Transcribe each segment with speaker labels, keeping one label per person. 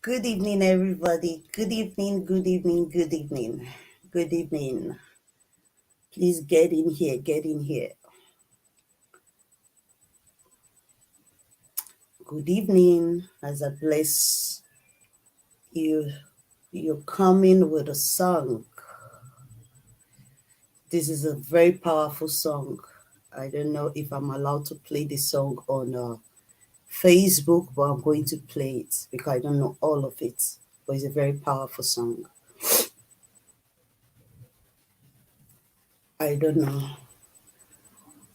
Speaker 1: Good evening, everybody. Good evening, good evening, good evening, good evening. Please get in here, get in here. Good evening. As I bless you, you're coming with a song. This is a very powerful song. I don't know if I'm allowed to play this song on Facebook, but I'm going to play it because I don't know all of it. But it's a very powerful song. I don't know.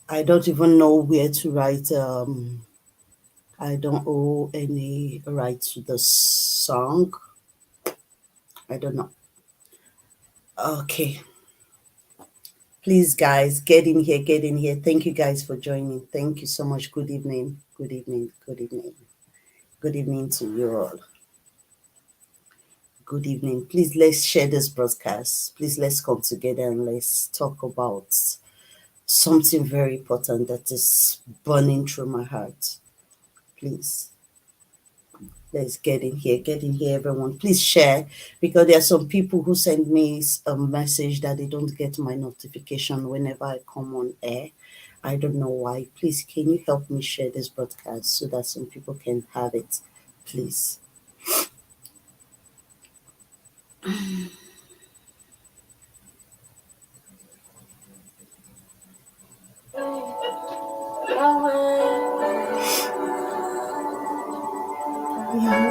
Speaker 1: I don't even know where to write. I don't owe any right to the song. I don't know. Okay. Please, guys, get in here, get in here. Thank you guys for joining. Thank you so much. Good evening. Good evening. Good evening. Good evening to you all. Good evening. Please let's share this broadcast. Please let's come together and let's talk about something very important that is burning through my heart. Please. Let's get in here, everyone. Please share because there are some people who send me a message that they don't get my notification whenever I come on air. I don't know why. Please, can you help me share this broadcast so that some people can have it? Please.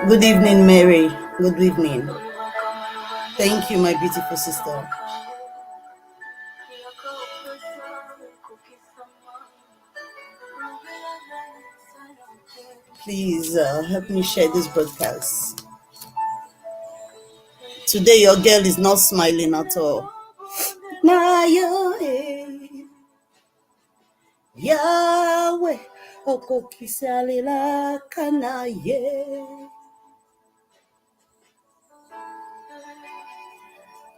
Speaker 1: Good evening, Mary. Good evening. Thank you, my beautiful sister. Please help me share this broadcast. Today, your girl is not smiling at all. Yahweh, okokisalila kanaye.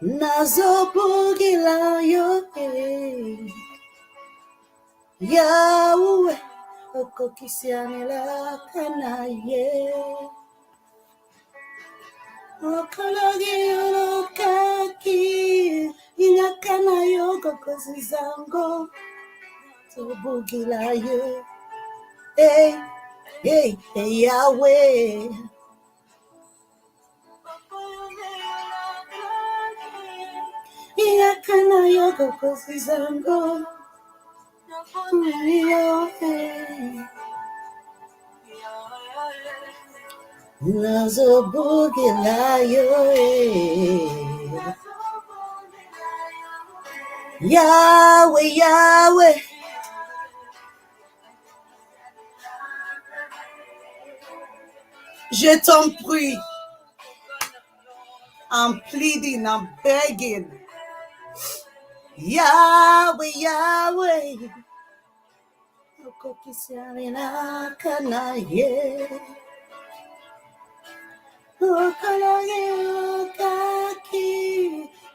Speaker 1: Nazobugila yo, Yahweh, okokisalila kanaye. Okologi olokaki, inakana yo kokosizango. Tobugila yo, hey, hey, hey, Yahweh. Inakana yo kokosizango. Nazobugila yo, Yahweh, Yahweh. Je t'en prie. I'm pleading, I'm begging. Yahweh, Yahweh. Okokisialina kanaye. Okologe okaki.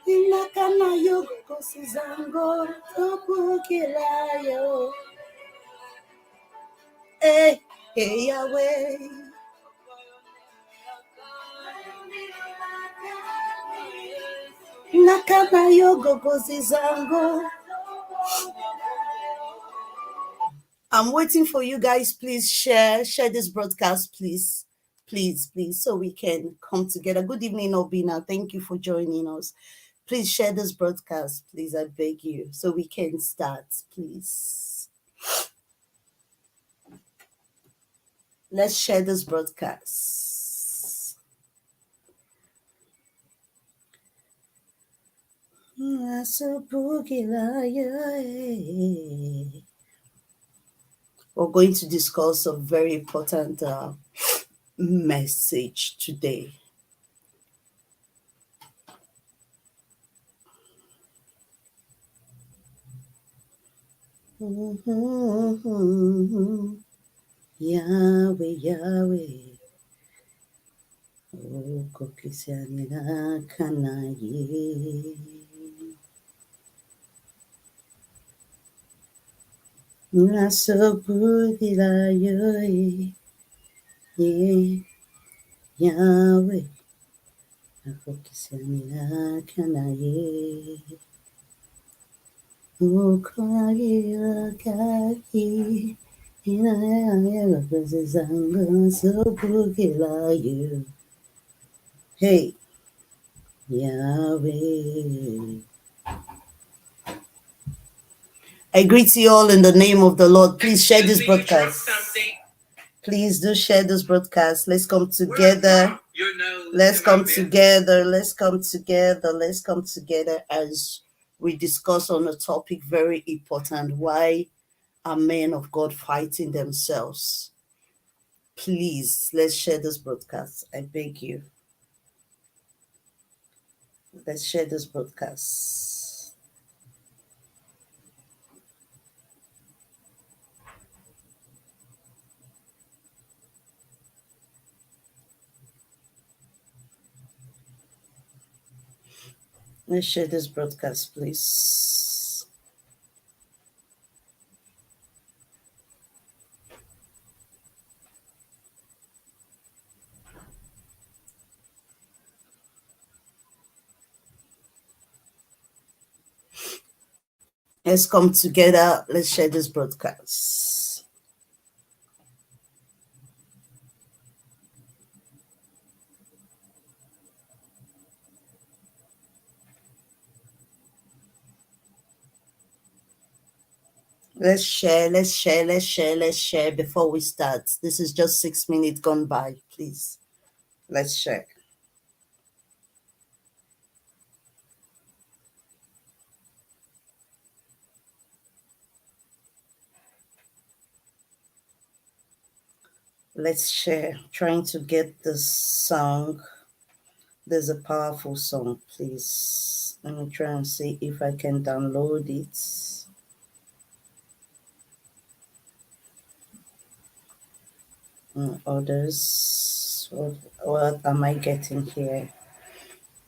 Speaker 1: Inakana yo kokosizango. Tobukila yo. Hey, hey, Yahweh. Nakana yo kokosizango. I'm waiting for you guys. Please share this broadcast, please. Please, so we can come together. Good evening, Obina. Thank you for joining us. Please share this broadcast, please. I beg you, so we can start, please. Let's share this broadcast. We're going to discuss a very important message today. Yahweh, Yahweh. Oh, kokisianira kanaye. Nasobudila yo, yeah. Yahweh, Afokisamina Kanaye, Ukwagira Kaki, Inaya Kazanga Sopukila you. Hey, Yahweh. I greet you all in the name of the Lord. Please share this broadcast. Please do share this broadcast. Let's come together. Let's come together. Let's come together. Let's come together as we discuss on a topic very important. Why are men of God fighting themselves? Please, let's share this broadcast. I beg you. Let's share this broadcast. Let's share this broadcast, please. Let's come together. Let's share this broadcast. Let's share, let's share, let's share, let's share before we start. This is just 6 minutes gone by, please. Let's share. Let's share. Trying to get this song. There's a powerful song, please. Let me try and see if I can download it. Others. What am I getting here?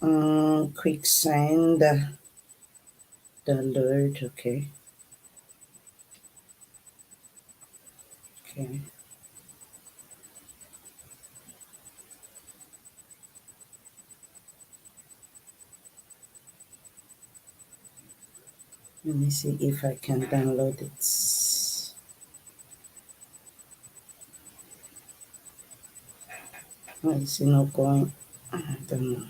Speaker 1: Quicksand. Download. Okay. Okay. Let me see if I can download it. Why is it not going? I don't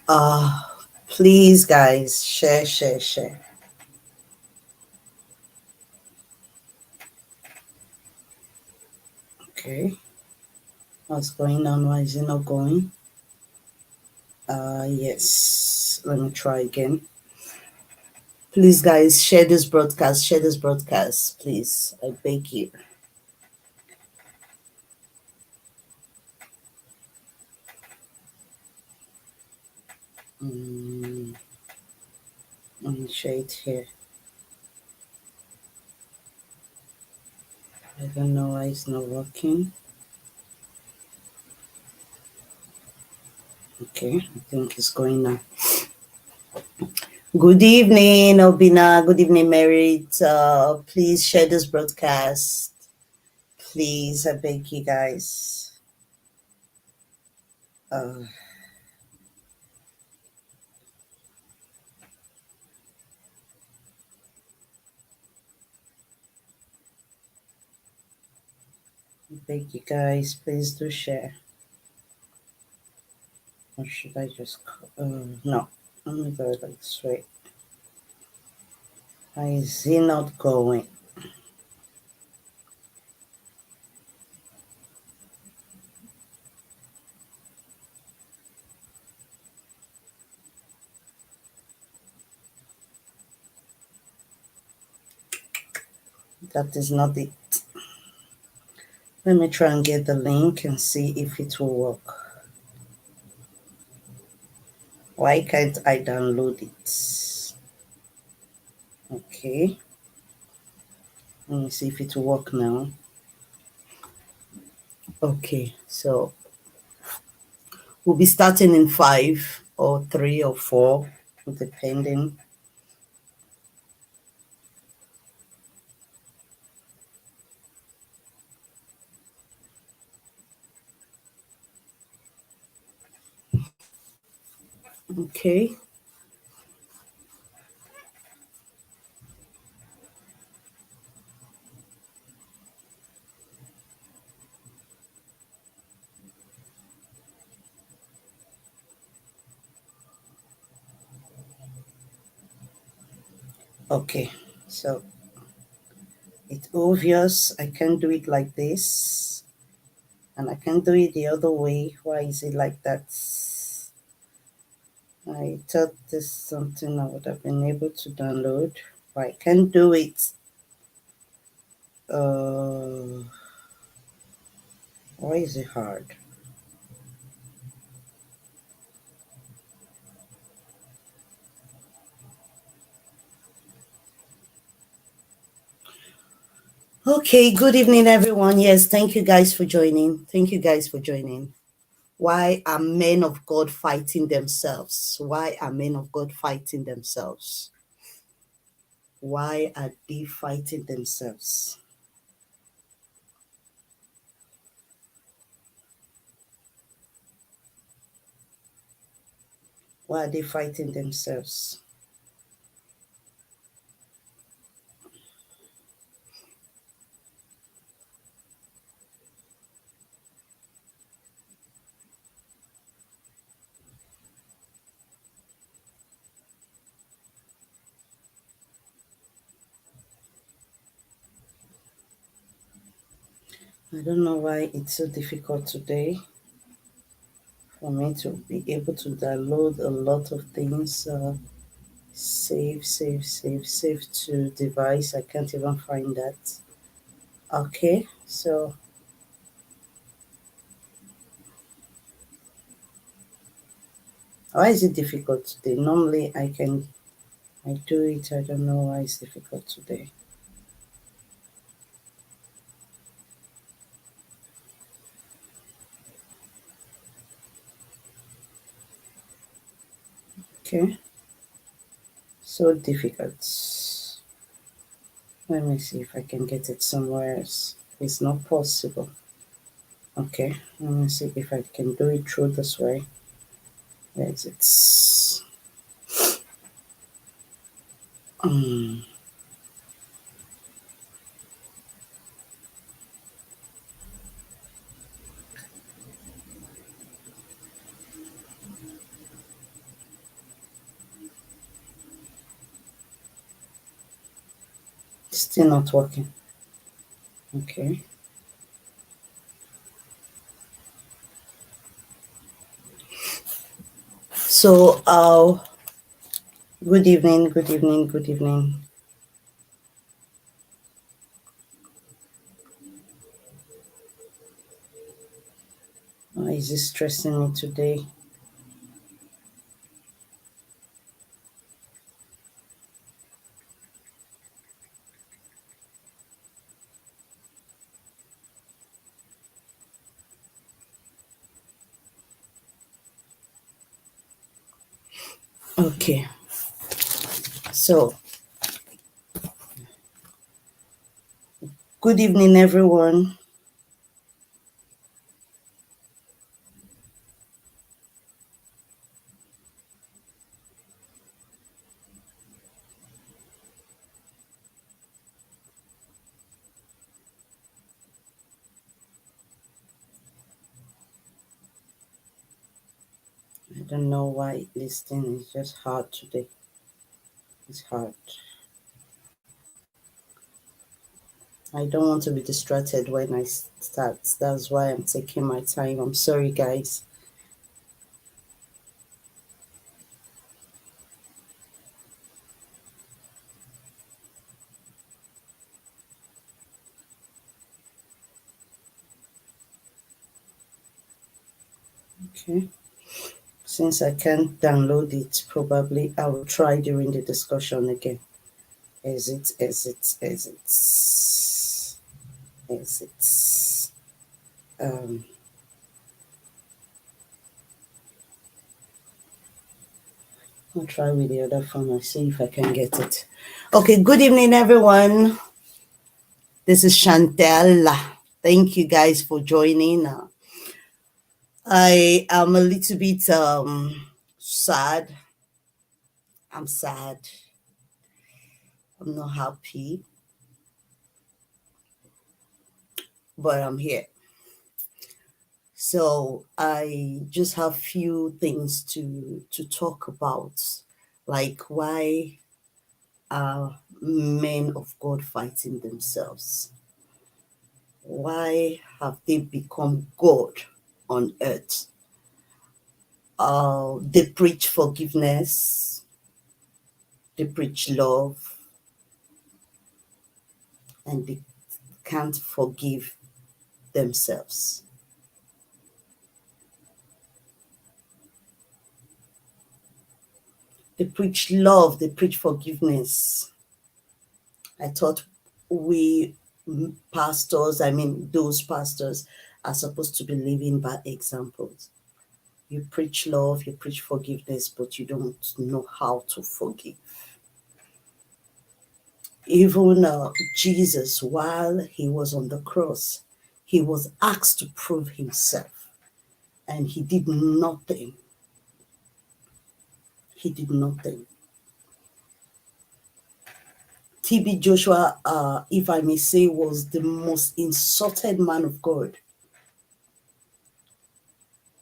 Speaker 1: know. Please, guys, share, share, share. Okay. What's going on? Why is it not going? Yes. Let me try again. Please, guys, share this broadcast. Share this broadcast, please. I beg you. Let me share it here. I don't know why it's not working. Okay, I think it's going now. Good evening, Obina. Good evening, Merit. Please share this broadcast. Please, I beg you guys. I beg you guys, please do share. Or should I just, no, let me go like straight. Why is he not going? That is not it. Let me try and get the link and see if it will work. Why can't I download it? Okay. Let me see if it will work now. Okay, so we'll be starting in 5 or 3 or 4, depending. Okay. Okay. So it's obvious I can't do it like this, and I can't do it the other way. Why is it like that? I thought this is something I would have been able to download, but I can't do it. Uh, why is it hard? Okay, good evening, everyone. Yes, thank you guys for joining. Thank you guys for joining. Why are men of God fighting themselves? Why are men of God fighting themselves? Why are they fighting themselves? Why are they fighting themselves? I don't know why it's so difficult today for me to be able to download a lot of things. Save to device. I can't even find that. Okay, so why is it difficult today? Normally I do it. I don't know why it's difficult today. Okay, so difficult. Let me see if I can get it somewhere else. It's not possible. Okay, let me see if I can do it through this way. Where is it? Mm, still not working. Okay. So, good evening, good evening, good evening. Why is this stressing me today? Okay, so good evening, everyone. I don't know why this thing is just hard today. It's hard. I don't want to be distracted when I start. That's why I'm taking my time. I'm sorry, guys. Okay. Since I can't download it, probably I will try during the discussion again. Exit. Um, I'll try with the other phone. I'll see if I can get it. Okay, good evening, everyone. This is Chantel. Thank you guys for joining. I am a little bit sad. I'm sad. I'm not happy, but I'm here. So I just have few things to talk about, like why are men of God fighting themselves? Why have they become God on earth? They preach forgiveness, they preach love, and they can't forgive themselves. They preach love, they preach forgiveness. I thought we pastors, I mean, those pastors are supposed to be living by examples. You preach love, you preach forgiveness, but you don't know how to forgive. Even Jesus, while he was on the cross, he was asked to prove himself, and he did nothing. He did nothing. TB Joshua, if I may say, was the most insulted man of God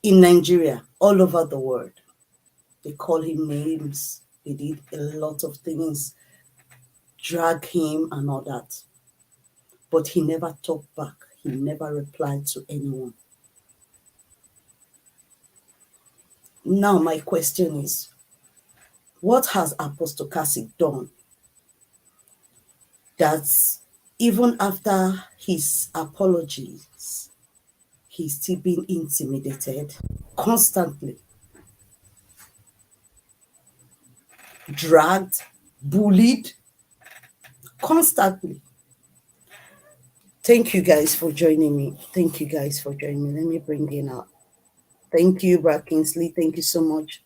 Speaker 1: in Nigeria, all over the world. They call him names. They did a lot of things, drag him and all that. But he never talked back. He never replied to anyone. Now my question is, what has Apostle Cassie done that even after his apologies, he's still being intimidated constantly, dragged, bullied constantly? Thank you guys for joining me. Thank you guys for joining me. Let me bring in up. Thank you, Brad Kingsley. Thank you so much.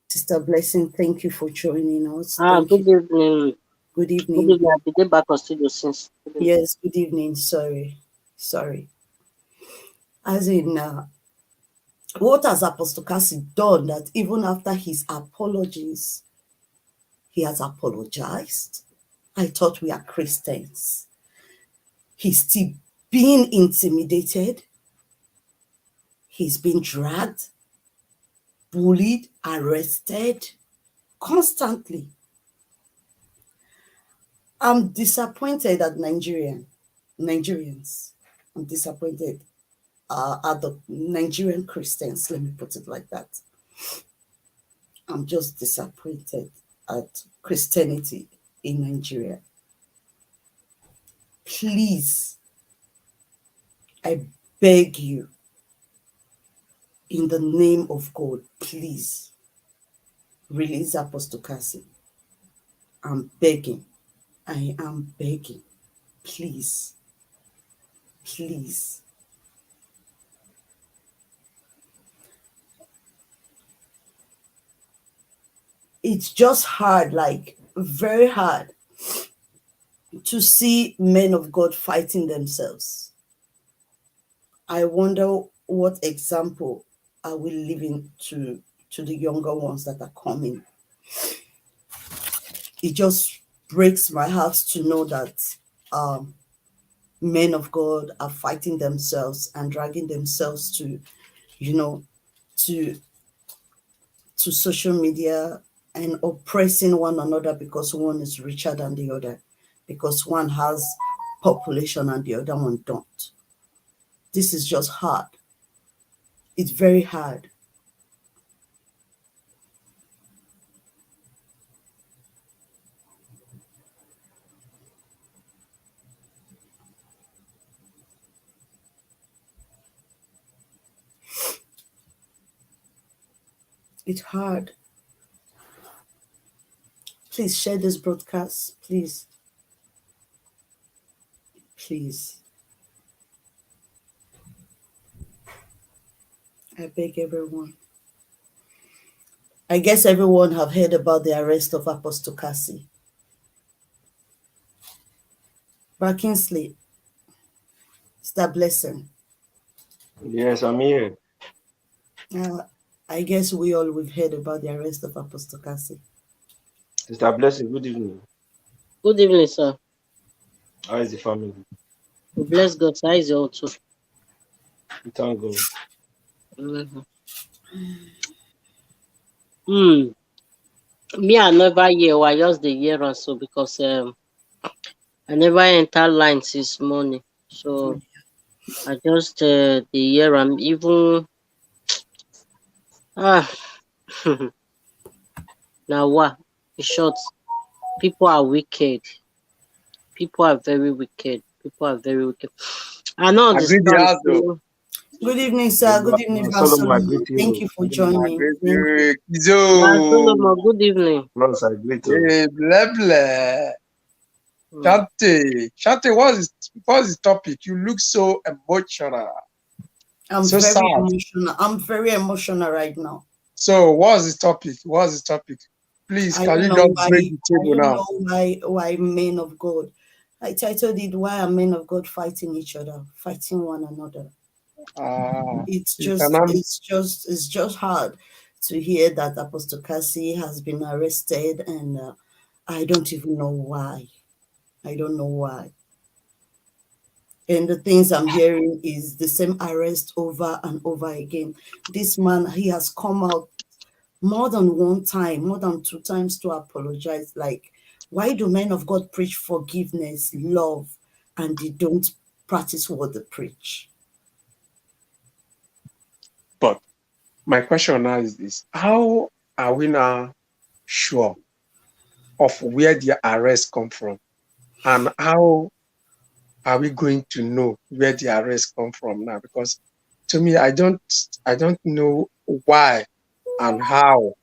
Speaker 1: Sister Blessing, thank you for joining us. Thank you.
Speaker 2: Good evening.
Speaker 1: Good
Speaker 2: Good
Speaker 1: evening.
Speaker 2: evening. I've been back on studio since.
Speaker 1: Yes, good evening. Sorry. As in, what has Apostle Cassie done that even after his apologies, he has apologized? I thought we are Christians. He's still being intimidated. He's been dragged, bullied, arrested constantly. I'm disappointed at Nigerians. I'm disappointed at the Nigerian Christians. Let me put it like that. I'm just disappointed at Christianity in Nigeria. Please, I beg you, in the name of God, please release Apostle Cassie. I'm begging. I am begging. Please. Please. It's just hard, like very hard to see men of God fighting themselves. I wonder what example are we leaving to the younger ones that are coming. It just breaks my heart to know that men of God are fighting themselves and dragging themselves to, you know, to social media and oppressing one another because one is richer than the other, because one has population and the other one don't. This is just hard. It's very hard. It's hard. Please share this broadcast. Please. Please. I beg everyone. I guess everyone have heard about the arrest of Apostle Cassie. Brackensley, Sister Blessing.
Speaker 3: Yes, I'm here.
Speaker 1: I guess we've heard about the arrest of Apostle Cassie.
Speaker 3: Sister Blessing, good evening.
Speaker 2: Good evening, sir.
Speaker 3: How is the family?
Speaker 2: We bless God. How is your too?
Speaker 3: We thank God.
Speaker 2: Me, I never hear. I just the year or so because I never enter line since morning. So I just the year I'm even now what? In short, people are wicked. People are very wicked. People are very wicked. I don't
Speaker 4: Agree the
Speaker 2: understand.
Speaker 4: house though.
Speaker 1: Good evening, sir. Good evening, Pastor
Speaker 3: Solomon, I
Speaker 1: Solomon.
Speaker 3: greet
Speaker 1: Thank
Speaker 3: you.
Speaker 1: you for joining. Thank you.
Speaker 4: Kizo.
Speaker 2: Good evening.
Speaker 3: Plus, I greet you.
Speaker 4: Hey, blah blah. Shante, what's the topic? You look so emotional.
Speaker 1: I'm
Speaker 4: so
Speaker 1: very
Speaker 4: sad.
Speaker 1: emotional. I'm very emotional right now.
Speaker 4: So what's the topic? Please, can you just break the table now?
Speaker 1: I don't know why men of God. I titled it "Why are men of God fighting each other, fighting one another?" It's just hard to hear that Apostle Cassie has been arrested, and I don't even know why. I don't know why. And the things I'm hearing is the same arrest over and over again. This man, he has come out more than one time, more than two times to apologize. Like, why do men of God preach forgiveness, love, and they don't practice what they preach?
Speaker 4: But my question now is this: how are we now sure of where the arrest come from, and how are we going to know where the arrest come from now? Because to me, I don't know why and how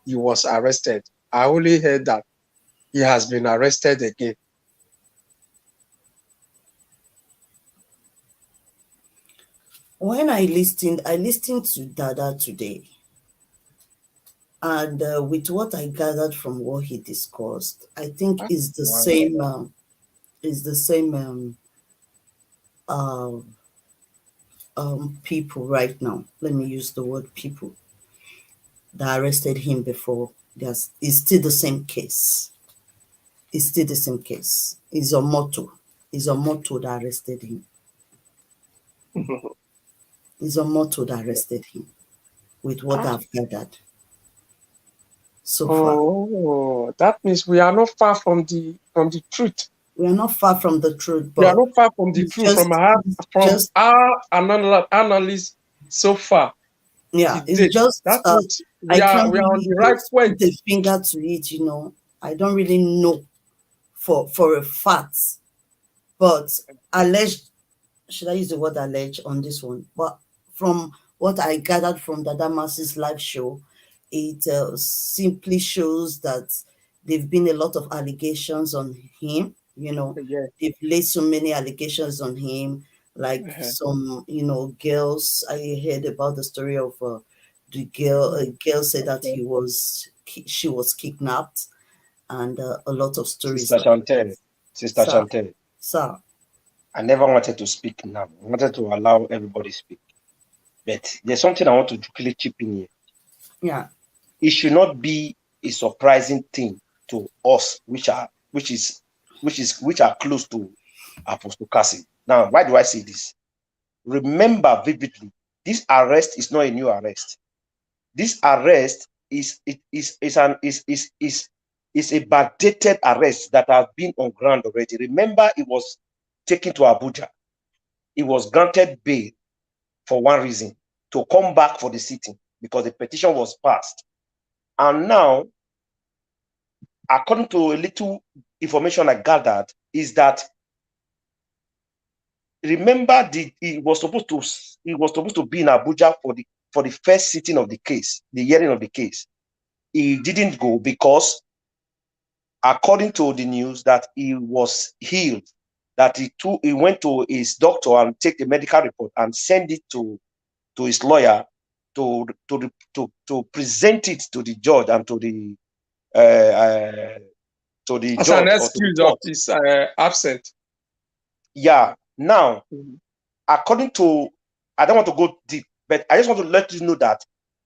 Speaker 4: he was arrested. I only heard that he has been arrested again.
Speaker 1: When I listened to Dada today, and with what I gathered from what he discussed, I think is the same. People right now. Let me use the word people that arrested him before. It's still the same case. It's still the same case. It's a motto. It's a motto that arrested him. It's a motto that arrested him. With what I've gathered so far.
Speaker 4: Oh, that means we are not far from the truth.
Speaker 1: We are not far from the truth, but
Speaker 4: we are not far from the truth from our analysis so far.
Speaker 1: Yeah, it's just
Speaker 4: that means we are on the right way.
Speaker 1: Put a finger to it, I don't really know for a fact, but alleged. Should I use the word alleged on this one? But from what I gathered from Dada Mercy's live show, it simply shows that there've been a lot of allegations on him. They've laid so many allegations on him, like some, girls. I heard about the story of the girl. A girl said that she was kidnapped, and a lot of stories.
Speaker 3: Sister Chantel.
Speaker 1: Sir.
Speaker 3: I never wanted to speak now. I wanted to allow everybody to speak. But there's something I want to quickly chip in here.
Speaker 1: Yeah.
Speaker 3: It should not be a surprising thing to us, which are close to Apostle Cassie. Now, why do I say this? Remember vividly, this arrest is not a new arrest. This arrest is a backdated arrest that has been on ground already. Remember, it was taken to Abuja. It was granted bail for one reason, to come back for the sitting, because the petition was passed. And now, according to a little information I gathered, is that, remember, he was supposed to be in Abuja for the first sitting of the case, the hearing of the case. He didn't go because, according to the news, that he was healed, that he went to his doctor and take the medical report and send it to his lawyer to present it to the judge and to the
Speaker 4: as
Speaker 3: judge.
Speaker 4: An excuse of his absent.
Speaker 3: Yeah. Now, according to, I don't want to go deep, but I just want to let you know that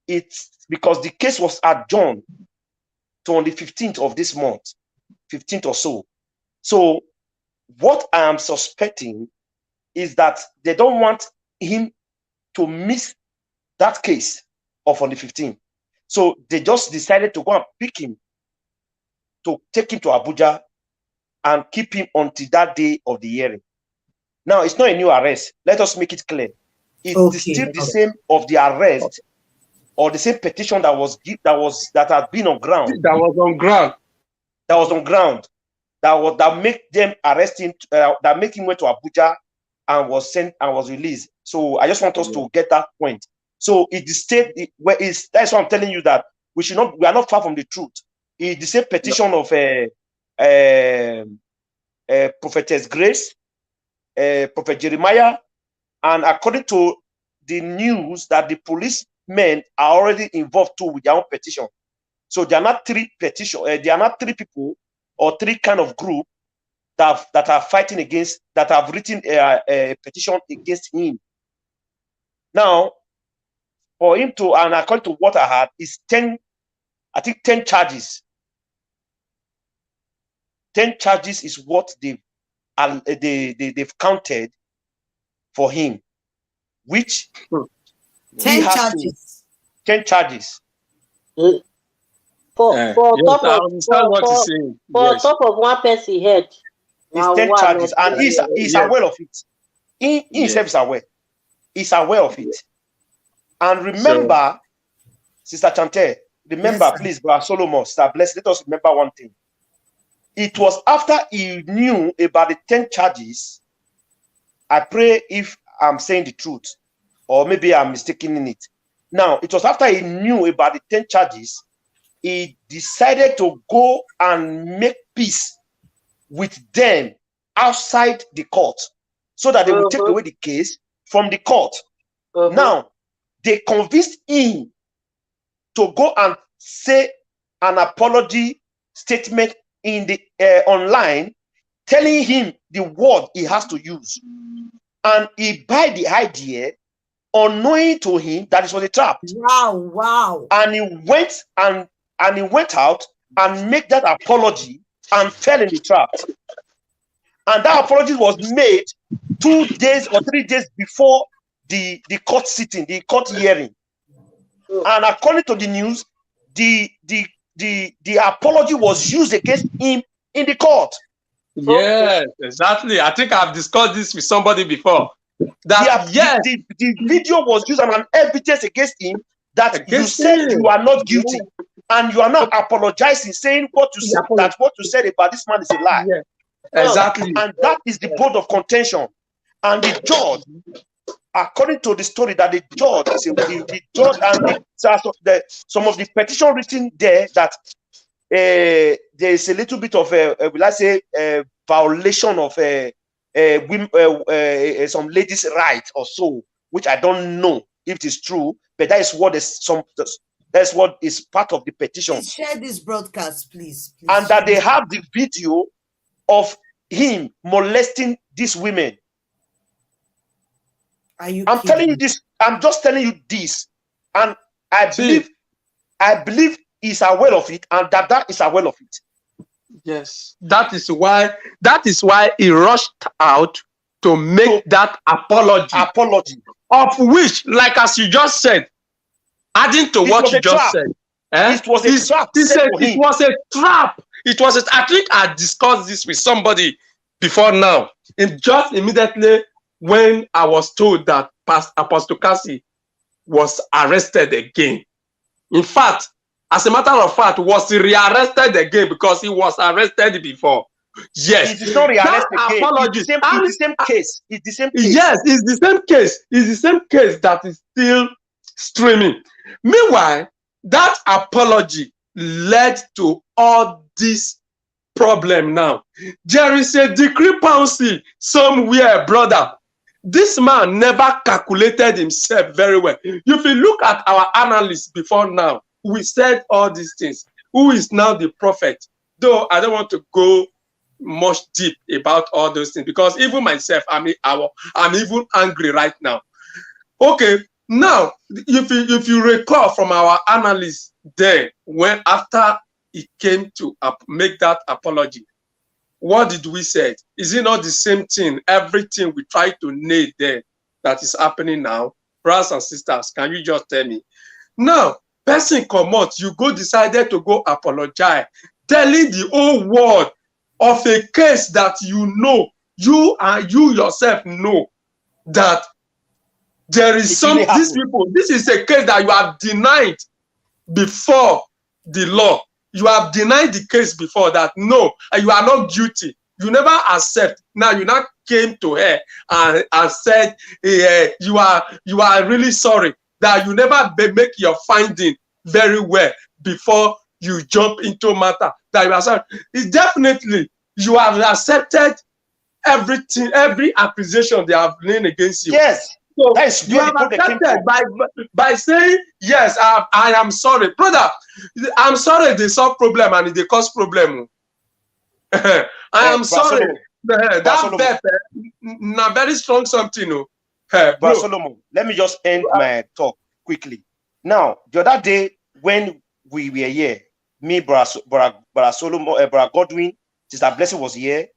Speaker 3: it's because the case was adjourned to on the 15th of this month, 15th or so. So what I am suspecting is that they don't want him to miss that case of on the 15th. So they just decided to go and pick him, to take him to Abuja and keep him until that day of the hearing. Now, it's not a new arrest. Let us make it clear. It's still the same of the arrest or the same petition that had been on ground.
Speaker 4: That was on ground.
Speaker 3: That was on ground. That make them arrest him. That make him went to Abuja and was sent and was released. So I just want us to get that point. So it's the state where is that's why I'm telling you that we are not far from the truth. It's the same petition of Prophetess Grace, Prophet Jeremiah, and according to the news that the policemen are already involved too with their own petition. So there are not three petition. There are not three people or three kind of group that are fighting against, that have written a petition against him. Now, for him to, and according to what I had, is 10 charges. 10 charges is what they've counted for him, which
Speaker 1: 10 charges.
Speaker 3: 10 charges.
Speaker 2: For top of one person head.
Speaker 3: It's 10 charges, and he's aware of it. He himself is aware. He's aware of it. And remember, Sister Chante, remember, please, Brother Solomon, Sister Bless, let us remember one thing. It was after he knew about the 10 charges. I pray if I'm saying the truth, or maybe I'm mistaken in it. Now, it was after he knew about the 10 charges, he decided to go and make peace with them outside the court so that they would take away the case from the court. Now, they convinced him to go and say an apology statement in the online, telling him the word he has to use. And he buy the idea, unknowing to him that it was a trap.
Speaker 1: Wow.
Speaker 3: And he went out and made that apology and fell in the trap. And that apology was made 2 days or 3 days before the court sitting, the court hearing. And according to the news, the apology was used against him in the court.
Speaker 4: Yes, exactly. I think I've discussed this with somebody before.
Speaker 3: The video was used as an evidence against him that you said you are not guilty, and you are not apologizing, saying what you said, that what you said about this man is a lie.
Speaker 4: Yeah. Exactly.
Speaker 3: And that is the bone of contention. And the judge, according to the story, that the judge is the judge, and some of the petition written there that there is a little bit of will I say violation of some ladies' right or so, which I don't know if it is true, but that is what that's what is part of the petition.
Speaker 1: Please share this broadcast, please.
Speaker 3: And that they have the video of him molesting these women. I'm telling you this. I'm just telling you this, and I believe he's aware of it, and that is aware of it.
Speaker 4: Yes, that is why he rushed out to make that apology, of which, like as you just said, adding to what you just said,
Speaker 3: it was a trap.
Speaker 4: He said it was a trap. It was. I think I discussed this with somebody before now. And just immediately when I was told that Apostle Cassie was arrested again. In fact, as a matter of fact, was rearrested again because he was arrested before. Yes.
Speaker 3: It's not rearrested again. It's the same case. It's the same case.
Speaker 4: Yes, it's the same case. It's the same case that is still streaming. Meanwhile, that apology led to all this problem now. There is a discrepancy somewhere, brother. This man never calculated himself very well. If you look at our analysts before now, we said all these things. Who is now the prophet? Though I don't want to go much deep about all those things because even myself, I'm even angry right now. Okay, Now, if you recall from our analysis then, when after he came to make that apology, what did we say? Is it not the same thing? Everything we try to nail there that is happening now, brothers and sisters, can you just tell me? Now, person come out, you go decided to go apologize, telling the whole world of a case that you know, you yourself know that there is some, these people, this is a case that you have denied before the law. You have denied the case before that, no, you are not guilty. You never accept. Now you now came to her and said, you are really sorry that you never make your finding very well before you jump into matter. That you are sorry. It's definitely, you have accepted everything, every accusation they have laid against you.
Speaker 3: Yes.
Speaker 4: So you have accepted by saying, yes, I am sorry. Brother, I'm sorry they solve problem and they cause problem. I am sorry. That bet, na very strong something.
Speaker 3: But Solomon, let me just end my talk quickly. Now, the other day when we were here, me, Brother Solomon, Brother Godwin, Sister Blessing was here,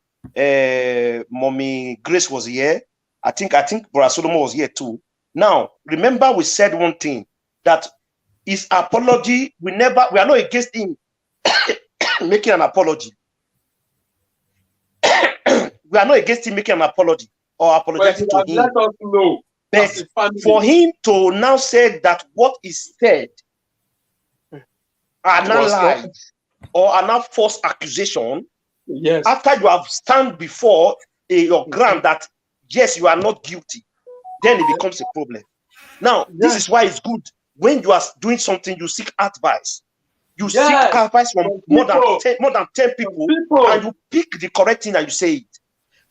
Speaker 3: Mommy Grace was here. I think Brother Solomon was here too. Now, remember we said one thing, that his apology, we are not against him making an apology. We are not against him making an apology or apologizing to him.
Speaker 4: Let us know.
Speaker 3: But for him to now say that what is said are not lies or are not false accusation,
Speaker 4: yes,
Speaker 3: after you have stand before your ground that yes, you are not guilty, then it becomes a problem. Now, this is why it's good when you are doing something, you seek advice. You seek advice from more than 10 people, and you pick the correct thing and you say it.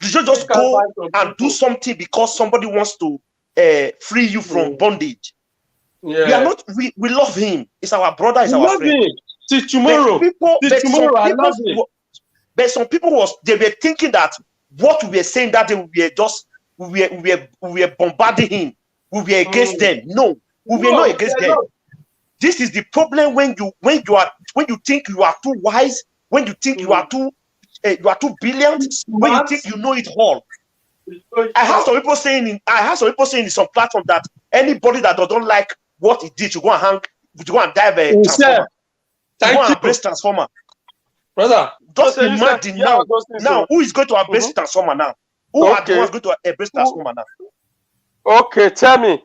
Speaker 3: You don't just go and do something because somebody wants to free you from bondage.
Speaker 4: Yeah.
Speaker 3: We are not. We love him. It's our brother. It's our friend.
Speaker 4: Till tomorrow. I love him.
Speaker 3: But some people they were thinking that what we were saying that we were bombarding him. We were against them. No, we were not against them. This is the problem when you think you are too wise, when you think you are too brilliant, when you think you know it all. I have some people saying in some platform that anybody that don't like what he did, you go and dive a transformer. You go and embrace transformer.
Speaker 4: Brother,
Speaker 3: just imagine now who is going to embrace transformer now? Who are the ones going to embrace transformer now?
Speaker 4: Okay, tell me.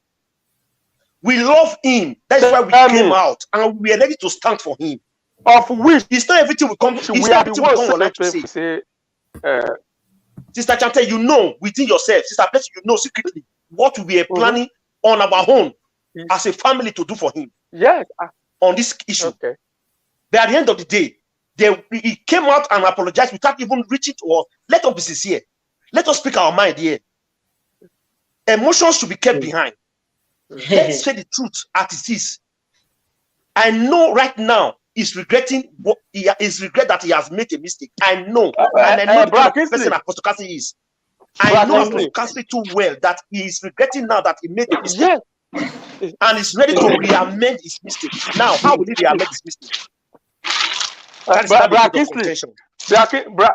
Speaker 3: We love him. That's why we came out and we are ready to stand for him.
Speaker 4: Of which
Speaker 3: it's not everything we come. We are the ones to say. Sister Chante, you know within yourself, Sister Blessing, you know secretly what we are planning on our own as a family to do for him.
Speaker 4: Yes.
Speaker 3: On this issue.
Speaker 4: Okay.
Speaker 3: But at the end of the day, he came out and apologized without even reaching to us. Let us be sincere. Let us speak our mind here. Emotions should be kept behind. Let's say the truth as it is. I know right now he's regretting that he has made a mistake. I know. And I know the kind of person Apostle Cassie is. I know Apostle Cassie too well that he is regretting now that he made a mistake. Yes. And he's ready to re-amend his mistake. Now, how will he re-amend his mistake?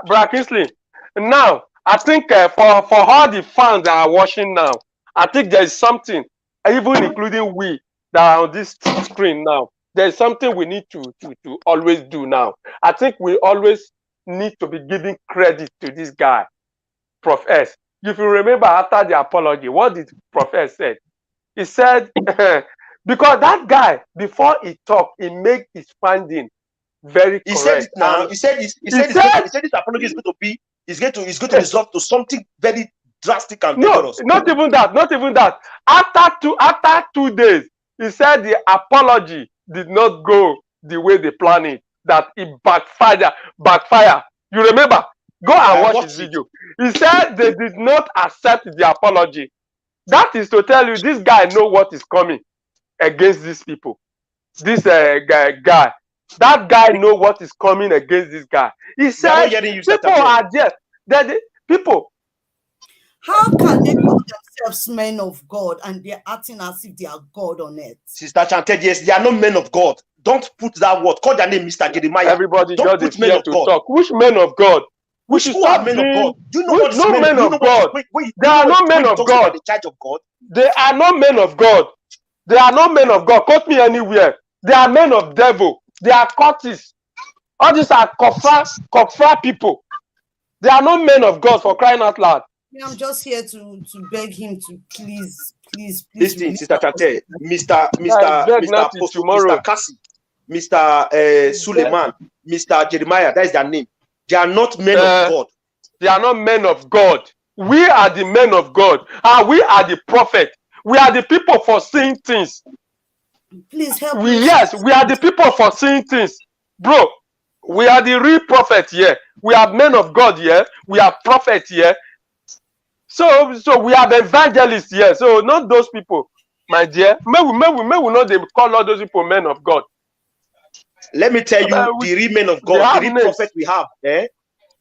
Speaker 4: Brakisley, now, I think for all the fans that are watching now, I think there is something, even including we that are on this screen now, there is something we need to always do now. I think we always need to be giving credit to this guy, Prof S. If you remember after the apology, what did Prof S say? He said, because that guy, before he talked, he made his finding very correct.
Speaker 3: He said it now. He said this apology is going to result to something very drastic and dangerous.
Speaker 4: Not even that. After 2 days, he said the apology did not go the way they planned it. That it backfire. You remember? Go and watch his video. He said they did not accept the apology. That is to tell you this guy know what is coming against these people. This guy. That guy know what is coming against this guy. He said people are there. People.
Speaker 1: How can they call themselves themselves men of God and they're acting as if they are God on earth.
Speaker 3: Sister Chanted, yes, they are not men of God. Don't put that word. Call their name Mr. Jeremiah.
Speaker 4: Everybody
Speaker 3: Don't
Speaker 4: just
Speaker 3: put
Speaker 4: is
Speaker 3: men
Speaker 4: here
Speaker 3: of
Speaker 4: to
Speaker 3: God.
Speaker 4: talk. Which men of God?
Speaker 3: Which who are men of God? Do you know what
Speaker 4: no men
Speaker 3: do you know
Speaker 4: of God. They are not men of God.
Speaker 3: The Church of God.
Speaker 4: They are not men of God. They are not men of God. Quote me anywhere. They are men of devil. They are cultists. All these are kofra people. They are not men of God, for crying out loud.
Speaker 1: Yeah, I'm just here to beg him to please.
Speaker 3: Listen, Sister Chante, Mr. Apostle,
Speaker 4: tomorrow.
Speaker 3: Mr. Cassie, Mr. Suleiman, Mr. Jeremiah, that is their name. They are not men of God.
Speaker 4: They are not men of God. We are the men of God. And we are the prophet. We are the people for seeing things.
Speaker 1: Please help
Speaker 4: we
Speaker 1: me.
Speaker 4: are the people for seeing things. Bro, we are the real prophet here. We are men of God here. We are prophets here. So we are the evangelists here. So not those people, my dear. May we not they call all those people men of God.
Speaker 3: Let me tell you the real men of God, the real prophet we have.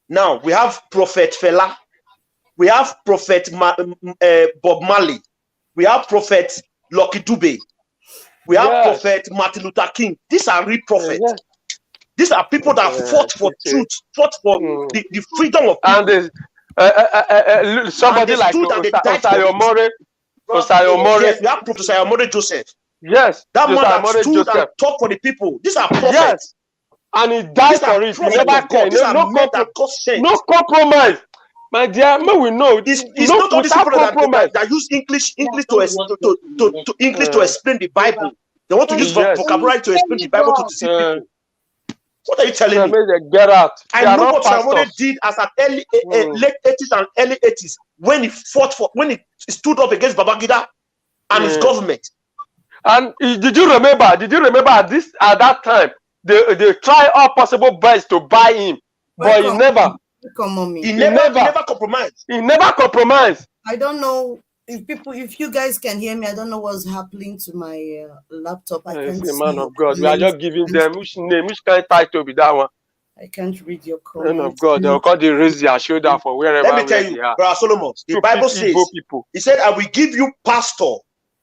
Speaker 3: Now we have Prophet Fela, we have Prophet Bob Marley, we have Prophet Lucky Dube, we have Prophet Martin Luther King. These are real prophets. These are people that fought for truth, fought for the freedom of people.
Speaker 4: And somebody like Osayomore.
Speaker 3: Yes, we have Professor Sayomore Joseph.
Speaker 4: Yes,
Speaker 3: that man that stood and talked for the people. These are prophets.
Speaker 4: Yes. And he died for it. He never cared. No compromise. My dear, we know.
Speaker 3: It's not all these people that use English to English to explain the Bible. They want to use vocabulary to explain the Bible to deceive people. What are you telling me?
Speaker 4: Get out.
Speaker 3: I know what Sayomore did as an late 80s and early 80s when he stood up against Babangida and his government.
Speaker 4: And did you remember at that time they try all possible best to buy him, but he never
Speaker 3: compromised.
Speaker 4: He never compromised.
Speaker 1: I don't know if you guys can hear me. I don't know what's happening to my laptop. I can't see.
Speaker 4: Man of God, we are just giving them which kind of title be that one.
Speaker 1: I can't read your comments.
Speaker 4: Man of God, they'll call the raise their shoulder for wherever.
Speaker 3: Let me tell you, Brother Solomon, the Bible says, he said, I will give you pastor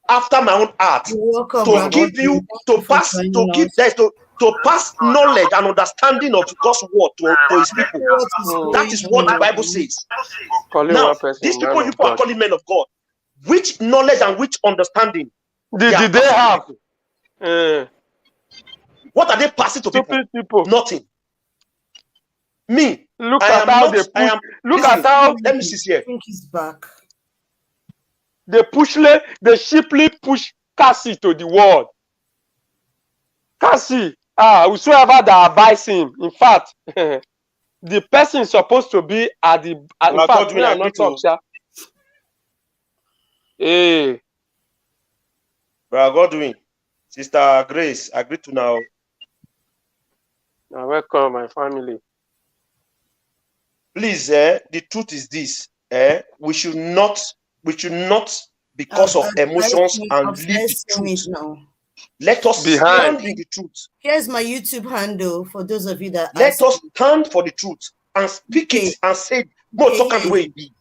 Speaker 3: after my own heart to give you to pass knowledge and understanding of God's word to his people. That is what the Bible says. Now, these people you are calling men of God, which knowledge and which understanding
Speaker 4: did they have?
Speaker 3: What are they passing to people? Nothing. Me,
Speaker 4: look at how they push.
Speaker 3: Let me see here.
Speaker 1: I think he's back.
Speaker 4: They cheaply push Cassie to the world. Cassie, whosoever that buys him, in fact, the person is supposed to be at the. In fact, we are not talking. Hey,
Speaker 3: Brother Godwin, Sister Grace, agree to now.
Speaker 4: Welcome, my family.
Speaker 3: Please, the truth is this: we should not, because of emotions and leave the truth. Let us stand in the truth.
Speaker 1: Here's my YouTube handle for those of you that.
Speaker 3: Let us stand for the truth and speak it and say, "No, talk the way it be,"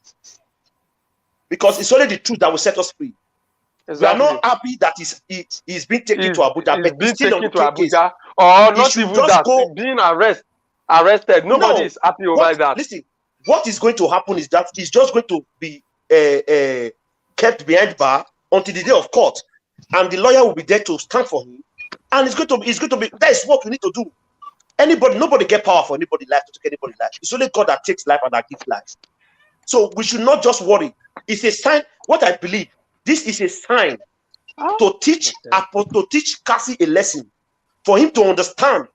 Speaker 3: because it's only the truth that will set us free. Exactly. We are not happy that he's being taken to Abuja, but he's still on the case.
Speaker 4: Or not even that, being arrested. Nobody is happy over that.
Speaker 3: Listen, what is going to happen is that he's just going to be kept behind bar until the day of court, and the lawyer will be there to stand for him, and it's going to be. That is what we need to do. Nobody get power for anybody's life to take anybody's life. It's only God that takes life and that gives life. So we should not just worry. It's a sign. What I believe, this is a sign to teach Cassie a lesson, for him to understand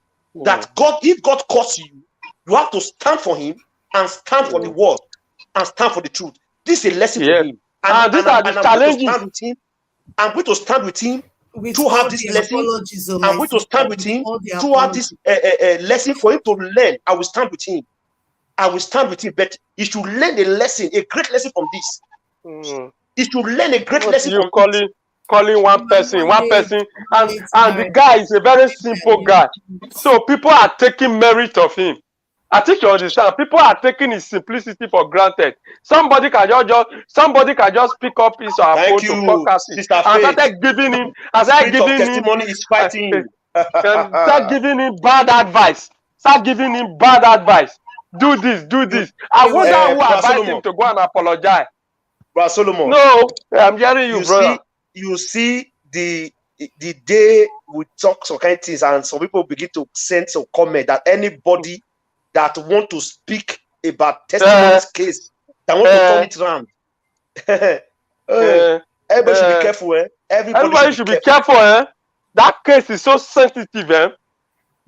Speaker 3: that if God calls you, you have to stand for him and stand for the word and stand for the truth. This is a lesson for him.
Speaker 4: And these are the challenges.
Speaker 3: I'm going to stand with him to have this lesson. I'm going to stand with him to have this lesson for him to learn. I will stand with him. But he should learn a lesson, a great lesson from this. He should learn a great lesson from this.
Speaker 4: Calling one person, and the guy is a very simple guy. So people are taking merit of him. I think you understand. People are taking his simplicity for granted. Somebody can just pick up his phone
Speaker 3: Thank
Speaker 4: to
Speaker 3: you,
Speaker 4: podcast it
Speaker 3: Sister
Speaker 4: and
Speaker 3: Faith.
Speaker 4: started giving him,
Speaker 3: Spirit of testimony is fighting you.
Speaker 4: and start giving him bad advice. Start giving him bad advice. Do this, do this. I wonder who
Speaker 3: Brother
Speaker 4: advised him
Speaker 3: Solomon.
Speaker 4: to go and apologize.
Speaker 3: Brother Solomon.
Speaker 4: No, I'm hearing you, brother.
Speaker 3: You see the day we talk some kind of things and some people begin to send some comment that anybody that want to speak about testimony's case, that want to turn it around. Everybody should be careful, eh?
Speaker 4: Everybody should be careful, eh? That case is so sensitive, eh?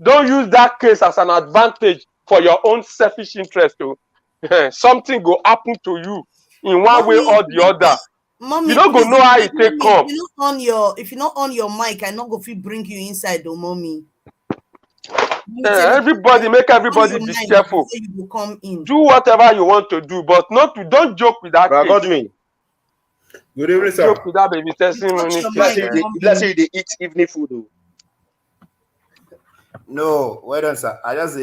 Speaker 4: Don't use that case as an advantage for your own selfish interest. Something go happen to you in one way or the other.
Speaker 1: Mommy,
Speaker 4: you don't go know how it take come.
Speaker 1: If you not on your mic, I not go fit bring you inside, though, mommy.
Speaker 4: Everybody, make everybody be careful.
Speaker 1: You will come in.
Speaker 4: Do whatever you want to do, but don't joke with that case.
Speaker 3: Godwin.
Speaker 5: Good evening, sir.
Speaker 4: Joke with that baby testimony.
Speaker 3: Let's say they eat evening food. Though.
Speaker 5: No, well done, sir. I just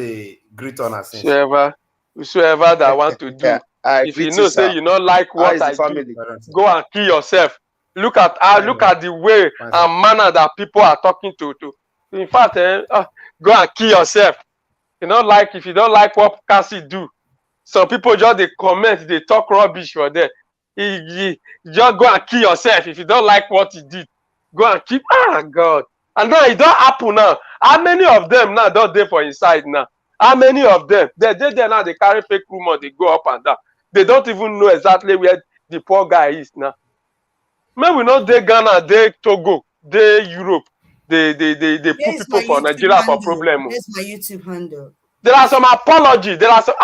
Speaker 5: greet on us.
Speaker 4: Whosoever that want to do. If you know, say you not like what I do, go and kill yourself. Look at the way and manner that people are talking to. In fact, go and kill yourself. If you don't like what Cassie do, some people just they comment, they talk rubbish for there. You just go and kill yourself if you don't like what he did. Go and keep God. And now it don't happen now. How many of them now don't they for inside now? How many of them? They now they carry fake rumor, they go up and down. They don't even know exactly where the poor guy is now. Maybe we know they Ghana, they Togo, they Europe, they put people for Nigeria for problem.
Speaker 1: There's my YouTube handle.
Speaker 4: There are some apology. There are some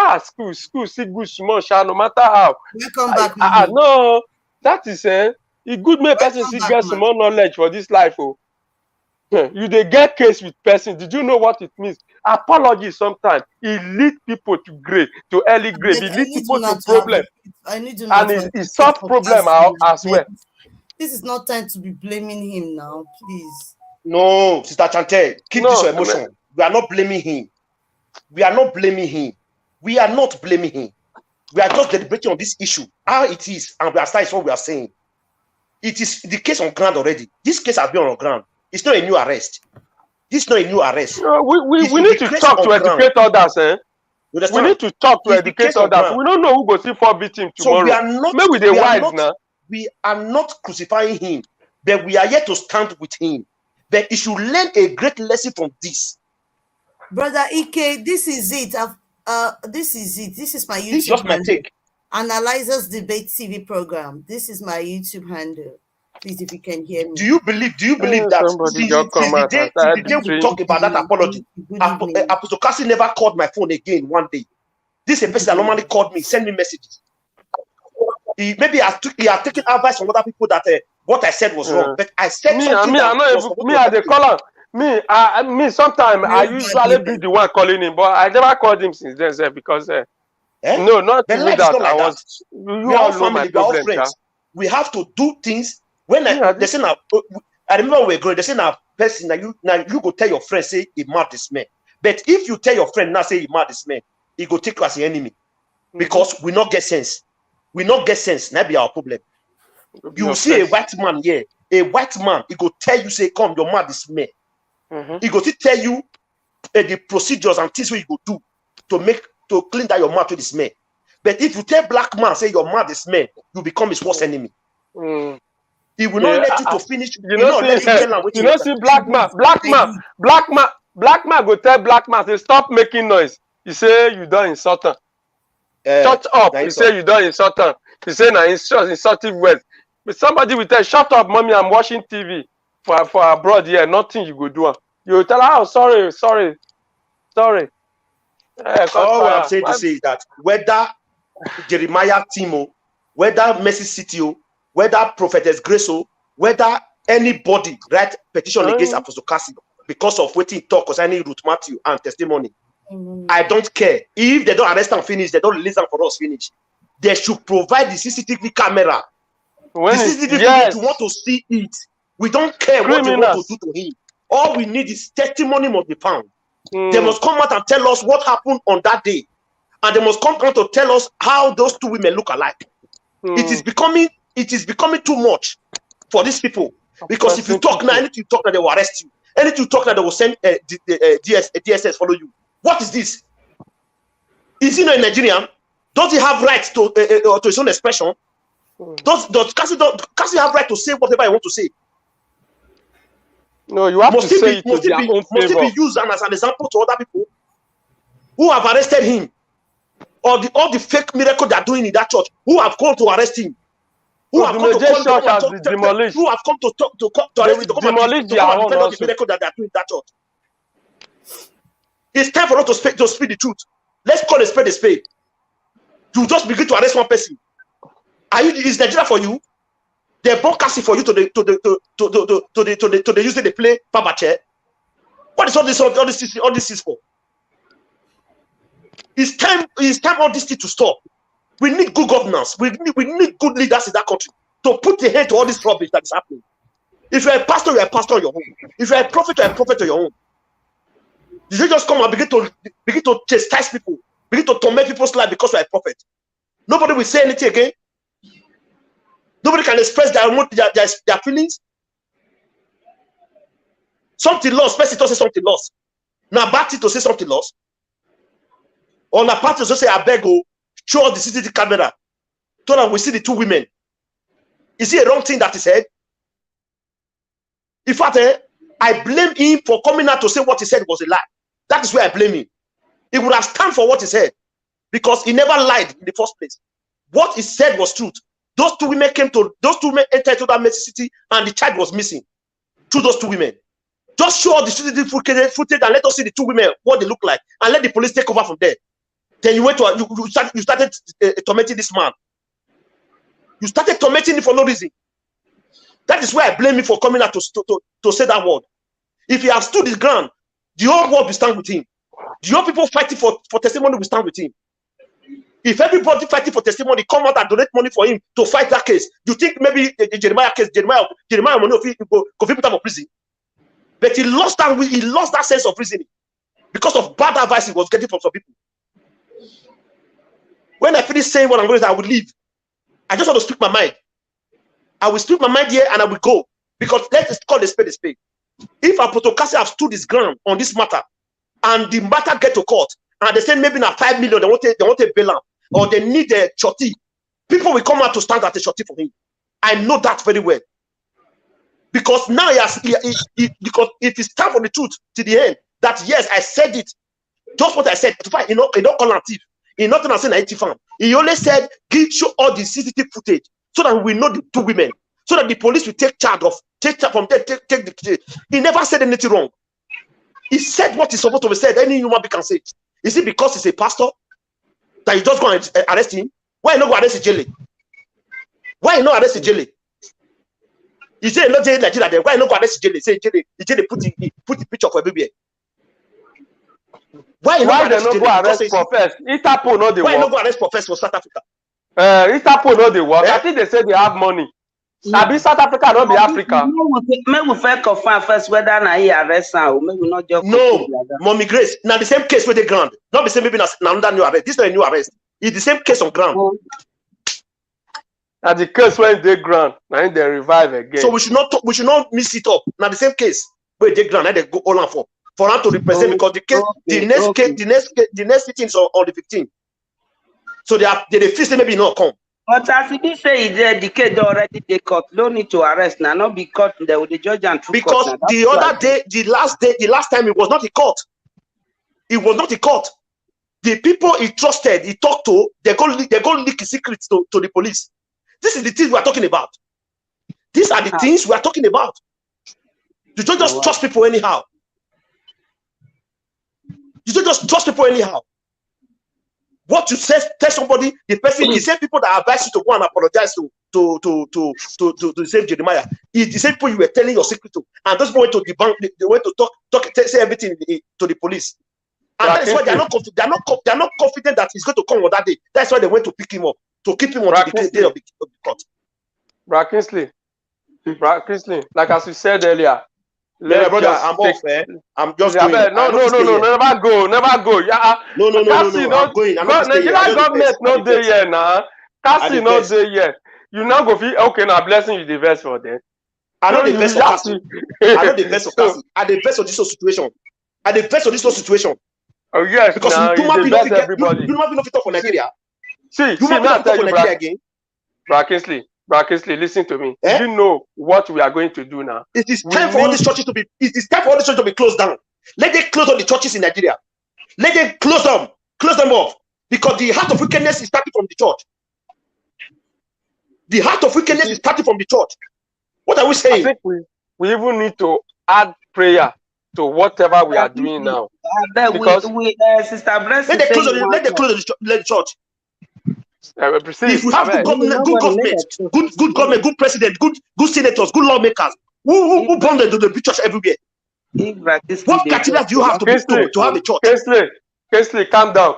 Speaker 4: school, see good small no matter how.
Speaker 1: Welcome back.
Speaker 4: No, that is a good make person see get some more knowledge for this life. Oh. You they get case with person. Did you know what it means? Apology sometimes it leads people to grave, to early grave. It leads people to problem. And it solves problem as well.
Speaker 1: This is not time to be blaming him now, please.
Speaker 3: No, Sister Chante, keep this your emotion. We are not blaming him. We are not blaming him. We are not blaming him. We are just deliberating on this issue, how it is, and we are starting what we are saying. It is the case on ground already. This case has been on ground. It's not a new arrest. This is not a new arrest.
Speaker 4: We need to talk to educate others, eh? We need to talk to educate others. We don't know who go see for victim tomorrow. So we are not, maybe they wise now.
Speaker 3: We are not crucifying him, but we are yet to stand with him. But he should learn a great lesson from this.
Speaker 1: Brother Ike, this is it. This is it. This is my YouTube.
Speaker 3: This is just my take.
Speaker 1: Analyzers Debate TV program. This is my YouTube handle. Please, if you can hear me.
Speaker 3: Do you believe that since the day we talk about that apology, Apostle Cassie never called my phone again one day. This is a person that normally called me, send me messages. Maybe he had taken advice from other people that what I said was wrong, but I said something.
Speaker 4: I dey call him. Me, sometimes I usually be the one calling him, but I never called him since then, because no, not to me that I was.
Speaker 3: We are all family, we are all friends. We have to do things. When they say now, I remember when we were growing, they say now, person now you go tell your friend say he mad this man. But if you tell your friend now say he mad this man, he go take you as an enemy because we not get sense. We not get sense. That be our problem. You see a white man here, a white man, he go tell you say, "Come, you're mad this man." He go to tell you the procedures and things what you go do to clean that your mouth to this man. But if you tell black man say you're mad this man, you become his worst enemy. He will not let you to finish.
Speaker 4: You know, see black man go tell black man say stop making noise. He say you don't insult him. Shut up. He say you don't insult him. He say na insultive words. But somebody will tell shut up, mommy. I'm watching TV for abroad here. Nothing you go do. You will tell her, oh sorry.
Speaker 3: All what I'm saying to say is that whether Jeremiah Timo, whether Mercy City, whether Prophetess Grace, whether anybody write petition against Apostle Cassie because of what he talk concerning Ruth Matthew and testimony, I don't care. If they don't arrest and finish, they don't release them for us finish. They should provide the CCTV camera. The CCTV if you want to see it. We don't care what you want to do to him. All we need is testimony must be found. They must come out and tell us what happened on that day. And they must come out to tell us how those two women look alike. It is becoming too much for these people. Because if you talk now, anything you talk now, they will arrest you. Anything you talk now, they will send DSS follow you. What is this? Is he not a Nigerian? Does he have rights to his own expression? Does Cassie have right to say whatever he want to say?
Speaker 6: No, you have to say it to their own favor.
Speaker 3: Must it be used as an example to other people who have arrested him? Or all the fake miracle they are doing in that church, who have come to arrest him? Who have come to
Speaker 6: demolish?
Speaker 3: Who have come to arrest him? To demolish the miracle that they are doing in that church. It's time for us to speak the truth. Let's call a spade a spade. You just begin to arrest one person. Is Nigeria for you? They're broadcasting for you to the using the play Pabache. What is all this is for? It's time all this thing to stop. We need good governance. We need good leaders in that country to put the hand to all this rubbish that is happening. If you're a pastor on your own. If you're a prophet on your own. You should just come and begin to chastise people, begin to torment people's life because you're a prophet. Nobody will say anything again. Nobody can express their feelings. Something lost. Person to say something lost. Now party to say something lost. Or na party to say I beg you, show us the CCTV camera so that we see the two women. Is it a wrong thing that he said? In fact, I blame him for coming out to say what he said was a lie. That is where I blame him. He would have stand for what he said because he never lied in the first place. What he said was truth. Those two women entered to that Mercy City and the child was missing through those two women. Just show the CCTV footage and let us see the two women, what they look like, and let the police take over from there. Then you went to you started tormenting this man. You started tormenting him for no reason. That is why I blame him for coming out to say that word. If he has stood his ground, the whole world will stand with him. The whole people fighting for testimony will stand with him. If everybody fighting for testimony come out and donate money for him to fight that case, you think maybe the Jeremiah case, Jeremiah money go put out of prison? But he lost that sense of reasoning because of bad advice he was getting from some people. When I finish saying what I'm going to say, I will leave. I just want to speak my mind. I will speak my mind here and I will go. Because let's call a spade a spade. If Apostle Cassie have stood his ground on this matter and the matter get to court and they say maybe now 5 million, they want a bail out or they need a shorty, people will come out to stand at a shorty for him. I know that very well. Because now because it is time for the truth to the end. That yes, I said it. Just what I said. He don't call him thief. He not saying a thief. He only said show all the CCTV footage so that we know the two women. So that the police will take charge from there, take the. He never said anything wrong. He said what is supposed to be said. Any human being can say. Is it because he's a pastor that you just go and arrest him? Why you not go arrest Ijele? Why you not arrest Ijele? You say not Nigeria there. Why you not go arrest Ijele? Say Ijele put the picture for everywhere. Why you not
Speaker 6: go arrest Professor? Interpol no dey work.
Speaker 3: Why you not go arrest Professor for South Africa?
Speaker 6: Interpol no dey work. I think they say they have money. Abi South Africa no be Africa.
Speaker 7: Make we first confirm first whether na he arrest am or make we not just.
Speaker 3: No, Mommy Grace. Now the same case with the ground. Not the same maybe na another new arrest. This is not a new arrest. It's the same case on ground.
Speaker 6: Now the case when they ground, now they revive again.
Speaker 3: So we should not mix it up. Now the same case where they ground, and they go all on for her to represent because the case, the next sitting is on the 15th. So they feel say maybe not come.
Speaker 7: But as he say the case already they caught, no need to arrest now, not be caught there with the judge and true.
Speaker 3: Because the other day, the last time it was not a court. It was not a court. The people he trusted, he talked to, they go leak his secrets to the police. This is the things we are talking about. These are the things we are talking about. You don't just trust people anyhow. You don't just trust people anyhow. What you say, tell somebody, the person, the same people that advise you to go and apologize to save Jeremiah, is the same people you were telling your secret to. And those people went to the bank, they went to say everything to the police. And that is why they're not confident that he's going to come on that day. That's why they went to pick him up, to keep him on the day of the court.
Speaker 6: Brad Kingsley, like as you said earlier,
Speaker 3: My brother,
Speaker 6: just
Speaker 3: I'm
Speaker 6: take.
Speaker 3: off. I'm just
Speaker 6: Yeah,
Speaker 3: going.
Speaker 6: but no,
Speaker 3: I don't stay here.
Speaker 6: never go, never go. Yeah,
Speaker 3: No.
Speaker 6: Cassie,
Speaker 3: I'm going. I'm not stay here.
Speaker 6: Nigerian government no dey here now. Cassie no
Speaker 3: vest.
Speaker 6: dey here. You now go feel okay now. Blessing you the verse for them.
Speaker 3: I know
Speaker 6: So
Speaker 3: the
Speaker 6: you
Speaker 3: best for
Speaker 6: have
Speaker 3: Cassie.
Speaker 6: to-
Speaker 3: I know the best for
Speaker 6: So,
Speaker 3: Cassie. I the best of this whole situation. I the best of this whole situation.
Speaker 6: oh yes,
Speaker 3: Because
Speaker 6: now you
Speaker 3: human
Speaker 6: the
Speaker 3: being
Speaker 6: best
Speaker 3: not get
Speaker 6: everybody.
Speaker 3: human being not fit talk for Nigeria.
Speaker 6: See,
Speaker 3: Human being
Speaker 6: may I
Speaker 3: not fit
Speaker 6: tell
Speaker 3: talk for
Speaker 6: you,
Speaker 3: Nigeria again.
Speaker 6: Brad Kingsley, listen to me.
Speaker 3: Eh?
Speaker 6: You know what we are going to do now.
Speaker 3: It is time for all these churches to be. It is time for all these churches to be closed down. Let them close all the churches in Nigeria. Let them close them off. Because the heart of wickedness is starting from the church. The heart of wickedness is starting from the church. What are we saying?
Speaker 6: I think we even need to add prayer to whatever we are doing now. Because
Speaker 7: Sister Blessing,
Speaker 3: let them close the church. If we have good government, good president, good senators, good lawmakers, who bomb the big church everywhere? What criteria do you have to have a church?
Speaker 6: Kingsley, calm down.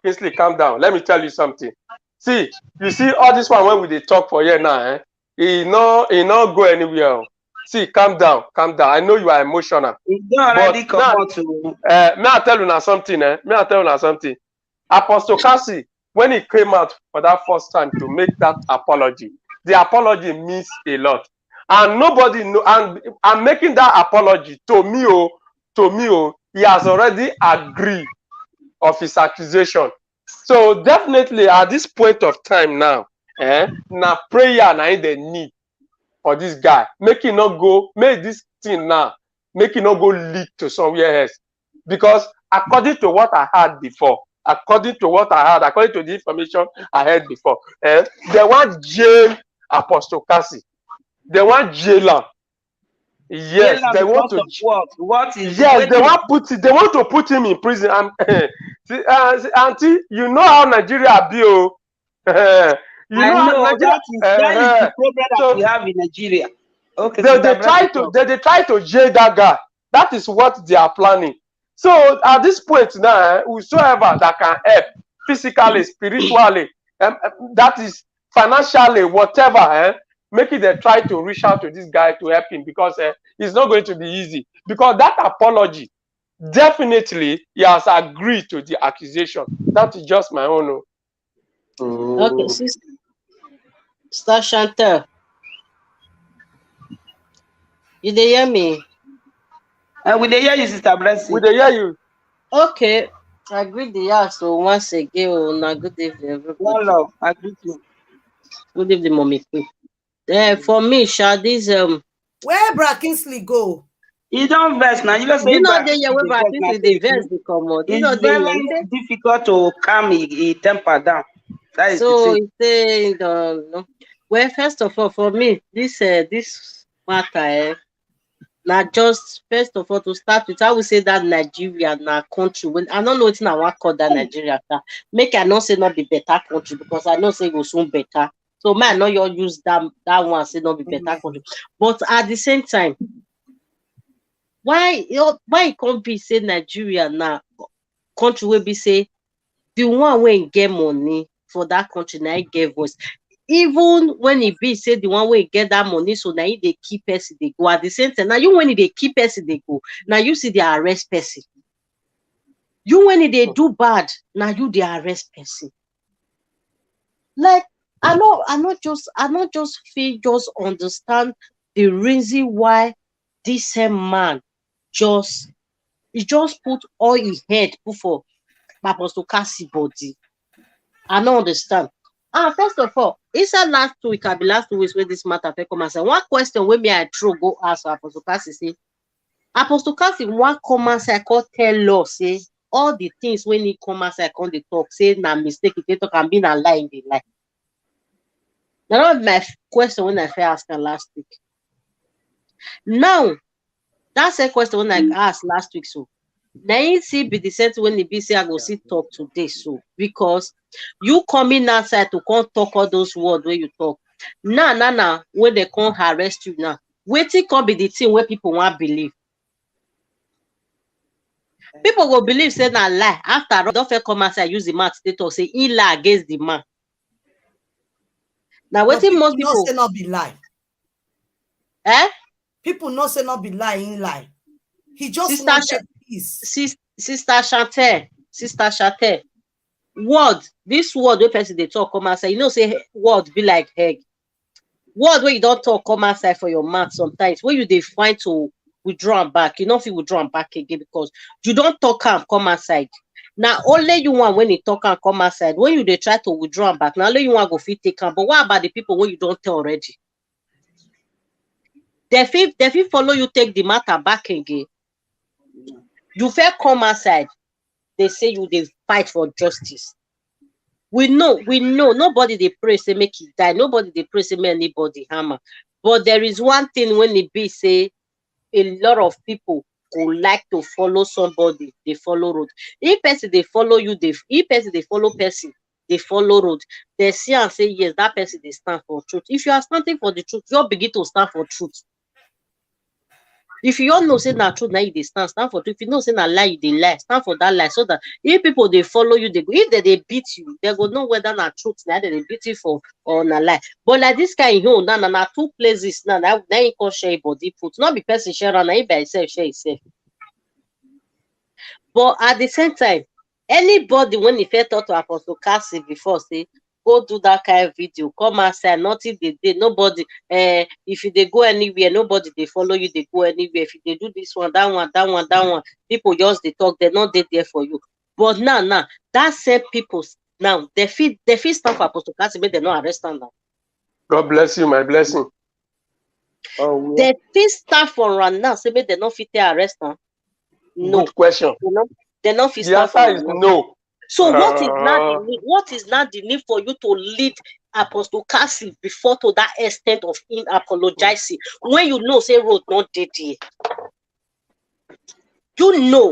Speaker 6: Kingsley, calm down. Let me tell you something. See, you see all this one when we dey talk for here now, eh? He no go anywhere. See, calm down. I know you are emotional.
Speaker 7: May
Speaker 6: I tell you now something. Apostle Cassie, when he came out for that first time to make that apology, the apology means a lot. And nobody know, and I'm making that apology to me, he has already agreed of his accusation. So definitely at this point of time now, now prayer now in the need for this guy. Make this thing now, make it not go lead to somewhere else. Because according to what I heard before, according to the information I heard before, they want jail Apostle Cassie. They want jail him. Yes, they want to.
Speaker 7: What is?
Speaker 6: Yes, they want to put him in prison. Auntie, you know how Nigeria be.
Speaker 7: That is the problem that we have in Nigeria. Okay.
Speaker 6: They try to jail that guy. That is what they are planning. So at this point now, whosoever that can help physically, spiritually, that is financially, whatever, make it they try to reach out to this guy to help him, because it's not going to be easy. Because that apology, definitely he has agreed to the accusation. That is just my own.
Speaker 2: Okay, Sister Chantel, you dey hear me?
Speaker 7: We dey hear you, Sister Blessing.
Speaker 6: We dey hear you.
Speaker 2: Okay, I greet the house. So once again, good evening, everybody.
Speaker 7: One love, I greet you.
Speaker 2: Good evening, Mommy. For me, this
Speaker 8: where Brad Kingsley go?
Speaker 7: You don't verse now. You don't say.
Speaker 2: You know they where Brad Kingsley the verse they come out. You know
Speaker 7: it's very difficult to calm his temper down. That is
Speaker 2: so it's saying no. Well, first of all, for me, this matter, not just first of all to start with, I would say that Nigeria na country. When I don't know what I want call that Nigeria. Make I not say not be better country, because I know say it go soon better. So man, not you use that one say not be better country. But at the same time, why it can't be say Nigeria now country will be say the one when get money for that country now get voice. Even when it be say the one way get that money, so now they keep person they go at the same time. Now you when they keep person they go, now you see they arrest person. You when they do bad, now you they arrest person. Like I not just understand the reason why this same man just put all his head for Apostle Cassie body. I don't understand. First of all, it's last 2 weeks, be last 2 weeks where this matter come and say one question where me I throw go ask Apostle Cassie say Apostle Cassie one come and say I can't tell us say all the things when he come and say I can't talk say na mistake it talk and be a lie in the lie. Now that was my question when I first asked her last week. Now that's a question when I asked last week. So now you see be the sense when the be say I go see talk today. So because you coming outside to come talk all those words where you talk. Now when they come arrest you now, waiting come be the thing where people want believe. People will believe say na lie. After all, don't come outside use the man to talk say he lie against the man. Now waiting most people
Speaker 8: say not be lie. People not say not be lying lie. He just
Speaker 2: Sister
Speaker 8: wanted peace.
Speaker 2: Sister Shante, word, this word wey person dey talk come outside, you know say word be like egg. Word wey you don't talk come outside for your mouth sometimes, when you dey find to withdraw am back, you know if you withdraw am back again because you don't talk am come outside. Now only you want when you talk am come outside. When you dey try to withdraw am back, now only you want go fit take am. But what about the people when you don't tell already? They fit follow you take the matter back again. You fair come outside. They say you they fight for justice. We know nobody they pray say make it die. Nobody they pray say make anybody hammer. But there is one thing when it be say a lot of people who like to follow somebody, they follow road. If person they follow you, if person they follow person, they follow road. They see and say yes, that person they stand for truth. If you are standing for the truth, you begin to stand for truth. If you all know say na truth, now you dey stand for truth. If you know say na lie, you dey lie, stand for that lie. So that if people they follow you, they go. If they beat you, they go know whether na truth now they beat you for or na lie. But like this guy, you know, na two places now. Now you can share body put. Not be person share and now by itself share itself. But at the same time, anybody when he first talk to Apostle Cassie before say, go do that kind of video, come outside, nothing they did, nobody, if they go anywhere, nobody they follow you, they go anywhere. If they do this one, that one, people just they talk, they're not there for you. But now, that same people now, they feel stand for Apostle Cassie, but they're not arrest them now.
Speaker 6: God bless you, my blessing.
Speaker 7: Oh,
Speaker 2: They feel stand for run now, say they're not fit to arrest them. No.
Speaker 6: Good question.
Speaker 2: They're not fit
Speaker 6: The
Speaker 2: stand for
Speaker 6: answer is no.
Speaker 2: So what is not the need for you to lead Apostle Cassie before to that extent of him apologizing when you know say road not dead here? You know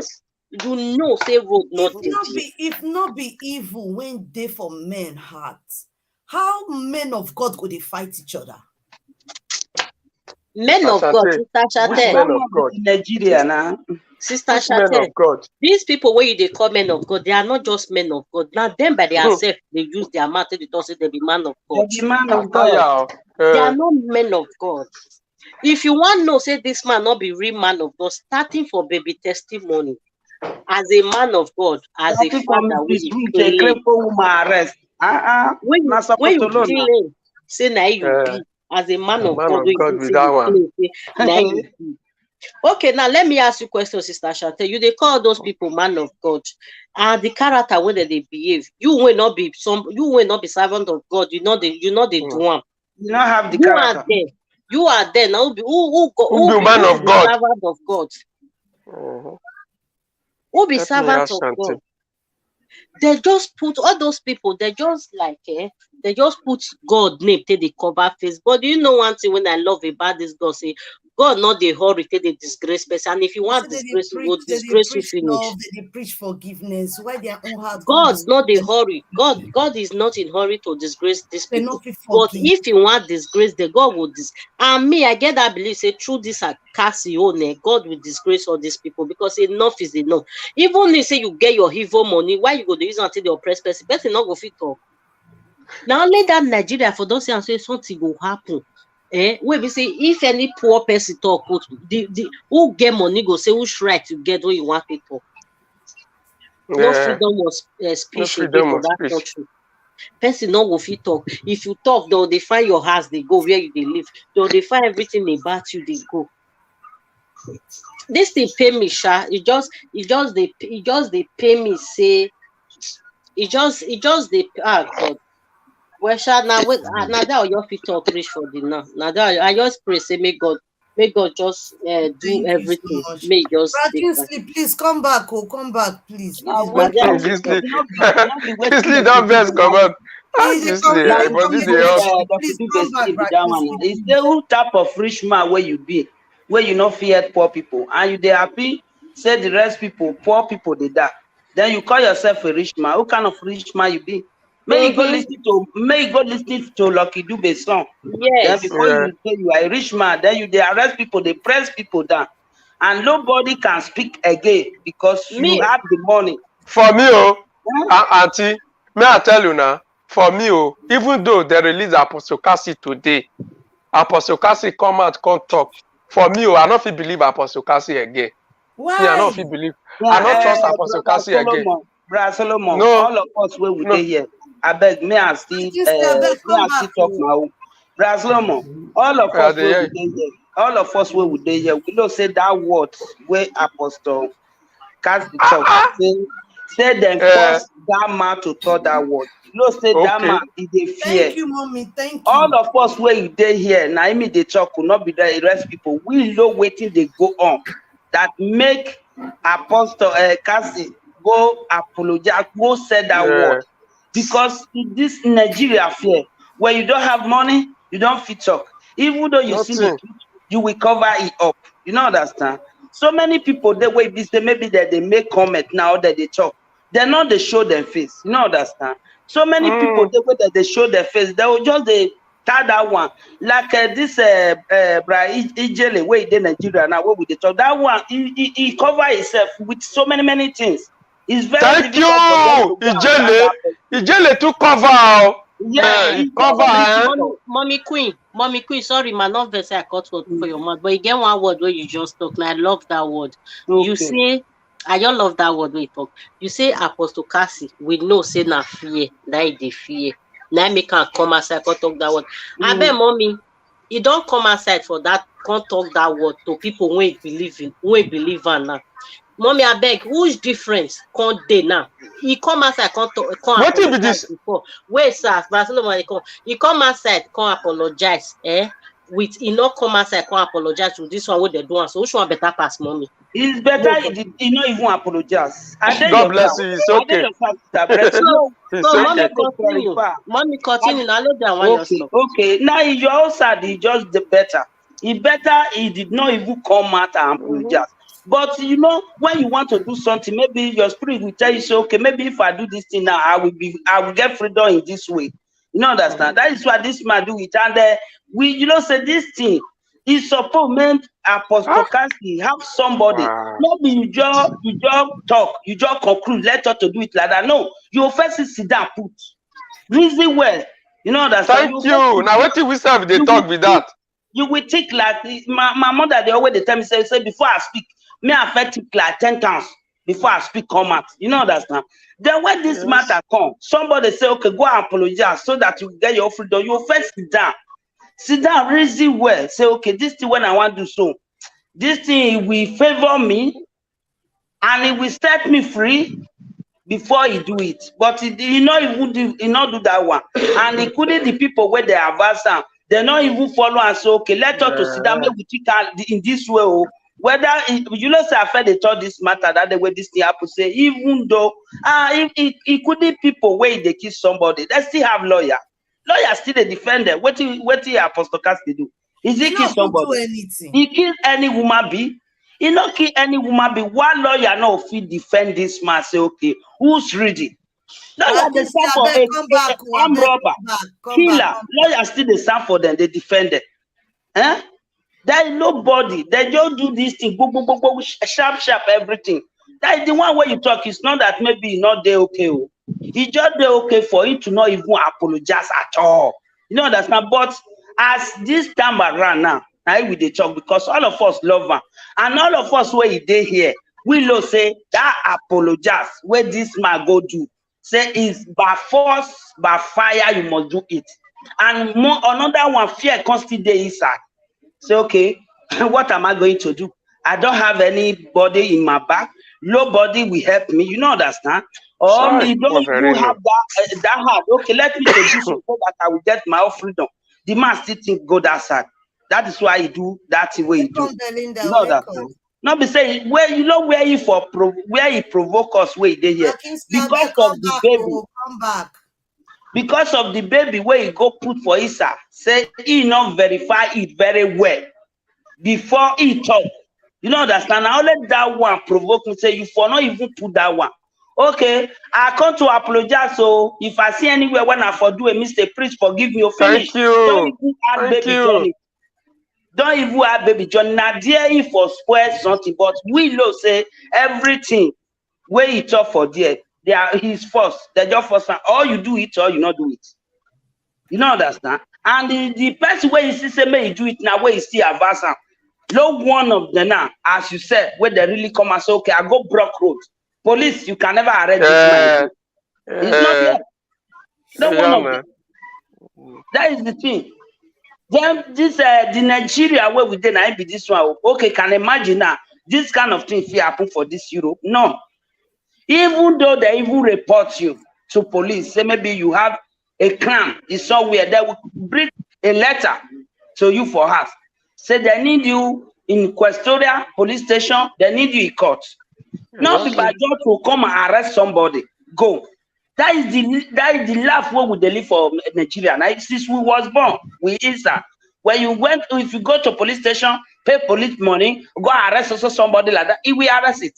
Speaker 2: say road not dead here.
Speaker 8: If not be evil when they for men hearts, how men of God could they fight each other?
Speaker 2: Men of God, Sister Shante.
Speaker 6: Men of God.
Speaker 7: Nigeria now.
Speaker 2: Sister
Speaker 6: Men
Speaker 2: Shante.
Speaker 6: of God.
Speaker 2: These people where they call men of God, they are not just men of God. Now them by themselves, they use their mouth to say they be man of God.
Speaker 7: They be man of God.
Speaker 2: They are not men of God. If you want to know, say this man not be real man of God, starting for baby testimony, as a man of God, as a father, when you claim, say now you be as a man of God,
Speaker 6: with that one.
Speaker 2: Okay, now let me ask you a question, Sister Shante. You they call those people man of God, and the character whether they behave. You will not be servant of God. You know they do one.
Speaker 7: You don't have the character.
Speaker 2: You are there now. Who
Speaker 6: be man of God?
Speaker 2: Servant of God. Who be servant of God? They just put all those people. They just like they just put God name till they cover face. But you know one thing when I love about this God say God not the hurry till they disgrace person. And if you want disgrace, you will disgrace you finish.
Speaker 8: Love, they preach forgiveness. Why their own heart?
Speaker 2: God not the hurry. God is not in hurry to disgrace these people. But if you want disgrace, the God will and me, I get that belief say through this Cassione, God will disgrace all these people because enough is enough. Even if say you get your evil money, why you go to use until the oppressed person? Person not go fit talk. Now only that Nigeria for those and say something will happen. Wait, we say if any poor person talk, the who get money go say which right to get what you want to talk. No freedom of speech in that country. Person no go fit talk. If you talk, though they find your house, they go where you they live. Though they find everything about you, they go. This thing pay me, Sha. It just they pay me. Say it just they God. Well, Sha, now that your feet talk reach for the now. Now that I just pray, say may God just do everything.
Speaker 8: So
Speaker 2: may just
Speaker 8: Kingsley, please come back. Come back, please.
Speaker 6: Kingsley don't best come up.
Speaker 7: It's the whole type of rich man where you be, where you not fear poor people, and you they happy. Say the rest people, poor people, they die. Then you call yourself a rich man. What kind of rich man you be? May you go listen to Lucky Dube's song.
Speaker 2: Yes.
Speaker 7: Then before you say you are a rich man, then they arrest people, they press people down, and nobody can speak again because you have the money.
Speaker 6: For me, Auntie, may I tell you now? For me, even though they release Apostle Cassie today, Apostle Cassie come out, come talk. for me, I not fit believe Apostle Cassie again.
Speaker 8: Why?
Speaker 6: Me, I not fit believe. I not trust Apostle Cassie again.
Speaker 7: Brother Solomon,
Speaker 6: No.
Speaker 7: all of us where we dey here, I beg me and still talk my own. Brother Solomon, all of us where we dey here, all of us where we dey here, we know say that word where Apostle Cassie talk, say them force that man to talk that word. You know, say that man is a fear.
Speaker 8: Thank you, mommy. Thank you.
Speaker 7: All of us where you dey here, now me they talk will not be the rest people. We know waiting they go on that make Apostle Cassie go apologize, go say that word. Because in this Nigeria affair, where you don't have money, you don't fit talk. Even though you see the truth, you will cover it up. You know, understand? So many people they wait this day, maybe that they make comment now that they talk. They're not they show their face. You know, understand? So many people they wait that they show their face, they will just they tell that one. Like this Ijele way in Nigeria now, where we they talk. That one he cover himself with so many things. It's very
Speaker 6: thank you, Ijele to cover.
Speaker 7: Yeah,
Speaker 6: he cover.
Speaker 2: Mommy Queen, sorry, my not verse I cut for your mouth, but you get one word where you just talk. Now I love that word.
Speaker 7: Okay.
Speaker 2: You say, I just love that word where you talk. You say Apostle Cassie, we know say na fear, that they fear. Now make her come outside, can't talk that word. I bet mommy, you don't come outside for that, can't talk that word to people who ain't believe now. Mommy, I beg, who's difference? Can't they now? He come outside, can't
Speaker 6: what be this?
Speaker 2: Before. Wait, sir, Barcelona, he come outside, can't apologize. With he not come outside, can't apologize to this one what they do. So which one better pass, mommy?
Speaker 7: It's better he not even apologize.
Speaker 6: God bless you. It's okay.
Speaker 2: Mommy, continue. Now let that one.
Speaker 7: Okay. Now if you're outside, he just the better. He did not even come out and apologize. But you know, when you want to do something, maybe your spirit will tell you, so okay, maybe if I do this thing now, I will get freedom in this way. You know, understand? That is what this man do it. And we, you know, say this thing is supposed meant Apostle Cassie have somebody. Maybe you just talk, you just conclude, let her to do it like that. No, you first sit down, put reason well. You know, understand?
Speaker 6: Thank you. Now what we serve they talk with that.
Speaker 7: You will think like my mother, they always tell me, say before I speak, me affect it like 10 times before I speak come out. You know understand? Then when this matter come, somebody say, okay, go and apologize so that you get your freedom. You first sit down, reason well. Say, okay, this thing when I want to do so, this thing will favor me and it will set me free before he do it. But he not do that one. And including the people where they advance them, they not even follow and say, okay, let us to sit down, maybe we think in this way. Whether you know, say I felt they thought this matter that the way this thing happen, say even though if it could be people where they kill somebody, they still have lawyer still the defender. What Apostle Cassie do? Is he kill somebody? He kill any woman be? He not kill any woman be. One lawyer no fit defend this man. Say okay, who's ready? Lawyer they stand for a armed robber, killer. Lawyer still they stand for them. They defend it. There is nobody. They just do this thing, go, sharp, everything. That is the one where you talk. It's not that maybe he's not there okay. He just there okay for him to not even apologize at all. You know understand? But as this time around now we dey talk because all of us love him. And all of us where he dey here, we know say that apologize where this man go do. Say is by force, by fire, you must do it. And another one, fear constantly dey inside. Say, okay, what am I going to do? I don't have anybody in my back. Nobody will help me. You know, understand? Or you don't even have that hard. Okay, let me do so that I will get my own freedom. The man still think go that side. That is why he do that way he do. You know that. Not be saying where you know where he provoke us where he did here because of the baby. Because of the baby where he go put for Isa, say he not verify it very well before he talk. You know understand? Now let that one provoke me. Say you for not even put that one. Okay, I come to apologize. So if I see anywhere when I for do a mistake, please forgive me.
Speaker 6: Thank you.
Speaker 7: Don't even add baby Johnny. Don't even add baby Johnny. Now there he for spoil something, but we know say everything where he talk for there. They are his first. They're just first. Or you do it or you not do it. You know understand? And the person where you see say may you do it now where you still advance. No one of them now, as you said, where they really come and say, okay, I go block road. Police, you can never arrest this man. It's not there. No one of them. That is the thing. Then this the Nigeria where we did now be this one. Okay, can imagine now this kind of thing if it happen for this Europe? No. Even though they even report you to police, say maybe you have a crime is somewhere, they will bring a letter to you for us. Say they need you in Questoria police station, they need you in court. Not people just to come and arrest somebody. Go. That is the life where we live for Nigeria. Now, since we was born, we is that. When you went, if you go to police station, pay police money, go arrest also somebody like that, he will arrest it.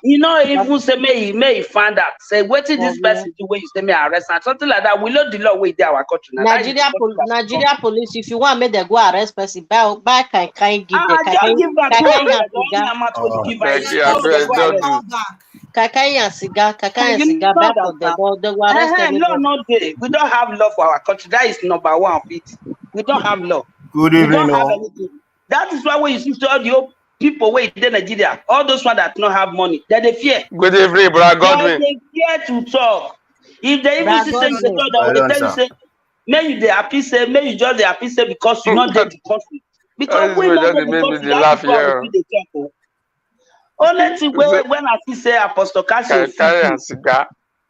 Speaker 7: You know, even say may find out. Say, what is this person do when you say me arrest and something like that? We know the law way there our country.
Speaker 2: Nigeria police, if you want me to go arrest person, buy can give the Kakai and cigar, back of the door, they will arrest everybody.
Speaker 7: No, we don't have law for our country. That is number one of it. We don't have law.
Speaker 5: Good
Speaker 7: we
Speaker 5: evening.
Speaker 7: Don't have anything. That is why when you see all the people wait in Nigeria, all those ones that don't have money, they fear.
Speaker 6: Good evening, brother Godwin.
Speaker 7: They fear to talk. If they even see things they tell you say, may you they happy say, may you just they happy say because you not get the country. Because we not get the country, that's why we talk. Only thing when I see say Apostle Cassius,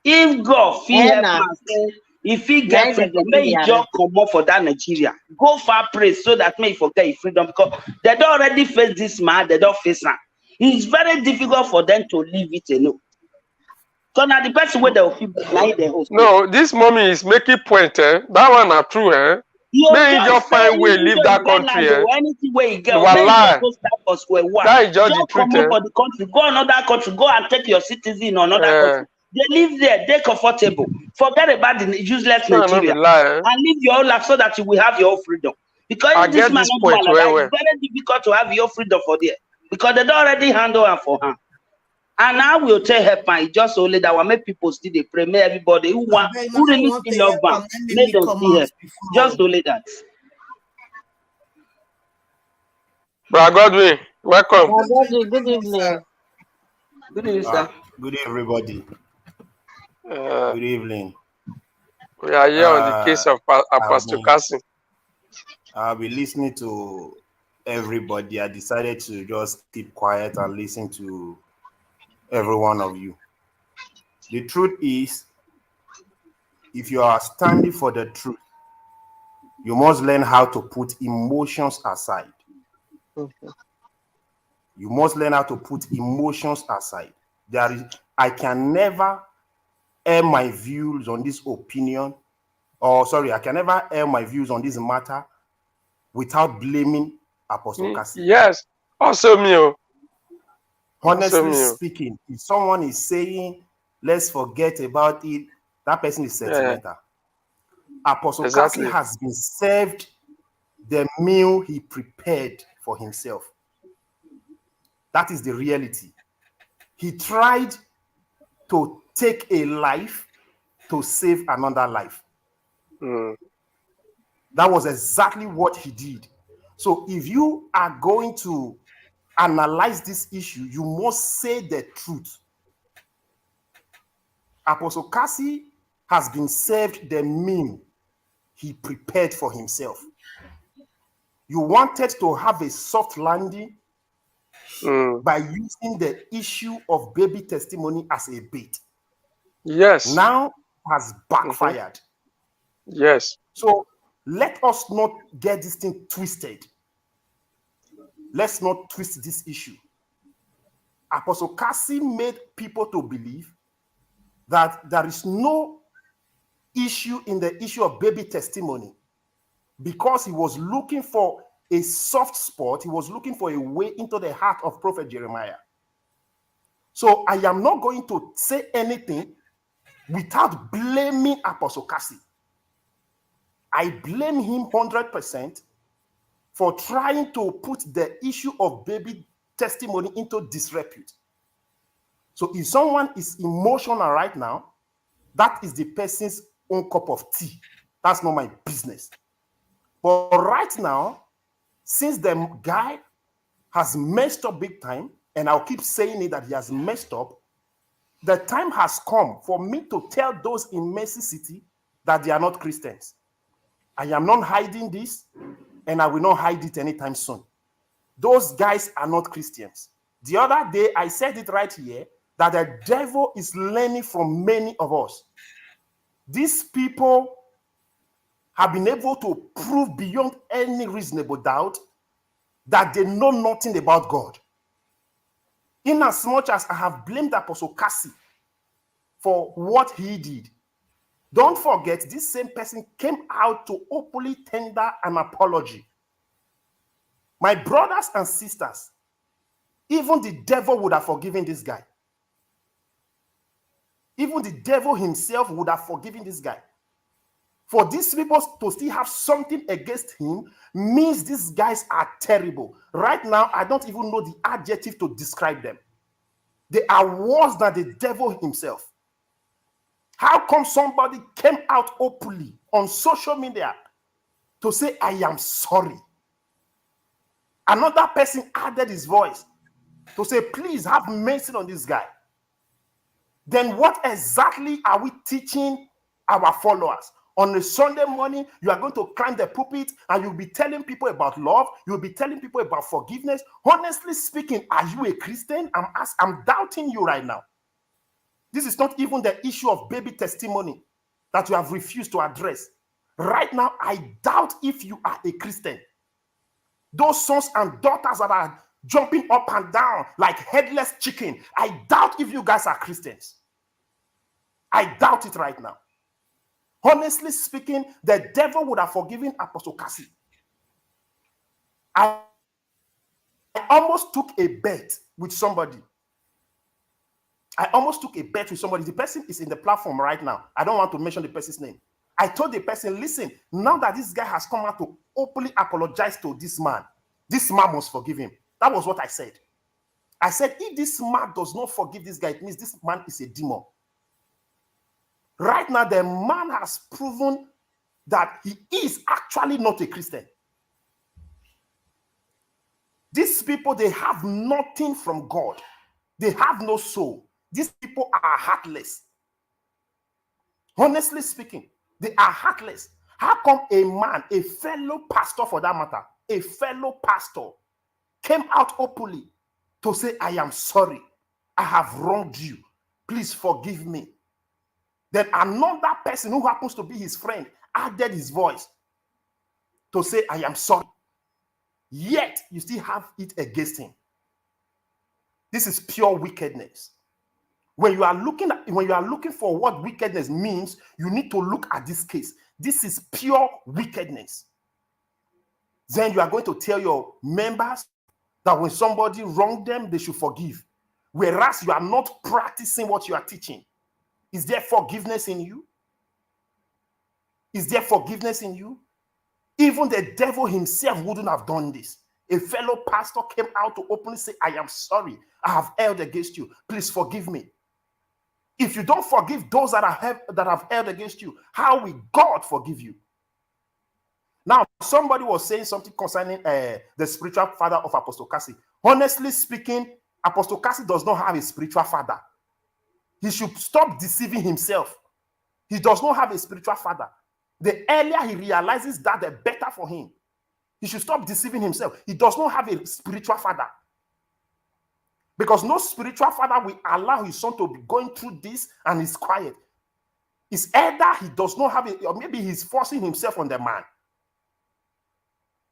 Speaker 7: if God fear if he get freedom, may he just come up for that Nigeria. Go far praise so that may he forget his freedom because they don't already face this man, they don't face him. It's very difficult for them to leave it alone. So now the person where they will feel like the host.
Speaker 6: No, this mommy is making point, eh? That one not true, eh? May he just find way leave that country, eh?
Speaker 7: Anything where he get,
Speaker 6: that is just the truth, eh?
Speaker 7: For the country, go another country, go and take your citizen or another country. They live there, they're comfortable. Forget about the useless Nigeria and live your own life so that you will have your own freedom. Because this man it's very difficult to have your freedom for there. Because they don't already handle her for her. And now we'll tell her fine, just only that will make people still they pray, may everybody who really still love her, make them see her. Just only that.
Speaker 6: Brother Godwin, welcome.
Speaker 2: Good evening.
Speaker 7: Good evening, sir.
Speaker 5: Good evening, everybody. Good evening.
Speaker 6: We are here on the case of Apostle Cassie.
Speaker 5: I'll be listening to everybody. I decided to just keep quiet and listen to every one of you. The truth is, if you are standing for the truth, you must learn how to put emotions aside. You must learn how to put emotions aside. I can never air my views on this opinion, I can never air my views on this matter without blaming Apostle Cassie.
Speaker 6: Yes, also me.
Speaker 5: Honestly speaking, if someone is saying, let's forget about it, that person is sentimental. Apostle Cassie has been served the meal he prepared for himself. That is the reality. He tried to take a life to save another life. That was exactly what he did. So if you are going to analyze this issue, you must say the truth. Apostle Cassie has been served the meal he prepared for himself. You wanted to have a soft landing by using the issue of baby testimony as a bait.
Speaker 6: Yes.
Speaker 5: Now has backfired.
Speaker 6: Yes.
Speaker 5: So let us not get this thing twisted. Let's not twist this issue. Apostle Cassie made people to believe that there is no issue in the issue of baby testimony because he was looking for a soft spot. He was looking for a way into the heart of Prophet Jeremiah. So I am not going to say anything without blaming Apostle Cassie. I blame him 100% for trying to put the issue of baby testimony into disrepute. So if someone is emotional right now, that is the person's own cup of tea. That's not my business. But right now, since the guy has messed up big time, and I'll keep saying it that he has messed up, the time has come for me to tell those in Mercy City that they are not Christians. I am not hiding this, and I will not hide it anytime soon. Those guys are not Christians. The other day, I said it right here, that the devil is learning from many of us. These people have been able to prove beyond any reasonable doubt that they know nothing about God. In as much as I have blamed Apostle Cassie for what he did, don't forget this same person came out to openly tender an apology. My brothers and sisters, even the devil would have forgiven this guy. Even the devil himself would have forgiven this guy. For these people to still have something against him means these guys are terrible. Right now, I don't even know the adjective to describe them. They are worse than the devil himself. How come somebody came out openly on social media to say, I am sorry? Another person added his voice to say, please have mercy on this guy. Then what exactly are we teaching our followers? On a Sunday morning, you are going to climb the pulpit and you'll be telling people about love. You'll be telling people about forgiveness. Honestly speaking, are you a Christian? I'm doubting you right now. This is not even the issue of baby testimony that you have refused to address. Right now, I doubt if you are a Christian. Those sons and daughters that are jumping up and down like headless chicken, I doubt if you guys are Christians. I doubt it right now. Honestly speaking, the devil would have forgiven Apostle Cassie. I almost took a bet with somebody. The person is in the platform right now. I don't want to mention the person's name. I told the person, listen, now that this guy has come out to openly apologize to this man must forgive him. That was what I said. I said, if this man does not forgive this guy, it means this man is a demon. Right now, the man has proven that he is actually not a Christian. These people, they have nothing from God. They have no soul. These people are heartless. Honestly speaking, they are heartless. How come a man, a fellow pastor for that matter, a fellow pastor came out openly to say, I am sorry. I have wronged you. Please forgive me. Then another person who happens to be his friend added his voice to say, I am sorry. Yet you still have it against him. This is pure wickedness. When you are looking for what wickedness means, you need to look at this case. This is pure wickedness. Then you are going to tell your members that when somebody wronged them, they should forgive. Whereas you are not practicing what you are teaching. Is there forgiveness in you? Is there forgiveness in you? Even the devil himself wouldn't have done this. A fellow pastor came out to openly say, I am sorry. I have erred against you. Please forgive me. If you don't forgive those that have erred against you, how will God forgive you? Now, somebody was saying something concerning the spiritual father of Apostle Cassie. Honestly speaking, Apostle Cassie does not have a spiritual father. He should stop deceiving himself. He does not have a spiritual father. The earlier he realizes that, the better for him. He should stop deceiving himself. He does not have a spiritual father. Because no spiritual father will allow his son to be going through this and he's quiet. It's either he does not have it, or maybe he's forcing himself on the man.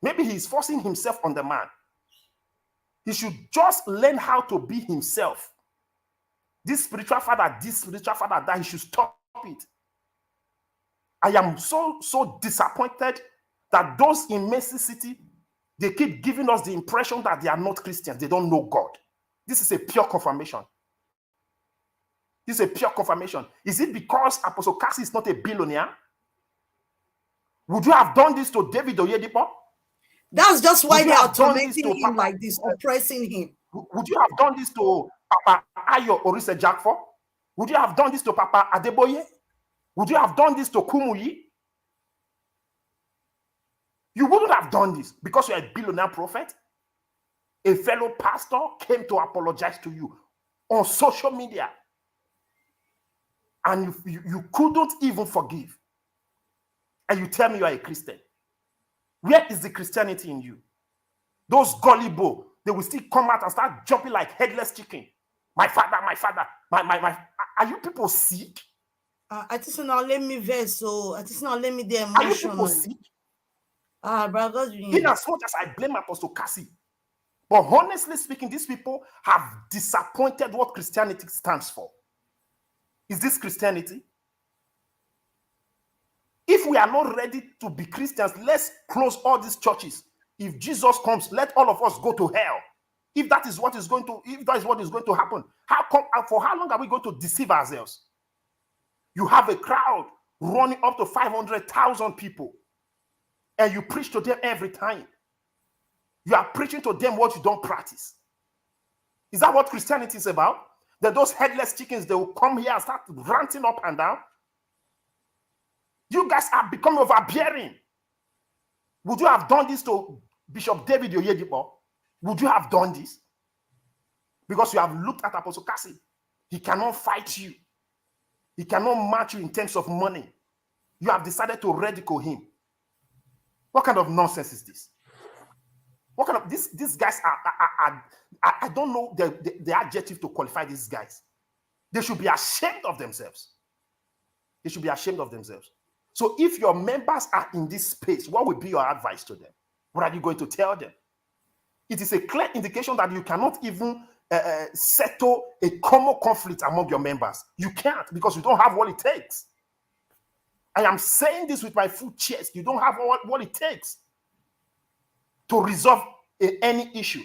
Speaker 5: Maybe he's forcing himself on the man. He should just learn how to be himself. This spiritual father, that he should stop it. I am so disappointed that those in Mercy City, they keep giving us the impression that they are not Christians. They don't know God. This is a pure confirmation. This is a pure confirmation. Is it because Apostle Cassie is not a billionaire? Would you have done this to David Oyedepo?
Speaker 8: That's just why
Speaker 5: Would you
Speaker 8: they are
Speaker 5: have done this
Speaker 8: tormenting
Speaker 5: to
Speaker 8: him
Speaker 5: Papa-
Speaker 8: like this, oppressing him.
Speaker 5: Would you have done this to Papa Ayo Orise Jakfo? Would you have done this to Papa Adeboye? Would you have done this to Kumuyi? You wouldn't have done this because you're a billionaire prophet. A fellow pastor came to apologize to you on social media, and you couldn't even forgive. And you tell me you are a Christian. Where is the Christianity in you? Those gullible, they will still come out and start jumping like headless chicken. My father, my. Are you people sick?
Speaker 8: I just now let me verse, so I just now let me the
Speaker 5: Are you people
Speaker 8: emotion.
Speaker 5: sick?
Speaker 8: Brother,
Speaker 5: In as much as I blame Apostle Cassie, but honestly speaking, these people have disappointed what Christianity stands for. Is this Christianity? If we are not ready to be Christians, let's close all these churches. If Jesus comes, let all of us go to hell. If that is what is going to happen, for how long are we going to deceive ourselves? You have a crowd running up to 500,000 people, and you preach to them every time. You are preaching to them what you don't practice. Is that what Christianity is about? That those headless chickens, they will come here and start ranting up and down? You guys are becoming overbearing. Would you have done this to Bishop David Oyedepo? Would you have done this? Because you have looked at Apostle Cassie. He cannot fight you. He cannot match you in terms of money. You have decided to ridicule him. What kind of nonsense is this? What kind of these guys are I don't know the adjective to qualify these guys. They should be ashamed of themselves. They should be ashamed of themselves. So if your members are in this space, what would be your advice to them? What are you going to tell them? It is a clear indication that you cannot even settle a common conflict among your members. You can't, because you don't have what it takes. I am saying this with my full chest. You don't have what it takes to resolve any issue.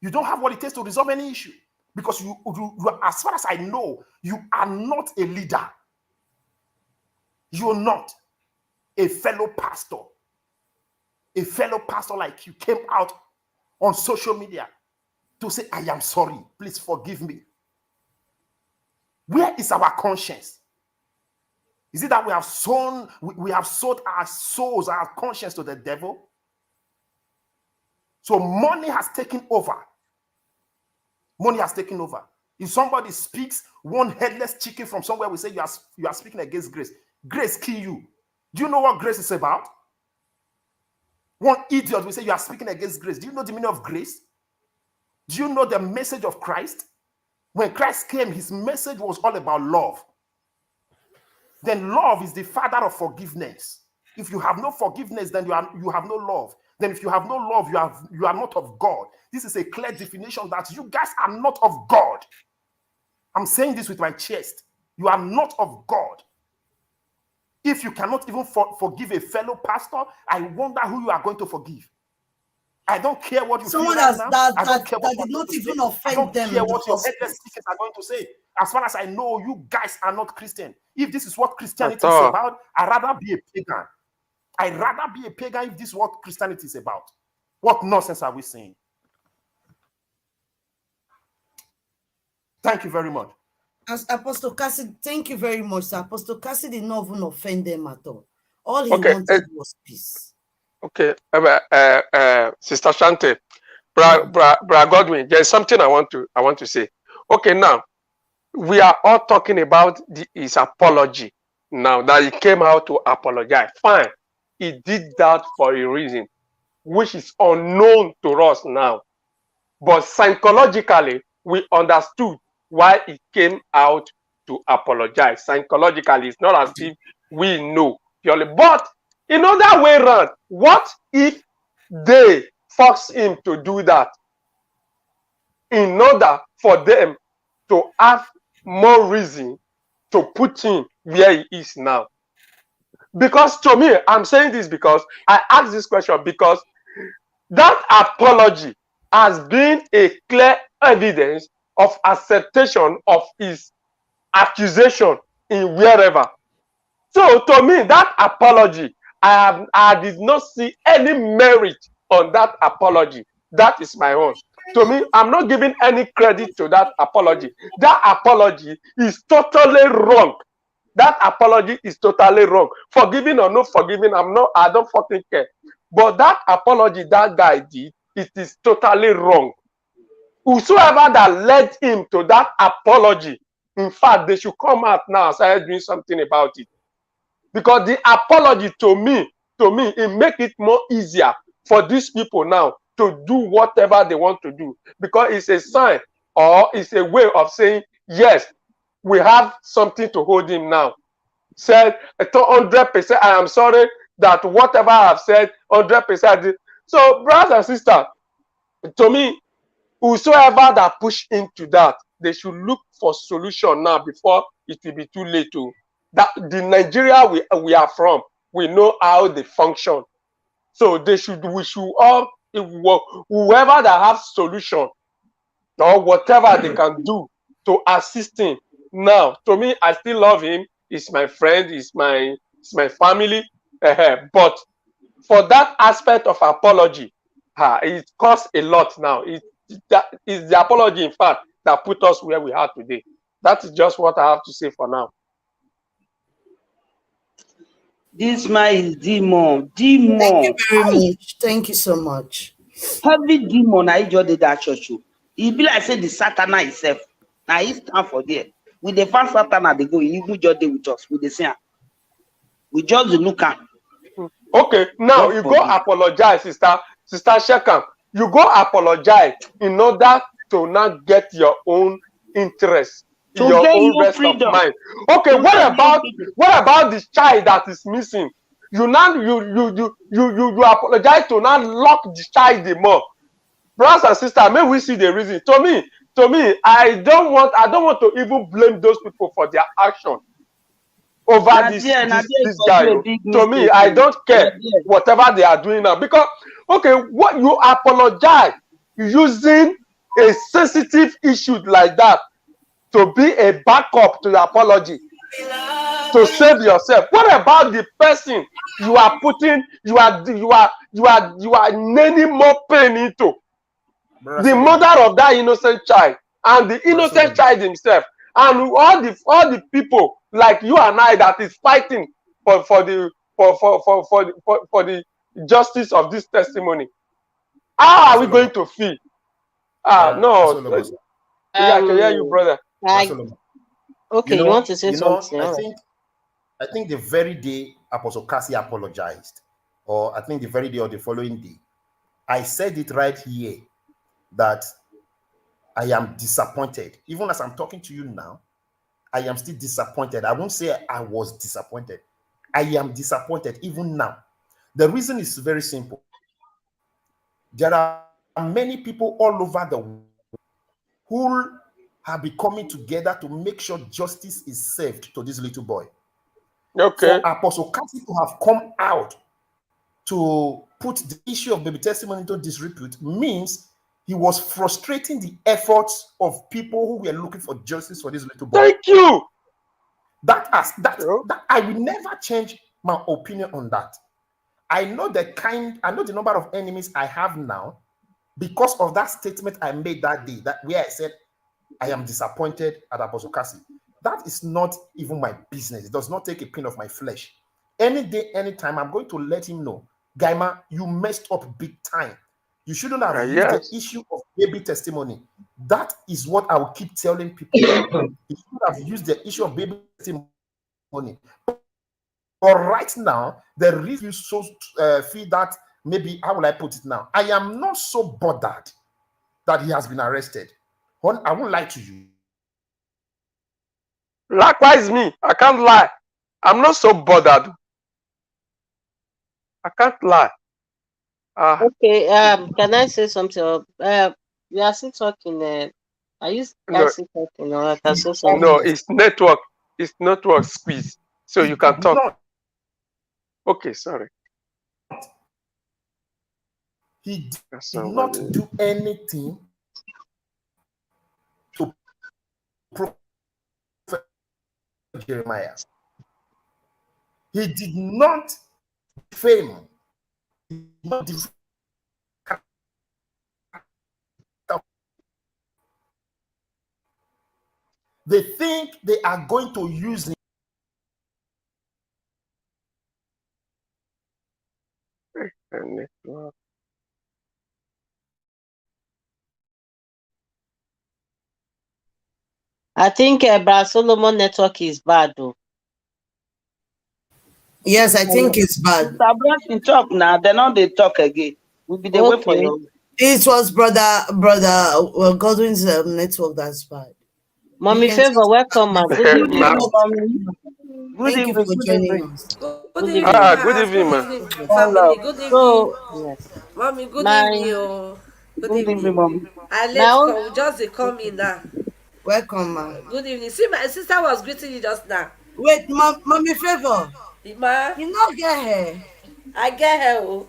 Speaker 5: You don't have what it takes to resolve any issue, because you as far as I know, you are not a leader. You're not a fellow pastor. A fellow pastor like you came out on social media to say, I am sorry, please forgive me. Where is our conscience? Is it that we have sold our souls, our conscience to the devil? So money has taken over. Money has taken over. If somebody speaks one headless chicken from somewhere, we say you are speaking against grace. Grace kill you. Do you know what grace is about? One idiot will say you are speaking against grace. Do you know the meaning of grace? Do you know the message of Christ? When Christ came, his message was all about love. Then love is the father of forgiveness. If you have no forgiveness, then you have no love. Then if you have no love, you are not of God. This is a clear definition that you guys are not of God. I'm saying this with my chest. You are not of God. If you cannot even forgive a fellow pastor, I wonder who you are going to forgive. I don't care what you
Speaker 8: Someone
Speaker 5: feel right now.
Speaker 8: that did not even offend them.
Speaker 5: I don't care what your headless speakers are going to say. As far as I know, you guys are not Christian. If this is what Christianity is about, I'd rather be a pagan. I'd rather be a pagan if this is what Christianity is about. What nonsense are we saying? Thank you very much.
Speaker 8: As Apostle Cassie, thank you very much, sir. Apostle Cassie did not even offend them at all. All he wanted was peace.
Speaker 6: Okay, Sister Shante, Bra Godwin, there's something I want to say. Okay, now we are all talking about his apology. Now that he came out to apologize, fine, he did that for a reason, which is unknown to us now. But psychologically, we understood why he came out to apologize. Psychologically, it's not as if we know purely. But in other way around, what if they force him to do that in order for them to have more reason to put him where he is now? Because to me, I'm saying this because I asked this question because that apology has been a clear evidence of acceptation of his accusation in wherever. So to me, that apology, I did not see any merit on that apology. That is my own. To me, I'm not giving any credit to that apology. That apology is totally wrong. That apology is totally wrong. Forgiving or not forgiving, I don't fucking care. But that apology that guy did, it is totally wrong. whosoever that led him to that apology, in fact, they should come out now and start doing something about it. Because the apology to me, it make it more easier for these people now to do whatever they want to do. Because it's a sign or it's a way of saying, yes, we have something to hold him now. Said 100%, I am sorry that whatever I have said, 100%. So, brothers and sisters, to me, whosoever that push into that, they should look for solution now before it will be too late to. That the Nigeria we are from, we know how they function. So we should all, whoever that have solution or whatever they can do to assist him. Now, to me, I still love him. He's my friend. He's my family. But for that aspect of apology, it costs a lot now. That is the apology, in fact, that put us where we are today. That is just what I have to say for now.
Speaker 7: This man is demon. Demon.
Speaker 8: Thank you very much. Thank you so much.
Speaker 7: Heavy demon, I just did that church. It be like say the Satan himself. Now he stand for there. With the first Satan, they go, he even just dey with us. With the same. We just look at.
Speaker 6: Okay, now you go apologize, sister Shekam. You go apologize in order to not get your own interest, your own rest of mind. Okay, what about this child that is missing? You apologize to not lock the child more. Brothers and sisters, may we see the reason. To me, I don't want to even blame those people for their action over this guy. To me, I don't care whatever they are doing now. Because, okay, what you apologize using a sensitive issue like that to be a backup to the apology, to save yourself. What about the person you are putting, you are naming more pain into? The mother of that innocent child and the innocent child himself, and all the people like you and I that is fighting for the justice of this testimony. How are we going to feel? No. Yeah, I can hear you, brother.
Speaker 2: Okay, you want to say something?
Speaker 5: I think the very day Apostle Cassie apologized, or I think the very day or the following day, I said it right here that I am disappointed. Even as I'm talking to you now, I am still disappointed. I won't say I was disappointed. I am disappointed even now. The reason is very simple. There are many people all over the world who have been coming together to make sure justice is served to this little boy.
Speaker 6: Okay.
Speaker 5: For Apostle Cassie to have come out to put the issue of baby testimony into disrepute means he was frustrating the efforts of people who were looking for justice for this little boy.
Speaker 6: Thank you.
Speaker 5: That I will never change my opinion on that. I know the number of enemies I have now because of that statement I made that day, that where I said I am disappointed at Apostle Cassie. That is not even my business. It does not take a pin of my flesh. Any day, anytime, I'm going to let him know, Gaima, you messed up big time. You shouldn't have used the issue of baby testimony. That is what I will keep telling people. You should have used the issue of baby testimony. But right now, the reason you so feel that maybe, how will I put it now? I am not so bothered that he has been arrested. I won't lie to you.
Speaker 6: Likewise, me. I can't lie. I'm not so bothered. I can't lie.
Speaker 2: Okay. Can I say something? We are still talking. Are you guys still talking? Or I can say something?
Speaker 6: No, it's network. It's network squeeze. So you can talk. Okay, sorry.
Speaker 5: He did not do anything to Prophet Jeremiah. He did not defame. They think they are going to use him.
Speaker 2: I think Bra Solomon network is bad though.
Speaker 8: Yes, I think it's bad.
Speaker 7: Mr. Blessing talk now, then on they talk again. We'll be the wait for
Speaker 2: Okay.
Speaker 7: you.
Speaker 8: It was brother Godwin's network that's bad.
Speaker 2: Mommy
Speaker 8: can
Speaker 2: Favor,
Speaker 8: talk
Speaker 2: welcome, ma. Good evening.
Speaker 6: Now,
Speaker 7: Good
Speaker 8: Thank you
Speaker 7: evening,
Speaker 8: for
Speaker 7: good
Speaker 8: joining
Speaker 7: evening.
Speaker 8: us.
Speaker 9: Good
Speaker 2: Good
Speaker 9: evening,
Speaker 2: evening.
Speaker 6: good
Speaker 9: Mass.
Speaker 6: evening, ma.
Speaker 9: Good evening,
Speaker 7: Hello.
Speaker 9: family. Good evening.
Speaker 2: So, yes.
Speaker 9: Mommy, good
Speaker 2: My
Speaker 9: evening. Oh. Good
Speaker 7: Good evening,
Speaker 9: evening.
Speaker 7: mommy.
Speaker 9: I let
Speaker 2: my own
Speaker 9: come, just they come in now.
Speaker 8: Welcome, ma.
Speaker 9: Good evening. See, my sister was greeting you just now.
Speaker 8: Wait, mommy Favor.
Speaker 9: Ma,
Speaker 8: You not get her.
Speaker 9: I get her. Oh.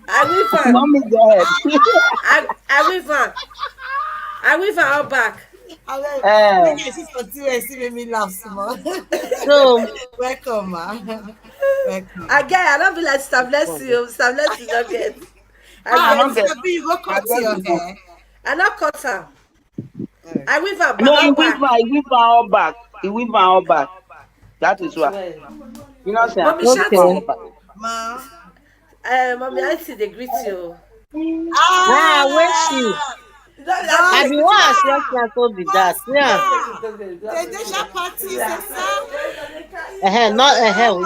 Speaker 9: I will fan.
Speaker 7: Mommy, go ahead.
Speaker 9: I will fan. I will fan her back.
Speaker 8: When I see something, I see me laugh small.
Speaker 2: so
Speaker 8: Welcome, ma. Welcome.
Speaker 9: I get. I don't be like Sister Bless you. Sister Bless you don't get.
Speaker 7: I don't
Speaker 8: Mr.
Speaker 7: get.
Speaker 8: B, you go cut your hair.
Speaker 9: I not cut her. I will fan
Speaker 7: No, he
Speaker 9: her
Speaker 7: whip
Speaker 9: back.
Speaker 7: all back. He whip all back. That is why. You know, sir.
Speaker 9: Mommy
Speaker 2: okay.
Speaker 9: Shanti.
Speaker 8: Ma.
Speaker 9: Mommy Auntie, they greet you.
Speaker 2: Where she? I be one as yes na so be that. Yeah.
Speaker 8: The party,
Speaker 2: Not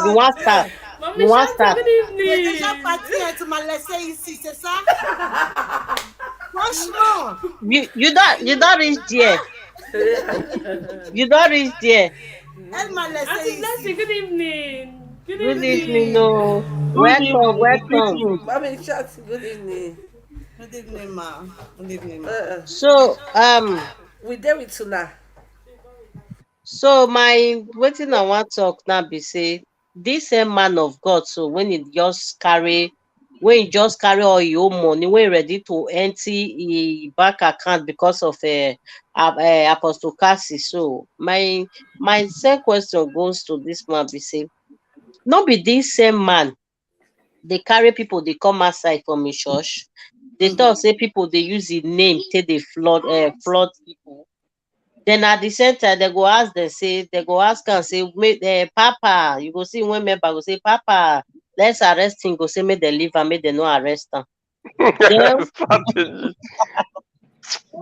Speaker 2: you want start. You want start.
Speaker 8: the party to my let's say c'est ça. Franchement.
Speaker 2: You don't reach there. You don't reach there.
Speaker 9: Good evening.
Speaker 2: Good evening, no. Welcome.
Speaker 9: Mommy Shanti, good evening.
Speaker 8: Good evening, ma. Good evening, ma.
Speaker 2: So
Speaker 9: We there with you now.
Speaker 2: So my waiting I want talk now be say this same man of God. So when he just carry all your money, when he ready to empty a bank account because of Apostle Cassie. So my second question goes to this man be say, not be this same man. They carry people, they come outside from a church. They talk say people they use the name till they flood people. Then at the same time, they go ask and say, Papa, you go see one member go say, Papa, let's arrest him, go say, make they leave and make they no arrest him.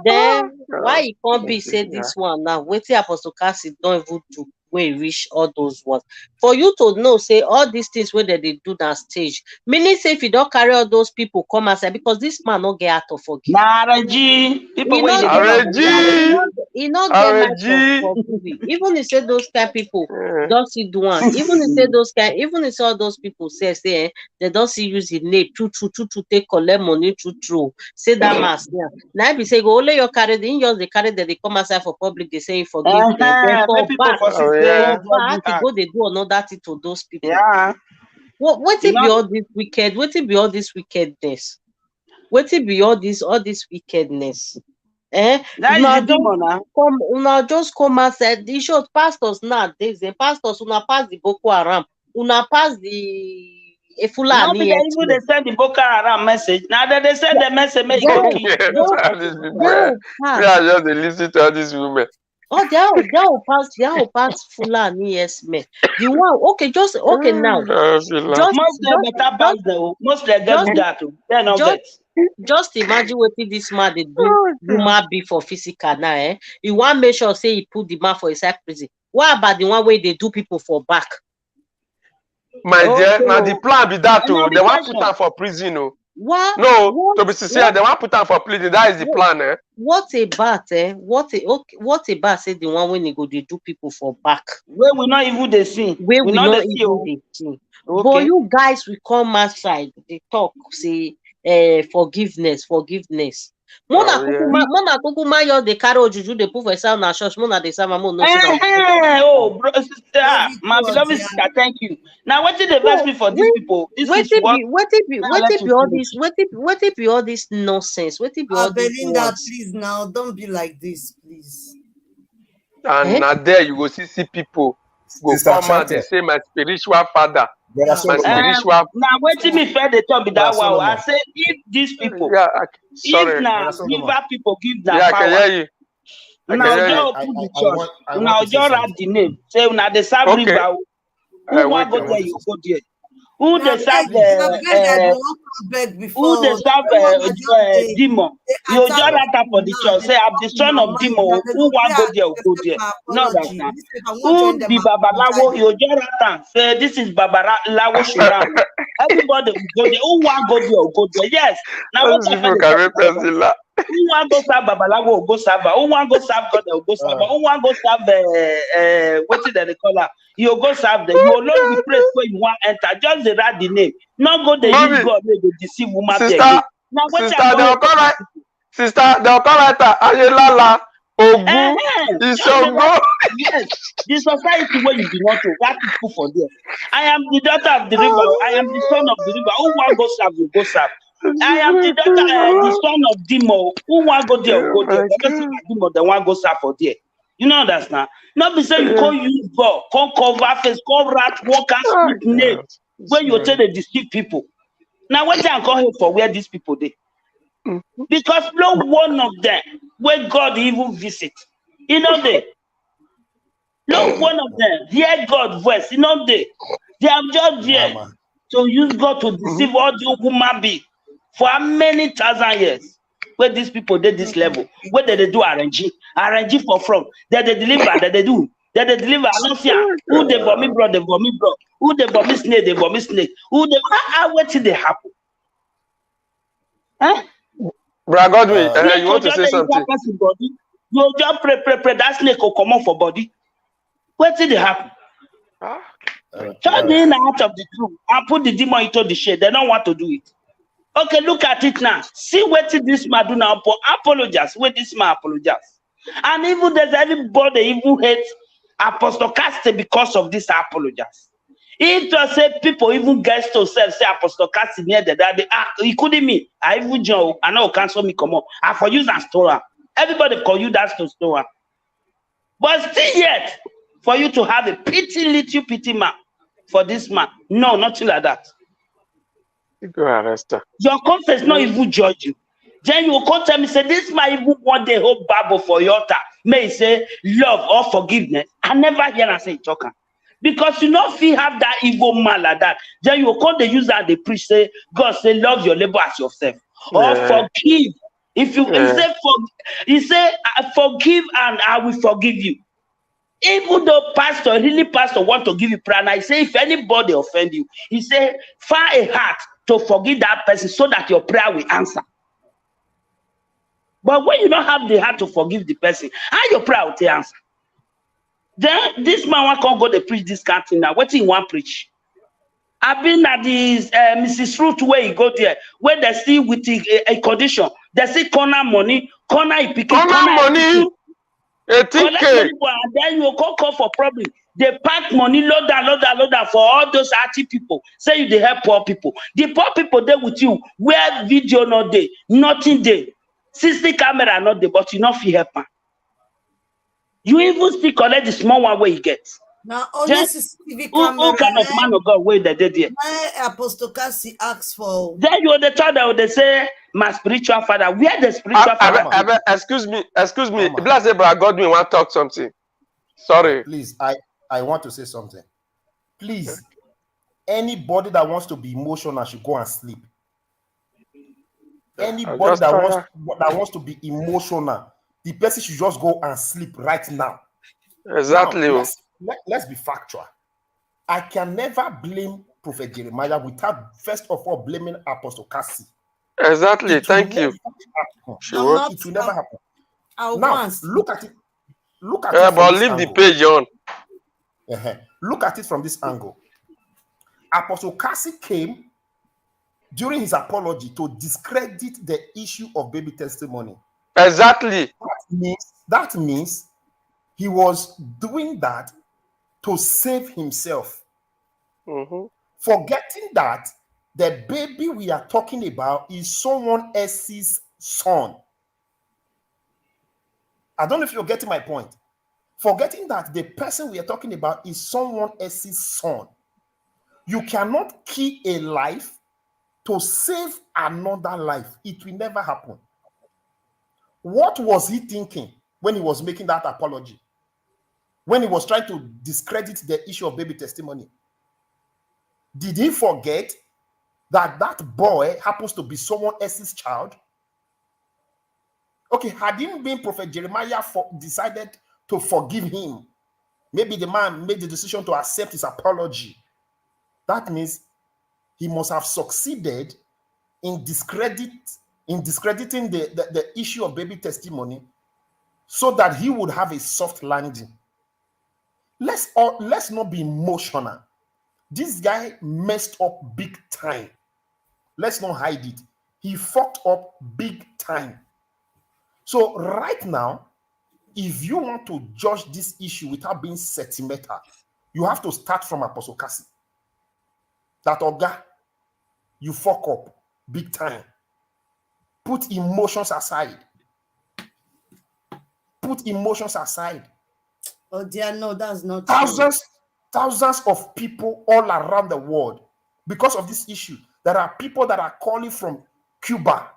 Speaker 2: Then why it can't be say this one now? Wait till Apostle Cassie don't even do when he reach all those ones. For you to know, say all these things where they do that stage. Meaning say if you don't carry all those people come outside, because this man not get out of forgive.
Speaker 7: People
Speaker 2: He not get life for forgive. Even if say those kind of people don't see do one. Even if say all those people say they don't see use the name true take collect money true. Say that mass yeah. Now be say go only your carry the in yours they carry that they come outside for public, they say forgive them. Then for back to go they do another thing to those people.
Speaker 7: Yeah.
Speaker 2: What it be all this wicked? What it be all this wickedness? What it be all this wickedness? Una just come outside. The short pastors now. The pastors una pass the Boko Haram. Una pass the Fulani.
Speaker 7: They send the Boko Haram message. Now that they send the message, make
Speaker 6: just listen to all these women.
Speaker 2: Oh, they will pass Fulani, yes, man. The one, okay, now. Just imagine what this man they do. You might be for physical now, eh? You want to make sure say he put the man for inside prison. What about the one way they do people for back?
Speaker 6: My dear, now the plan be that too. They want to put her for prison, no.
Speaker 2: What?
Speaker 6: No, to be sincere, they want to put her for prison. That is the plan, eh?
Speaker 2: What about say the one when they go they do people for back?
Speaker 7: Where we not even the see.
Speaker 2: Where we not even the see. Okay. But you guys will come outside, they talk, say forgiveness. Mona kukuma yo the carry juju they put for sound na church. Mona the sama mo no.
Speaker 7: Oh, bro, sister, my beloved sister, thank you. Now, what did the verse be for these people? What
Speaker 2: it be all this nonsense? What it be all this?
Speaker 8: Belinda, please now, don't be like this, please.
Speaker 6: And now there you go see people go come out. They say my spiritual father.
Speaker 7: Now, what did me fair the talk be that wow? I said if these people, if now liver people give that power.
Speaker 6: I can hear you.
Speaker 7: Now just put the church. Now just write the name. Say now the serve river. Who want go there? You go there. Who they serve who they serve demon. You just enter for the church. Say, I'm the son of demon. Who want go there? Go there. No, that's not. Who be Babalawo? You just enter. Say, this is Babalawo Shuram. Everybody will go there. Who want go there? Go there. Yes. Now what who want go serve Babalawo? Go serve. Who want go serve God? Go serve. Who want go serve? What is that they call her? You go serve them. You alone be praised where you want enter. Just the write the name. Not go there. Use God. They deceive woman.
Speaker 6: Sister, they'll call it Ayelala Ogun. Isongo.
Speaker 7: Yes, the society where you belong to, that people for there. I am the daughter of the river. I am the son of the river. Who want go serve? You go serve. I am the daughter, the son of Demo. Who want go there? Go there. Demo, the one go serve for there. You know that's not. Not be say you can't use God, can't cover face, can't rat, walk and speak name. When you tell they deceive people. Now what they call here for where these people they? Because no one of them where God even visit. You know they. No one of them hear God's voice. You know they are just there to use God to deceive all the human beings for how many thousand years. Where these people did this level, where they do RNG for fraud, that they deliver, that they do, that they deliver. I don't see who they for me, bro, they for me, bro. Who they for me, snake, they for me, snake. Who they, what did they happen? Huh?
Speaker 6: Bro, Godwin, you want to say something?
Speaker 7: You just pray, that snake will come out for body. What did they happen? Turn the inner out of the truth and put the demon into the shade. They don't want to do it. Okay, look at it now. See what this man do now. Apologize. What this man apologize. And even there's everybody even hates Apostle Cassie because of this apologize. If to say people even guess to say Apostle Cassie near the daddy, he couldn't me. I even Joe, I know cancel me come on. I for use and store. Everybody call you that to store. But still yet, for you to have a little pity man for this man. No, nothing like that.
Speaker 6: You go arrest her.
Speaker 7: Your confess not even judge you. Then you come tell me, say, this man even want the whole Bible for your altar. May say love or forgiveness. I never hear and say talker. Because you not feel have that evil man like that. Then you come the use that they preach, say, God say, love your neighbor as yourself. Or forgive. If you he say, forgive and I will forgive you. Even though pastor want to give you prayer, and I say, if anybody offend you, he say, find a heart to forgive that person so that your prayer will answer. But when you don't have the heart to forgive the person, how your prayer will answer? Then this man can't go to preach this kind of thing now. What do you want preach? I've been at this Mrs. Ruth where you go there, where they see with a condition. They see corner money, corner
Speaker 6: money.
Speaker 7: And then you call for problem. They pack money, load down for all those arty people. Say you they help poor people. The poor people there with you, where video not there, nothing there. 60 camera not there, but you not feel help man. You even still collect the small one where you get.
Speaker 8: Now, all this CCTV
Speaker 7: camera. Who kind of man of God where they did there?
Speaker 8: Apostle Cassie asks for.
Speaker 7: Then you the child that they say, my spiritual father. Where the spiritual father?
Speaker 6: Excuse me. Bless Abraham Godwin want to talk something. Sorry.
Speaker 5: Please, I want to say something. Please, anybody that wants to be emotional should go and sleep. Anybody that wants to be emotional, the person should just go and sleep right now.
Speaker 6: Exactly.
Speaker 5: Now, let's be factual. I can never blame Prophet Jeremiah without first of all blaming Apostle Cassie.
Speaker 6: Exactly. Thank you.
Speaker 5: Sure. It will never happen. Now look at it.
Speaker 6: But leave the page on.
Speaker 5: Look at it from this angle. Apostle Cassie came during his apology to discredit the issue of baby testimony.
Speaker 6: Exactly.
Speaker 5: That means he was doing that to save himself. Forgetting that the baby we are talking about is someone else's son. I don't know if you're getting my point. Forgetting that the person we are talking about is someone else's son. You cannot kill a life to save another life. It will never happen. What was he thinking when he was making that apology? When he was trying to discredit the issue of baby testimony? Did he forget that that boy happens to be someone else's child? Okay, had it been Prophet Jeremiah decided to forgive him, maybe the man made the decision to accept his apology. That means he must have succeeded in discrediting the issue of baby testimony so that he would have a soft landing. Let's not be emotional. This guy messed up big time. Let's not hide it. He fucked up big time. So right now, if you want to judge this issue without being sentimental, you have to start from Apostle Cassie. That Oga, you fuck up big time. Put emotions aside. Put emotions aside.
Speaker 8: Oh dear, no, that's not true.
Speaker 5: Thousands of people all around the world, because of this issue. There are people that are calling from Cuba.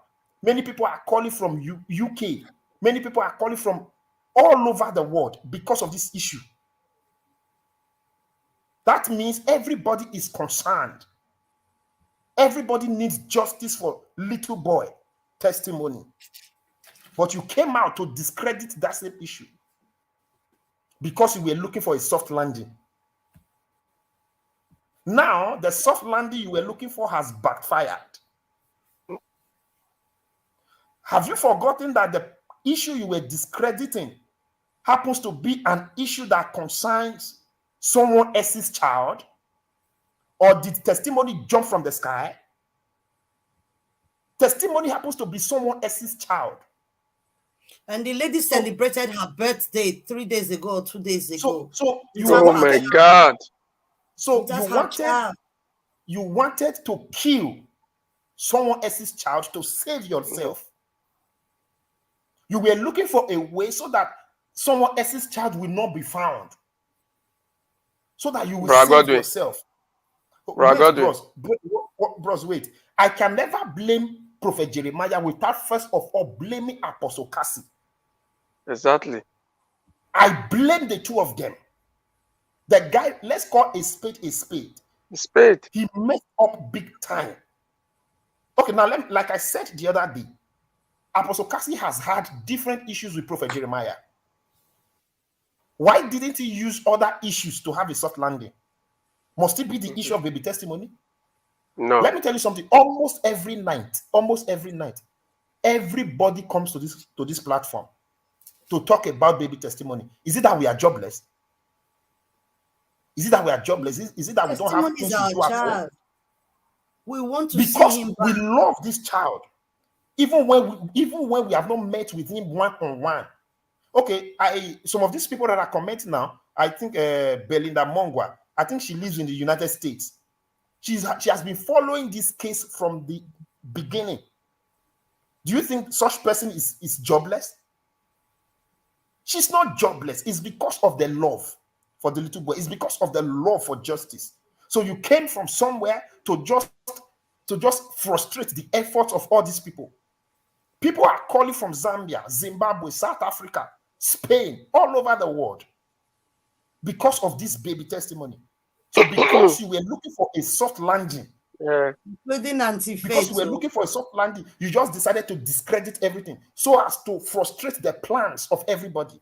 Speaker 5: Many people are calling from UK. Many people are calling from all over the world because of this issue. That means everybody is concerned. Everybody needs justice for little boy testimony. But you came out to discredit that same issue because you were looking for a soft landing. Now, the soft landing you were looking for has backfired. Have you forgotten that the issue you were discrediting happens to be an issue that concerns someone else's child? Or did testimony jump from the sky? Testimony happens to be someone else's child.
Speaker 8: And the lady celebrated her birthday 3 days ago or 2 days ago.
Speaker 6: Oh my God.
Speaker 5: So you wanted to kill someone else's child to save yourself. You were looking for a way so that someone else's child will not be found. So that you will save yourself. Bros, wait. I can never blame Prophet Jeremiah without first of all blaming Apostle Cassie.
Speaker 6: Exactly.
Speaker 5: I blame the two of them. The guy, let's call a spade a spade. He messed up big time. Okay, now like I said the other day, Apostle Cassie has had different issues with Prophet Jeremiah. Why didn't he use other issues to have a soft landing? Must it be the issue of baby testimony?
Speaker 6: No.
Speaker 5: Let me tell you something. Almost every night, everybody comes to this platform to talk about baby testimony. Is it that we are jobless? Is it that we are jobless? Is it that we don't have things to do at all?
Speaker 8: We want to
Speaker 5: because
Speaker 8: see him
Speaker 5: we
Speaker 8: back.
Speaker 5: love this child, even when we have not met with him one-on-one. Okay, some of these people that are commenting now, I think Belinda Mongwa, I think she lives in the United States. She has been following this case from the beginning. Do you think such person is jobless? She's not jobless. It's because of the love for the little boy. It's because of the love for justice. So you came from somewhere to just frustrate the efforts of all these people. People are calling from Zambia, Zimbabwe, South Africa, Spain, all over the world because of this baby testimony. So because you were looking for a soft landing, because you were looking for a soft landing, you just decided to discredit everything so as to frustrate the plans of everybody.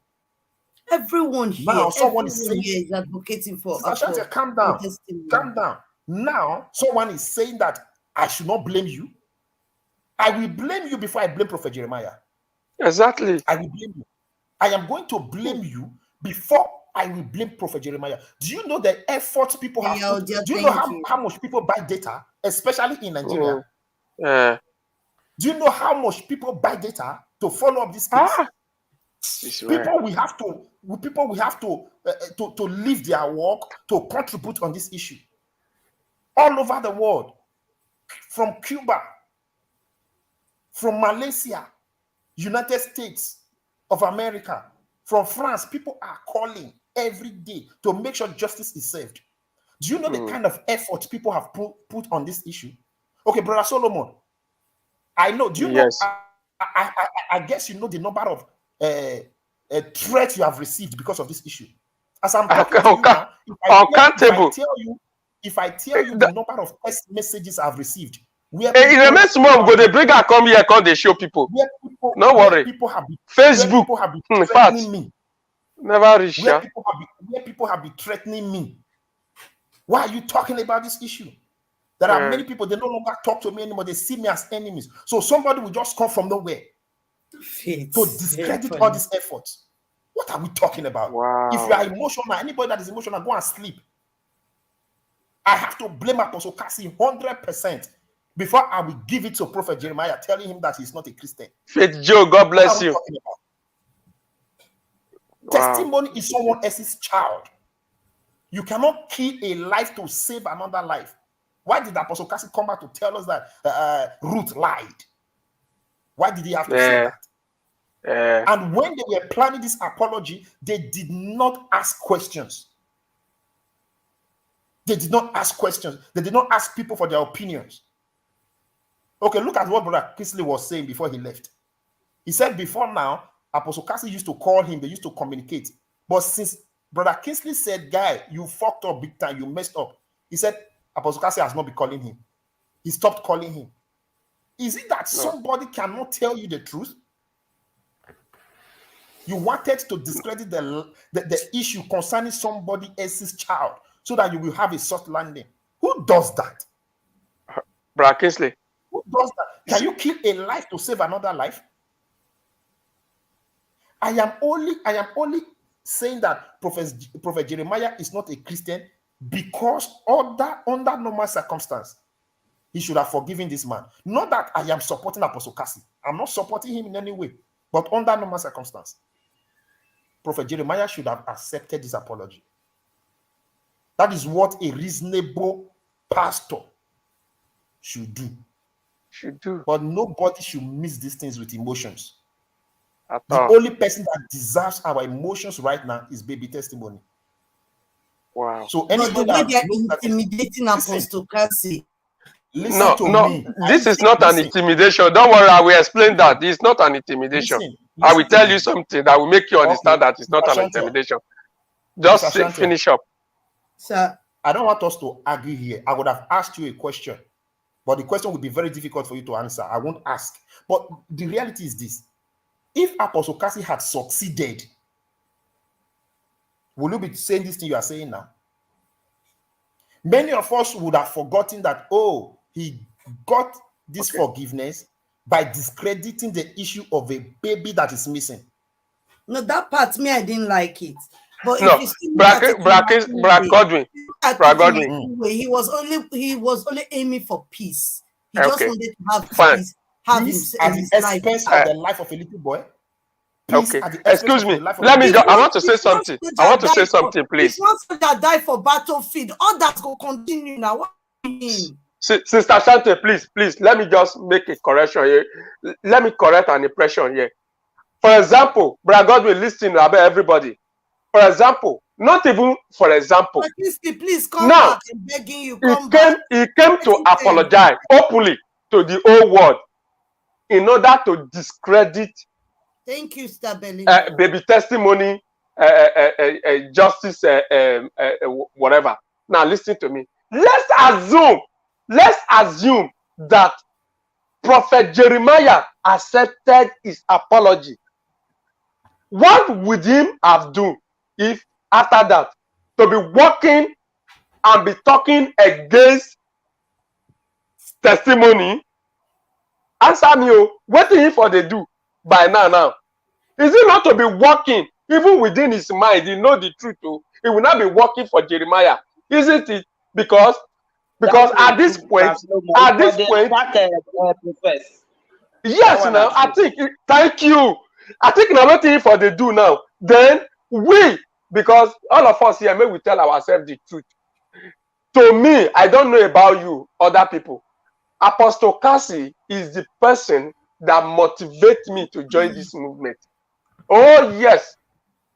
Speaker 8: Everyone here,
Speaker 5: now someone is saying
Speaker 8: is advocating for.
Speaker 5: Calm down. Calm down. Now someone is saying that I should not blame you. I will blame you before I blame Prophet Jeremiah.
Speaker 6: Exactly.
Speaker 5: I will blame you. I am going to blame you before I will blame Prophet Jeremiah. Do you know the efforts people have put? Do you know how much people buy data, especially in Nigeria? Do you know how much people buy data to follow up this case? People we have to leave their work to contribute on this issue. All over the world, from Cuba, from Malaysia, United States of America, from France, people are calling every day to make sure justice is served. Do you know the kind of effort people have put on this issue? Okay, Brother Solomon, I know. Do you know? I guess you know the number of threats you have received because of this issue. As I'm talking to you now, if I tell you If I tell you the number of text messages I've received, where
Speaker 6: it remains small. Go they bring her come here, come they show people. No worry.
Speaker 5: People have been,
Speaker 6: Facebook.
Speaker 5: people have been threatening me.
Speaker 6: Never reach.
Speaker 5: Where people have been threatening me. Why are you talking about this issue? There are many people, they no longer talk to me anymore. They see me as enemies. So somebody will just come from nowhere to discredit all these efforts. What are we talking about?
Speaker 6: Wow.
Speaker 5: If you are emotional, anybody that is emotional, go and sleep. I have to blame Apostle Cassie 100% before I will give it to Prophet Jeremiah, telling him that he's not a Christian.
Speaker 6: Faith Joe, God bless you.
Speaker 5: Wow. Testimony is someone else's child. You cannot kill a life to save another life. Why did Apostle Cassie come back to tell us that Ruth lied? Why did he have to say that? And when they were planning this apology, they did not ask questions. They did not ask questions. They did not ask people for their opinions. Okay, look at what Brother Kingsley was saying before he left. He said before now, Apostle Cassie used to call him, they used to communicate. But since Brother Kingsley said, guy, you fucked up big time, you messed up. He said, Apostle Cassie has not been calling him. He stopped calling him. Is it that somebody cannot tell you the truth? You wanted to discredit the issue concerning somebody else's child so that you will have a soft landing. Who does that?
Speaker 6: Brother Kingsley.
Speaker 5: Who does that? Can you kill a life to save another life? I am only saying that Prophet Jeremiah is not a Christian because under normal circumstance, he should have forgiven this man. Not that I am supporting Apostle Cassie. I'm not supporting him in any way. But under normal circumstance, Prophet Jeremiah should have accepted this apology. That is what a reasonable pastor should do. But nobody should mix these things with emotions. The only person that deserves our emotions right now is Baby Testimony.
Speaker 6: Wow.
Speaker 5: So anybody
Speaker 8: that intimidating Apostle Cassie.
Speaker 6: No, this is not an intimidation. Don't worry, I will explain that. It's not an intimidation. I will tell you something that will make you understand that it's not an intimidation. Just finish up.
Speaker 5: Sir, I don't want us to argue here. I would have asked you a question, but the question would be very difficult for you to answer. I won't ask. But the reality is this. If Apostle Cassie had succeeded, will you be saying this thing you are saying now? Many of us would have forgotten that, oh, he got this forgiveness by discrediting the issue of a baby that is missing.
Speaker 8: No, that part, me, I didn't like it. But
Speaker 6: no, Godwin,
Speaker 8: he was only aiming for peace. He just wanted to have peace.
Speaker 5: At the expense of the life of a little boy.
Speaker 6: Okay, excuse me. Let me. I want to say something. I want to say something, please.
Speaker 8: It's not that die for battlefield. All that will continue now. What do you mean?
Speaker 6: Sister Shante, please, let me just make a correction here. Let me correct an impression here. For example, Brother Godwin, listen about everybody. For example, not even for example.
Speaker 8: Please come now, back. I'm begging you.
Speaker 6: He came to apologize openly to the whole world in order to discredit.
Speaker 8: Thank you, Stabeli.
Speaker 6: Baby Testimony, justice, whatever. Now listen to me. Let's assume that Prophet Jeremiah accepted his apology. What would him have done if after that to be walking and be talking against testimony? Answer me, what did for they do by now? Is it not to be walking even within his mind? He know the truth. He will not be working for Jeremiah, isn't it? Because at this point, yes, now I think. Thank you. I think now what for they do now. Then because all of us here, may we tell ourselves the truth. To me, I don't know about you, other people. Apostle Cassie is the person that motivates me to join this movement. Oh yes,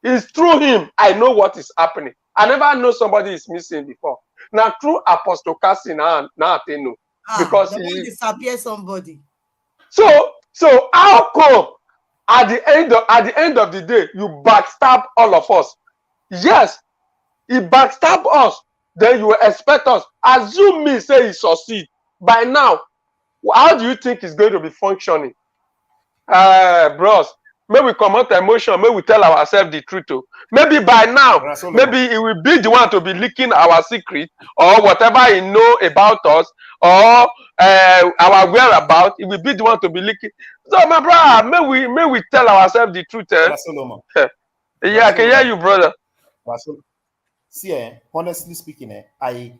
Speaker 6: it's through him I know what is happening. I never know somebody is missing before. Now through Apostle Cassie now I know because he
Speaker 8: disappear somebody.
Speaker 6: So how come at the end of the day you backstab all of us? Yes, he backstab us then you expect us. Assume me say he succeed. By now, how do you think he's going to be functioning? Bros, maybe we come out emotion, maybe we tell ourselves the truth. Oh. Maybe by now, maybe he will be the one to be leaking our secret or whatever he know about us or our whereabouts. He will be the one to be leaking. So, my brother, may we tell ourselves the truth. Yeah, I can hear you, brother.
Speaker 5: See, honestly speaking, I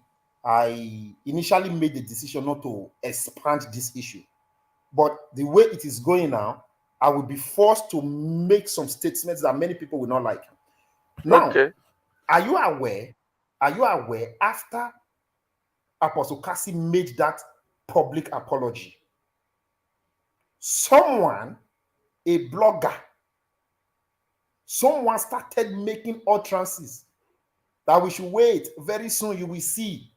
Speaker 5: initially made the decision not to expand this issue. But the way it is going now, I will be forced to make some statements that many people will not like. Now, are you aware after Apostle Cassie made that public apology, someone, a blogger, someone started making utterances that we should wait. Very soon you will see.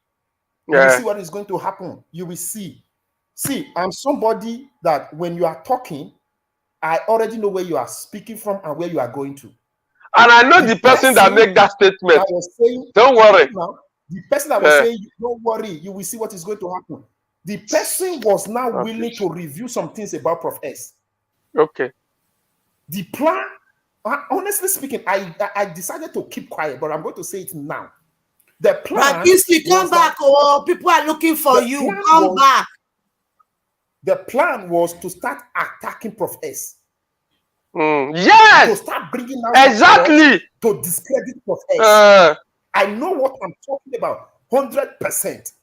Speaker 5: You will see what is going to happen. You will see. See, I'm somebody that when you are talking, I already know where you are speaking from and where you are going to.
Speaker 6: And I know the person that made that statement.
Speaker 5: That was saying,
Speaker 6: don't worry.
Speaker 5: Now, the person that was saying, don't worry, you will see what is going to happen. The person was now willing to review some things about Prof S.
Speaker 6: Okay.
Speaker 5: The plan, honestly speaking, I decided to keep quiet, but I'm going to say it now. The plan.
Speaker 8: Kingsley, come back, or people are looking for you. Come back.
Speaker 5: The plan was to start attacking Prof S.
Speaker 6: Yes.
Speaker 5: To start bringing out
Speaker 6: exactly
Speaker 5: to discredit Prof S. I know what I'm talking about, 100%.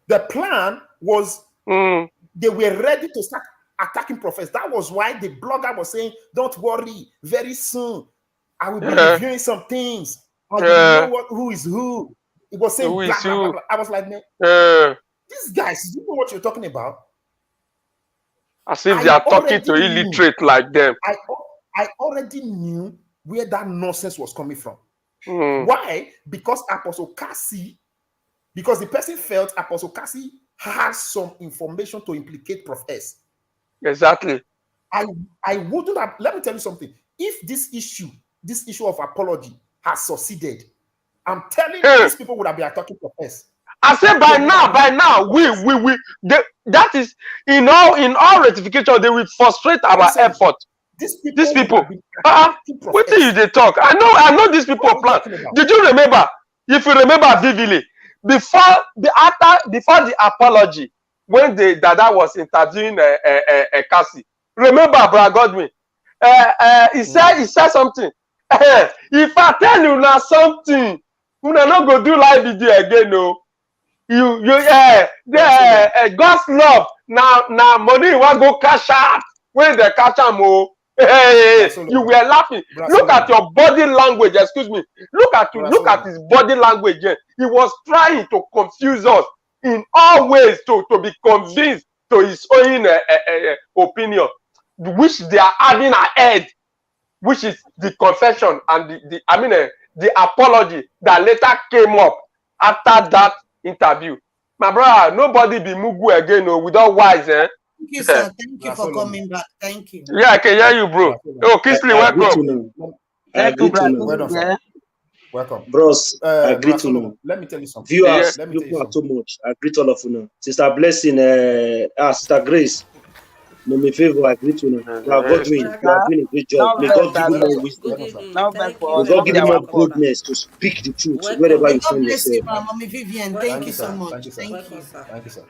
Speaker 5: The plan was they were ready to start attacking Prof S. That was why the blogger was saying, "Don't worry, very soon I will be reviewing some things. And you know who is who." It was saying blah, blah, blah, blah. I was like, man, these guys, you know what you're talking about?
Speaker 6: As if they are talking to illiterate like them.
Speaker 5: I already knew where that nonsense was coming from. Why? Because Apostle Cassie, because the person felt Apostle Cassie has some information to implicate Prof S.
Speaker 6: Exactly.
Speaker 5: I wouldn't have, let me tell you something. If this issue of apology has succeeded, I'm telling you, these people would have been attacking Prof S.
Speaker 6: I said by now, that is in all rectification, they will frustrate our effort. These people. What do they talk? I know these people plan. Did you remember? If you remember vividly, before the apology, when Dada was interviewing Cassie, remember, Brother Godwin? He said something. If I tell you now something, you not go do live video again, no. God's love now money want go cash out when they catch them. You were laughing. Look at your body language. Excuse me. Look at his body language. He was trying to confuse us in all ways to be convinced to his own opinion, which they are adding ahead, which is the confession and the apology that later came up after that interview. My brother, nobody be Mugu again without wise.
Speaker 8: Thank you, sir. Thank you for coming back. Thank you.
Speaker 6: Yeah, I can hear you, bro. Oh, Kingsley, welcome.
Speaker 5: Thank you, brother. Welcome.
Speaker 10: Bros, I agree to know.
Speaker 5: Let me tell you something.
Speaker 10: Viewers, you are too much. I agree to all of you now. Sister Blessing, Sister Grace, no me favor, I agree to know. You have got me. You are doing a great job. May God give you more wisdom. May God give you more boldness to speak the truth wherever you find yourself.
Speaker 8: Mommy Vivian, thank you so much. Thank you.
Speaker 5: Thank you, sir.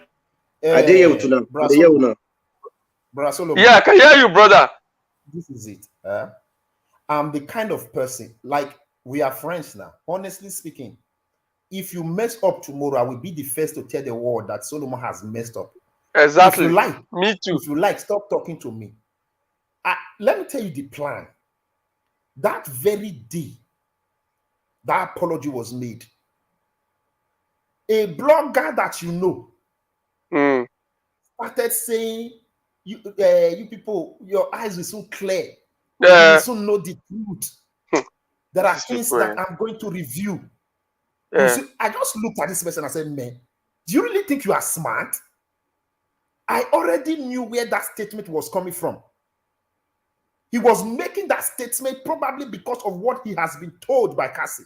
Speaker 10: I dare you to now. I dare you now.
Speaker 6: Yeah, I can hear you, brother.
Speaker 5: This is it. I'm the kind of person, like, we are friends now. Honestly speaking, if you mess up tomorrow, I will be the first to tell the world that Solomon has messed up.
Speaker 6: Exactly.
Speaker 5: If you like,
Speaker 6: me too.
Speaker 5: If you like, stop talking to me. Let me tell you the plan. That very day, that apology was made. A blogger that you know started saying, you people, your eyes will soon clear. You will soon know the truth. There are things that I'm going to review. See, I just looked at this person and said, man, do you really think you are smart? I already knew where that statement was coming from. He was making that statement probably because of what he has been told by Cassie.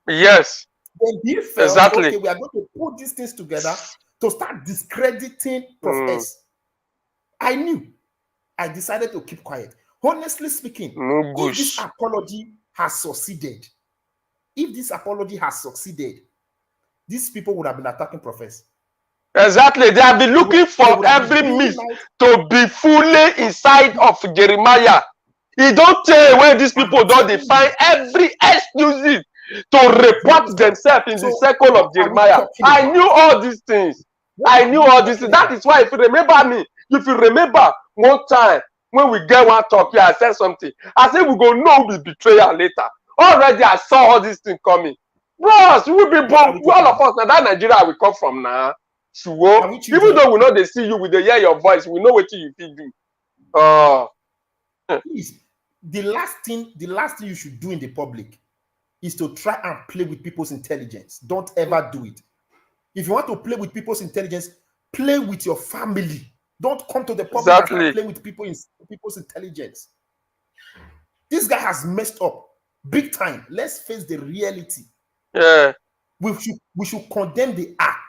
Speaker 6: Yes.
Speaker 5: Then he felt,
Speaker 6: Exactly.
Speaker 5: okay, we are going to put these things together to start discrediting Prof. S. I knew. I decided to keep quiet. Honestly speaking, if this apology has succeeded, these people would have been attacking Prof. S.
Speaker 6: Exactly. They have been looking for every means to be fully inside of Jeremiah. He don't tell when these people don't define every excuse to report themselves in the circle of Jeremiah. I knew all these things. I knew all these things. That is why, if you remember me, if you remember one time when we get one talk here, I said something. I said we go know the betrayal later. Already I saw all these things coming. Bros, we will be born. All of us now that Nigeria we come from now. So, even though we know they see you, with the hear your voice, we know what you feel do.
Speaker 5: Please, the last thing you should do in the public is to try and play with people's intelligence. Don't ever do it. If you want to play with people's intelligence, play with your family. Don't come to the public and play with people's intelligence. This guy has messed up big time. Let's face the reality.
Speaker 6: Yeah.
Speaker 5: We should condemn the act.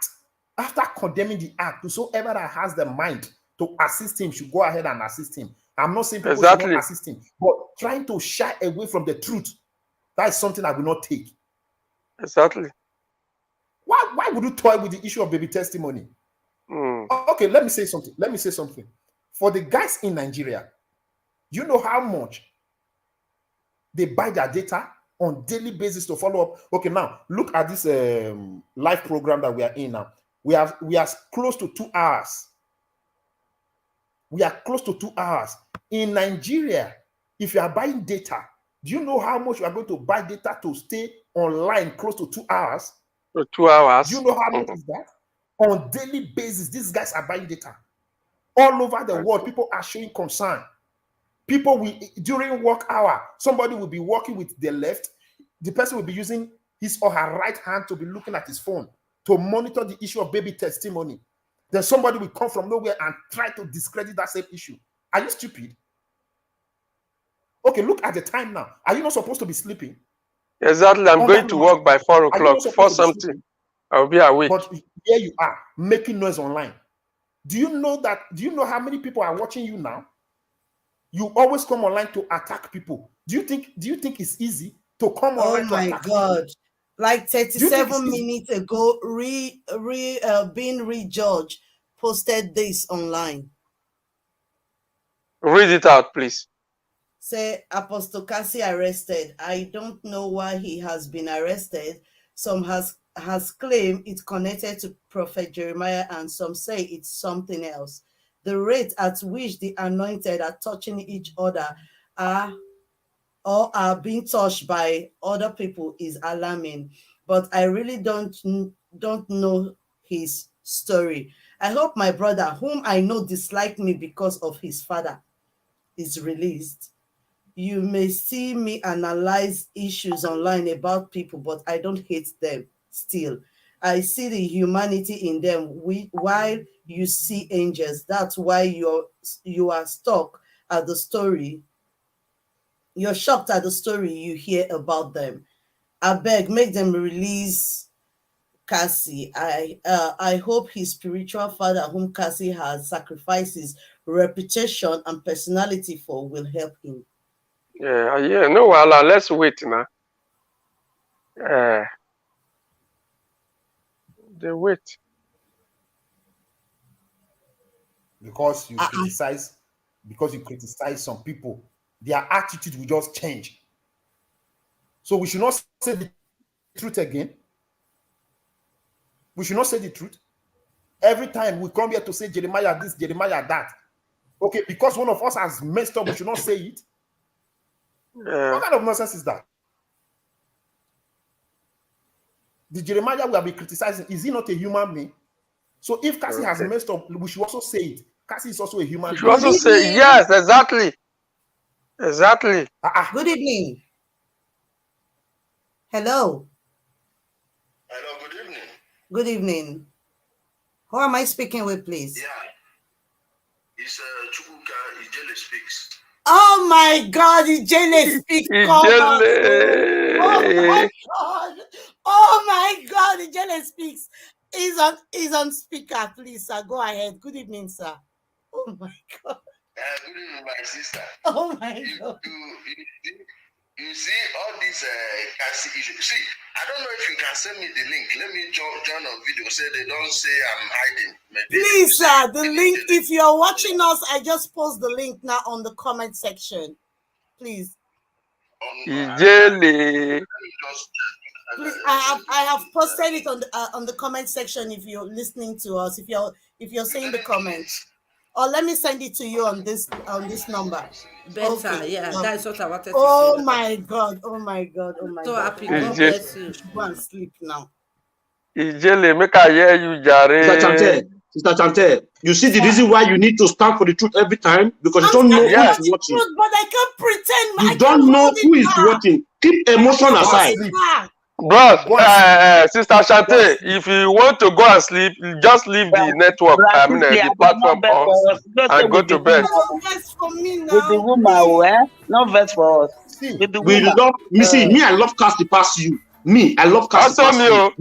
Speaker 5: After condemning the act, whosoever that has the mind to assist him should go ahead and assist him. I'm not saying people should not assist him, but trying to shy away from the truth, that is something I will not take.
Speaker 6: Exactly.
Speaker 5: Why would you toy with the issue of baby testimony? Okay, let me say something. For the guys in Nigeria, you know how much they buy their data on daily basis to follow up? Okay, now look at this live program that we are in now. We are close to 2 hours. We are close to 2 hours. In Nigeria, if you are buying data, do you know how much you are going to buy data to stay online close to 2 hours?
Speaker 6: 2 hours.
Speaker 5: Do you know how much is that? On daily basis, these guys are buying data. All over the world, people are showing concern. People will, during work hour, somebody will be working with their left. The person will be using his or her right hand to be looking at his phone to monitor the issue of baby testimony. Then somebody will come from nowhere and try to discredit that same issue. Are you stupid? Okay, look at the time now. Are you not supposed to be sleeping?
Speaker 6: Exactly. I'm going to work by 4 o'clock. 4 something. I'll be awake.
Speaker 5: But here you are, making noise online. Do you know how many people are watching you now? You always come online to attack people. Do you think it's easy to come online to attack people?
Speaker 8: God. Like 37 minutes ago, being George posted this online.
Speaker 6: Read it out, please.
Speaker 8: Say, Apostle Cassie arrested. I don't know why he has been arrested. Some has claimed it's connected to Prophet Jeremiah, and some say it's something else. The rate at which the anointed are touching each other are being touched by other people is alarming. But I really don't know his story. I hope my brother, whom I know disliked me because of his father, is released. You may see me analyze issues online about people, but I don't hate them still. I see the humanity in them while you see angels. That's why you are stuck at the story. You're shocked at the story you hear about them. I beg, make them release Cassie. I hope his spiritual father, whom Cassie has sacrificed his reputation and personality for, will help him.
Speaker 6: Yeah, no, well, let's wait now. They wait.
Speaker 5: Because you criticize some people, their attitude will just change. So we should not say the truth again. We should not say the truth. Every time we come here to say Jeremiah this, Jeremiah that. Okay, because one of us has messed up, we should not say it. What kind of nonsense is that? The Jeremiah we have been criticizing, is he not a human being? So if Cassie has messed up, we should also say it. Cassie is also a human being.
Speaker 6: You should also say, yes, exactly. Exactly.
Speaker 8: Good evening. Hello.
Speaker 11: Hello, good evening.
Speaker 8: Good evening. Who am I speaking with, please?
Speaker 11: Yeah. It's Chukwuka Ijele speaks.
Speaker 8: Oh my God, Ijele speaks.
Speaker 6: Ijele.
Speaker 8: my God. Oh my God. The Ijele speaks. He's on speaker, please, sir. Go ahead. Good evening, sir. Oh my God.
Speaker 11: Good evening, my sister.
Speaker 8: Oh my God.
Speaker 11: You see all these Cassie issues. See, I don't know if you can send me the link. Let me join on video. Say they don't say I'm hiding. Maybe
Speaker 8: please, sir, the link. If you're watching us, I just post the link now on the comment section. Please.
Speaker 6: Ijele.
Speaker 8: Please, I have posted it on the comment section. If you're listening to us, if you're saying the comments, or let me send it to you on this number.
Speaker 9: Better, okay. Yeah, that's what I wanted to say.
Speaker 8: Oh my God! Oh my God! Oh my
Speaker 9: so
Speaker 8: God!
Speaker 9: Happy. God bless you.
Speaker 8: Go and sleep now.
Speaker 6: Ijele, make I hear you, Jare.
Speaker 10: Sister Chante, you see the reason why you need to stand for the truth every time? Because you don't know who is watching.
Speaker 8: Truth, but I can't pretend.
Speaker 10: You don't know who is watching. Keep emotion aside.
Speaker 6: Bro, Sister Chante, if you want to go and sleep, just leave the network, the platform on, and go to bed.
Speaker 7: No verse for me now. With the woman, no verse for us.
Speaker 10: With the woman. Me, I love Cassie past you. Me, I love Cassie past you.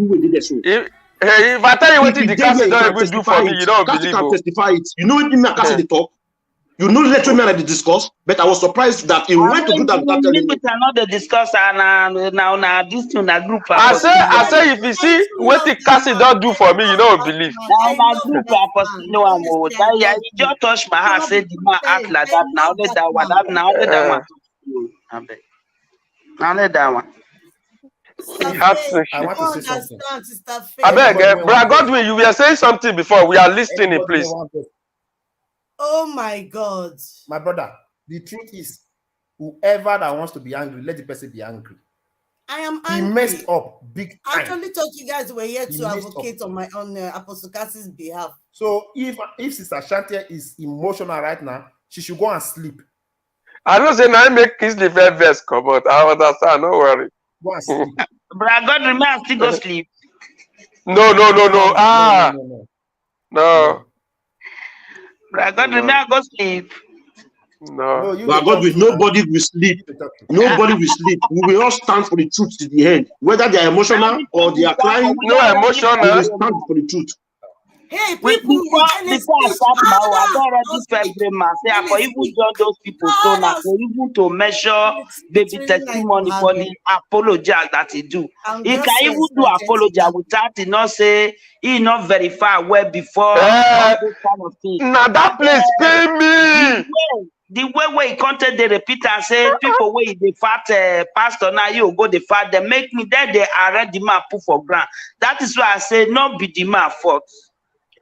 Speaker 6: If I tell you what the Cassie don't even do for me, you don't believe.
Speaker 10: Cassie can testify it. You know when Cassie they talk. You know, let me and discuss, but I was surprised that he went to do that without telling me.
Speaker 7: Another discuss now this to a group.
Speaker 6: I say if you see what the Cassie don't do for me, you don't believe.
Speaker 7: Now group no one will. You just touch my heart. Say the man act like that. Now let that one. Now let that one. Now let that one.
Speaker 6: I want to say something. I beg, Brother Godwin, you were saying something before. We are listening, please.
Speaker 8: Oh my God.
Speaker 5: My brother, the truth is, whoever that wants to be angry, let the person be angry.
Speaker 8: I am angry.
Speaker 5: He messed up big time.
Speaker 8: I actually thought you guys were here to advocate on Apostle Cassie's behalf.
Speaker 5: So if Sister Shantia is emotional right now, she should go and sleep.
Speaker 6: I don't say now make kiss the very best come out. I understand, no worry.
Speaker 5: Go and sleep.
Speaker 7: But God remain still go sleep.
Speaker 6: No. No.
Speaker 7: God remain go sleep.
Speaker 6: No.
Speaker 10: God with nobody will sleep. Nobody will sleep. We will all stand for the truth to the end. Whether they are emotional or they are crying.
Speaker 6: No emotional.
Speaker 10: We will stand for the truth.
Speaker 8: Hey, people,
Speaker 7: before I start now, I already felt them say for even join those people so now for even to measure baby testimony for the apology that he do. He can even do apology without he not say he not verify well before all those kind of things.
Speaker 6: Now that place pay me.
Speaker 7: The way where he content they repeat and say people where they fat pastor now you go the fat they make me then they arrange the man put for ground. That is why I say not be the man fault.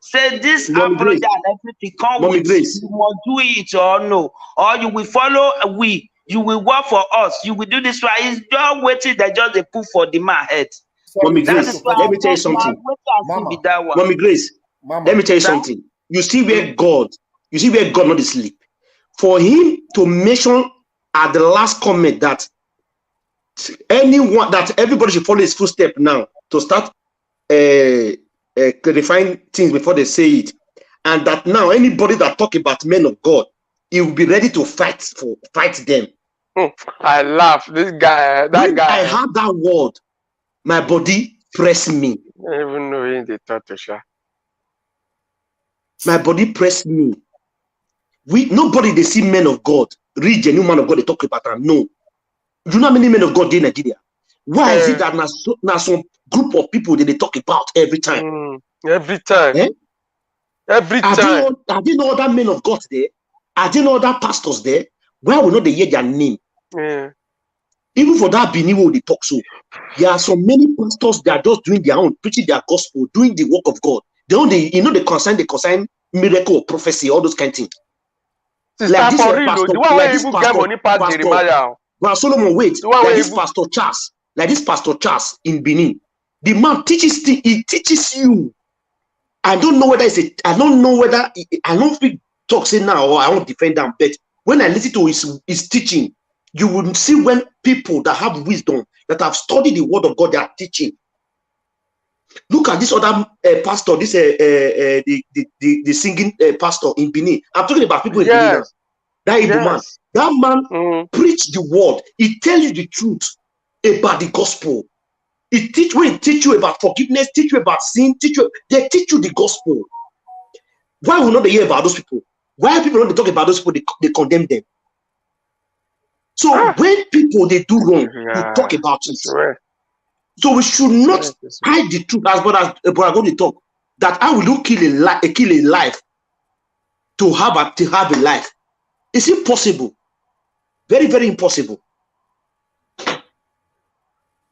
Speaker 7: Say this apology and everything come with you must do it or no, or you will follow you will work for us, you will do this one. It's just waiting they just they put for the man head.
Speaker 10: Mommy Grace, let me tell you something. Mommy Grace, let me tell you something. You see where God not is sleep. For him to mention at the last comment that everybody should follow his footstep now to start clarifying things before they say it, and that now anybody that talk about men of God, he will be ready to fight them.
Speaker 6: I laugh. This guy,
Speaker 10: when I heard that word, my body pressed me.
Speaker 6: Even knowing the thought to share.
Speaker 10: My body pressed me. Nobody they see men of God, read genuine man of God, they talk about them. No. You know how many men of God in Nigeria? Why is it that now some group of people that they talk about every time?
Speaker 6: Every time.
Speaker 10: Eh?
Speaker 6: Every time.
Speaker 10: Are there no other men of God there? Are there no other pastors there? Why will not they hear their name?
Speaker 6: Yeah.
Speaker 10: Even for that Benin they talk so. There are so many pastors that are just doing their own, preaching their gospel, doing the work of God. They consign miracle or prophecy, all those kind of things.
Speaker 6: Like this pastor, like this pastor,
Speaker 10: well, Solomon, wait. Like this Pastor Charles, like this Pastor Charles in Benin, the man teaches you. I don't know whether I don't think talk say now or I won't defend them, but when I listen to his teaching, you will see when people that have wisdom, that have studied the word of God, they are teaching. Look at this other pastor, this the singing pastor in Benin. I'm talking about people in Benin. That man preach the word. He tell you the truth. about the gospel. When it teach you about forgiveness, teach you about sin, they teach you the gospel. Why will not they hear about those people? Why people don't talk about those people? They condemn them. So when people they do wrong, we talk about it. So we should not hide the truth as brother go to talk. That how will you kill a life to have a life? It's impossible. Very, very impossible.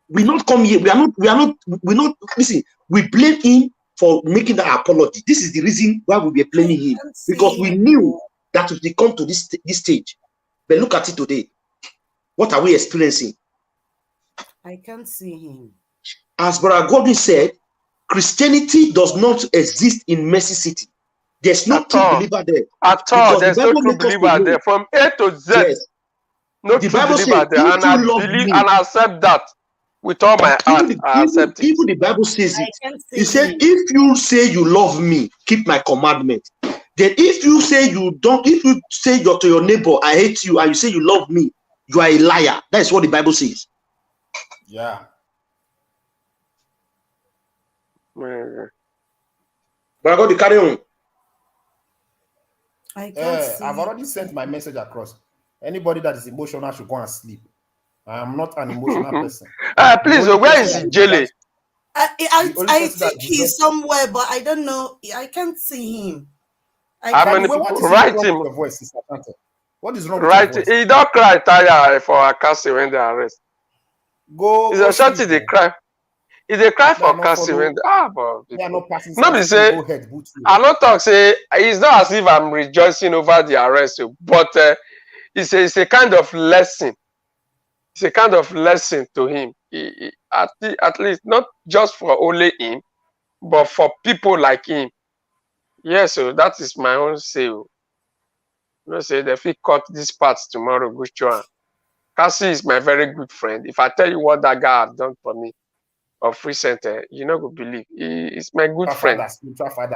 Speaker 10: We not come here. We are not listen. We blame him for making that apology. This is the reason why we were blaming him, because we knew that if they come to this stage. But look at it today. What are we experiencing?
Speaker 8: I can't see him.
Speaker 10: As Brother Godwin said, Christianity does not exist in Mercy City. There's no true believer there.
Speaker 6: At all, there's no true believer there. From A to Z, yes. No true believer there. And I believe and I accept that with all my heart. I accept it.
Speaker 10: Even the Bible says it. It said, if you say you love me, keep my commandment. Then if you say you don't, if you say to your neighbor, I hate you, and you say you love me, you are a liar. That's what the Bible says.
Speaker 5: Yeah.
Speaker 10: But I got to carry on.
Speaker 5: I've already sent my message across. Anybody that is emotional should go and sleep. I am not an emotional person.
Speaker 6: Please, where is Jelly?
Speaker 8: I think he's somewhere, but I don't know. I can't see him.
Speaker 6: Write him.
Speaker 5: What is wrong
Speaker 6: with your voice? He don't cry tire for Akasi when they arrest.
Speaker 5: Go.
Speaker 6: It's a shorty they cry. If they cry for Akasi when they nobody say. I not talk say it's not as if I'm rejoicing over the arrest, but it's a kind of lesson. It's a kind of lesson to him. At least not just for only him, but for people like him. Yes, so that is my own say. You know, say if he cut these parts tomorrow, go show. Cassie is my very good friend. If I tell you what that guy has done for me of free center, you know, go believe. He is my good friend.
Speaker 5: Spiritual father.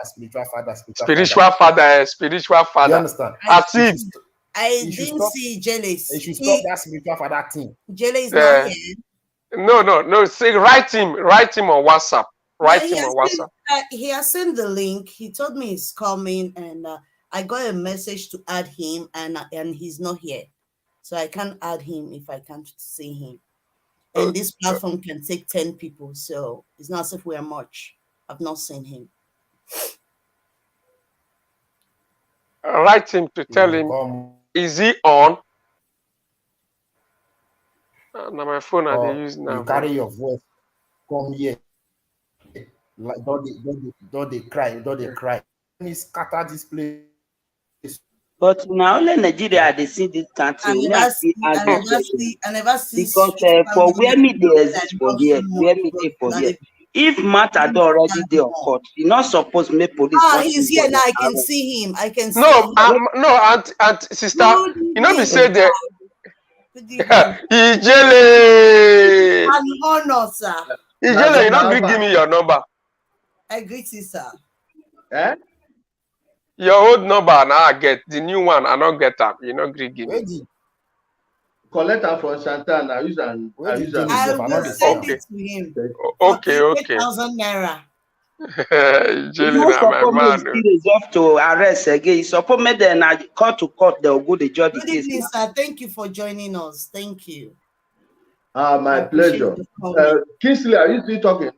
Speaker 6: You understand?
Speaker 8: I didn't see Jelly.
Speaker 5: You should stop that spiritual father thing.
Speaker 8: Jelly is not here.
Speaker 6: No. Say write him on WhatsApp. Write him on WhatsApp.
Speaker 8: He has sent the link. He told me he's coming, and I got a message to add him, and he's not here, so I can't add him if I can't see him. And this platform can take 10 people, so it's not as if we are much. I've not seen him.
Speaker 6: Write him to tell him. Is he on? Now my phone I use now.
Speaker 5: You carry your voice. Come here. Like don't they cry? When he scatter this place.
Speaker 7: But now only Nigeria they see this country.
Speaker 8: I never see
Speaker 7: because for where me they exist for here, where me they for here. If matter don't already they on court, you're not supposed to make police.
Speaker 8: He's here now. I can see him. I can see
Speaker 6: him. No, and sister, you know me say that. Ijele.
Speaker 8: An honor, sir.
Speaker 6: Ijele, you not give me your number.
Speaker 8: I greet you, sir.
Speaker 6: Your old number now I get the new one. I don't get up. You know, give me.
Speaker 11: Collect her from Santana. I will
Speaker 8: send it to him.
Speaker 6: Okay.
Speaker 8: 8,000 naira.
Speaker 6: Jelly, my man.
Speaker 7: Resolve to arrest again. You suppose make them court to court. They'll go the judge.
Speaker 8: Good evening, sir. Thank you for joining us. Thank you.
Speaker 11: My pleasure. Kingsley, are you still talking?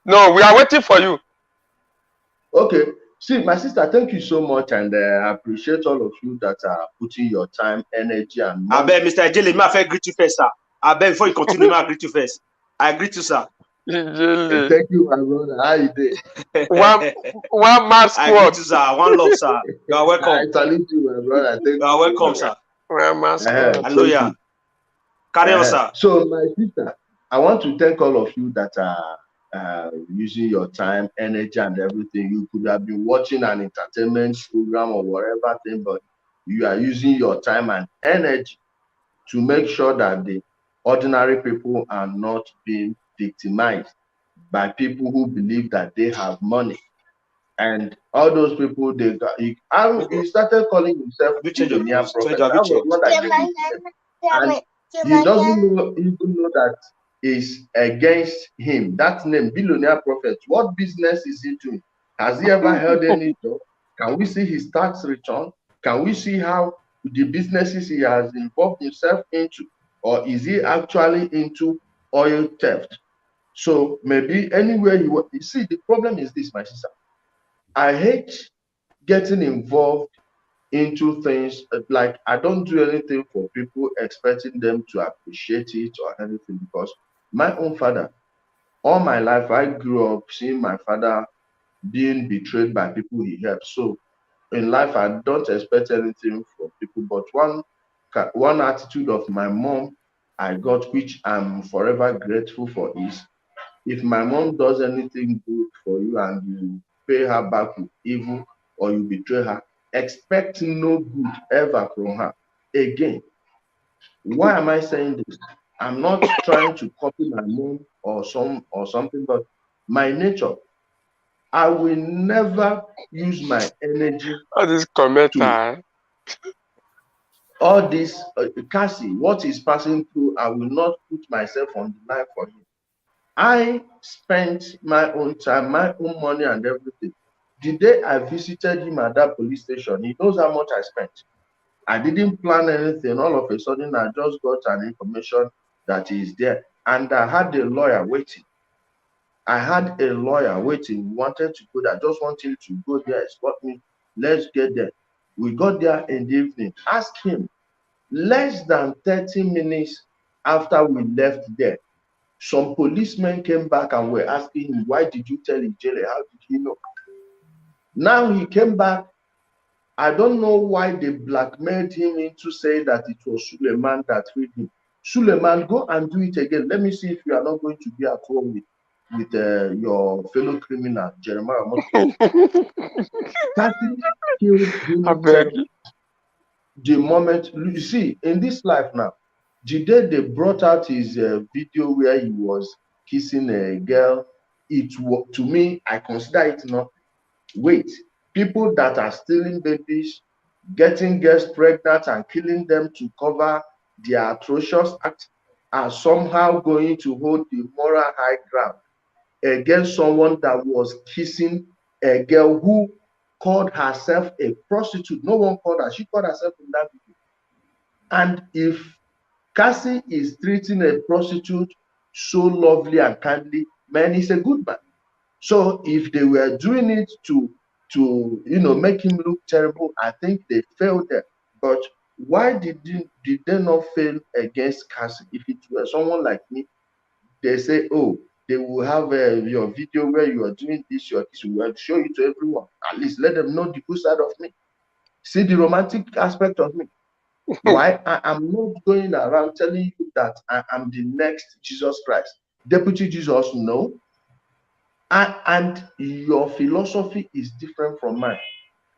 Speaker 6: No, we are waiting for you.
Speaker 11: Okay. See, my sister, thank you so much, and I appreciate all of you that are putting your time, energy, and money.
Speaker 10: I beg, Mr. Jelly, may I greet you first, sir? I beg, before you continue, may I greet you first? I greet you, sir.
Speaker 11: Thank you, my brother. How you doing?
Speaker 6: One mass squad.
Speaker 10: I greet you, sir. One love, sir. You are welcome.
Speaker 11: I salute you, my brother. Thank you.
Speaker 10: You are welcome, sir.
Speaker 6: One mass squad.
Speaker 10: Hallelujah. Carry on, sir.
Speaker 11: So, my sister, I want to thank all of you that are using your time, energy, and everything. You could have been watching an entertainment program or whatever thing, but you are using your time and energy to make sure that the ordinary people are not being victimized by people who believe that they have money. And all those people, he started calling himself millionaire prophet. He doesn't even know that is against him. That name, billionaire prophet. What business is he doing? Has he ever held any job? Can we see his tax return? Can we see how the businesses he has involved himself into? Or is he actually into oil theft? So maybe anywhere you see, the problem is this, my sister. I hate getting involved into things like I don't do anything for people expecting them to appreciate it or anything, because my own father, all my life, I grew up seeing my father being betrayed by people he helped. So in life, I don't expect anything from people. But one attitude of my mom I got, which I'm forever grateful for, is if my mom does anything good for you and you pay her back with evil or you betray her, expect no good ever from her again. Why am I saying this? I'm not trying to copy my mom or something, but my nature, I will never use my energy
Speaker 6: All this commenter.
Speaker 11: all this Cassie, what is passing through, I will not put myself on the line for him. I spent my own time, my own money and everything. The day I visited him at that police station, he knows how much I spent. I didn't plan anything. All of a sudden, I just got an information that he's there. And I had a lawyer waiting. Wanted to go there. I just wanted to go there, escort me. Let's get there. We got there in the evening. Ask him. Less than 30 minutes after we left there, some policemen came back and were asking him, why did you tell Ijele? How did he know? Now he came back. I don't know why they blackmailed him into saying that it was Suleiman that freed him. Suleiman, go and do it again. Let me see if you are not going to be at home with your fellow criminal, Jeremiah. Killed him the moment. You see, in this life now, the day they brought out his video where he was kissing a girl, to me, I consider it not. Wait, people that are stealing babies, getting girls pregnant and killing them to cover their atrocious act are somehow going to hold the moral high ground against someone that was kissing a girl who called herself a prostitute. No one called her. She called herself in that video. And if Cassie is treating a prostitute so lovely and kindly, man, he's a good man. So if they were doing it to make him look terrible, I think they failed there. But why did they not fail against Cassie? If it were someone like me, they say, oh, they will have your video where you are doing this, we will show it to everyone. At least let them know the good side of me. See the romantic aspect of me. Why? I am not going around telling you that I am the next Jesus Christ. Deputy Jesus, no. And your philosophy is different from mine.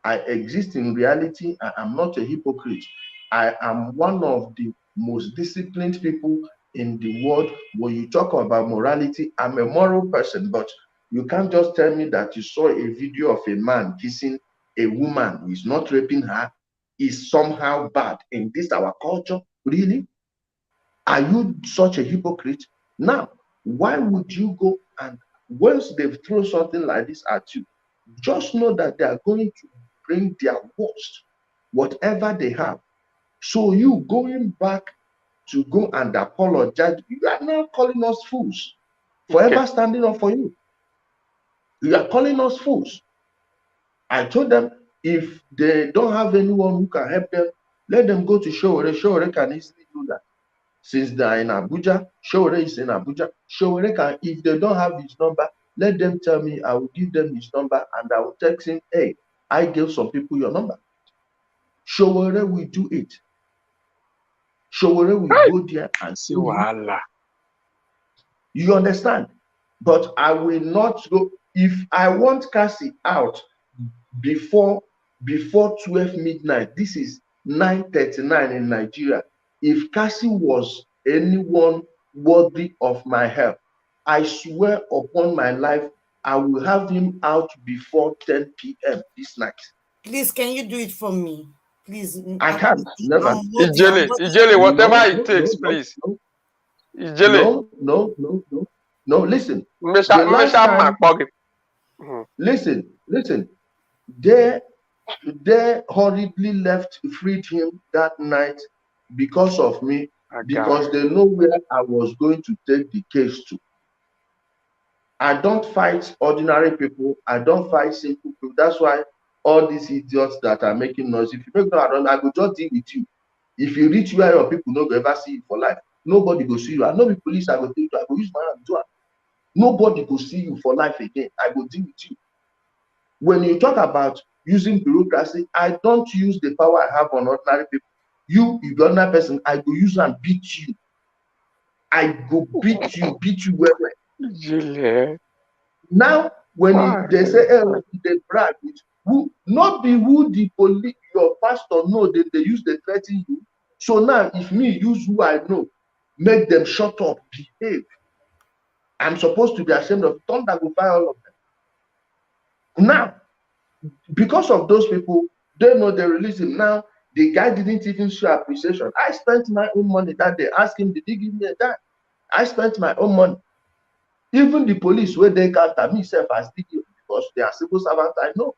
Speaker 11: I exist in reality. I am not a hypocrite. I am one of the most disciplined people in the world. When you talk about morality, I'm a moral person, but you can't just tell me that you saw a video of a man kissing a woman who is not raping her is somehow bad in this our culture. Really? Are you such a hypocrite? Now, why would you go and once they've thrown something like this at you, just know that they are going to bring their worst, whatever they have. So you going back to go and apologize, you are not calling us fools. Forever standing up for you. You are calling us fools. I told them if they don't have anyone who can help them, let them go to Showore. Showore can easily do that. Since they are in Abuja, Showore is in Abuja. Showore can, if they don't have his number, let them tell me. I will give them his number and I will text him, hey, I gave some people your number. Showore will do it. Showore will go there and see
Speaker 6: Wahala.
Speaker 11: You understand? But I will not go. If I want Cassie out before 12 midnight, this is 9:39 in Nigeria. If Cassie was anyone worthy of my help, I swear upon my life, I will have him out before 10 p.m. this night.
Speaker 8: Please, can you do it for me? Please.
Speaker 11: I can't. Never.
Speaker 6: Ijele, whatever it takes, please. Ijele.
Speaker 11: No, listen. Listen. They hurriedly freed him that night because of me, because they know where I was going to take the case to. I don't fight ordinary people. I don't fight simple people. That's why all these idiots that are making noise, if you make no around, I will just deal with you. If you reach where your people no go ever see you for life, nobody go see you. I know the police, I go take you, I go use my hand to it. Nobody go see you for life again. I go deal with you. When you talk about using bureaucracy, I don't use the power I have on ordinary people. You, if you're ordinary person, I go use and beat you. I go beat you well. Now, when they say, oh, they brag with who, not be who the police, your pastor know that they use the threaten you. So now, if me use who I know, make them shut up, behave. I'm supposed to be ashamed of thunder go fire all of them. Now, because of those people, they know they release him. Now, the guy didn't even show appreciation. I spent my own money that day. Ask him, did he give me a dime? I spent my own money. Even the police, where they counter me, self as DG, because they are civil servants, I know.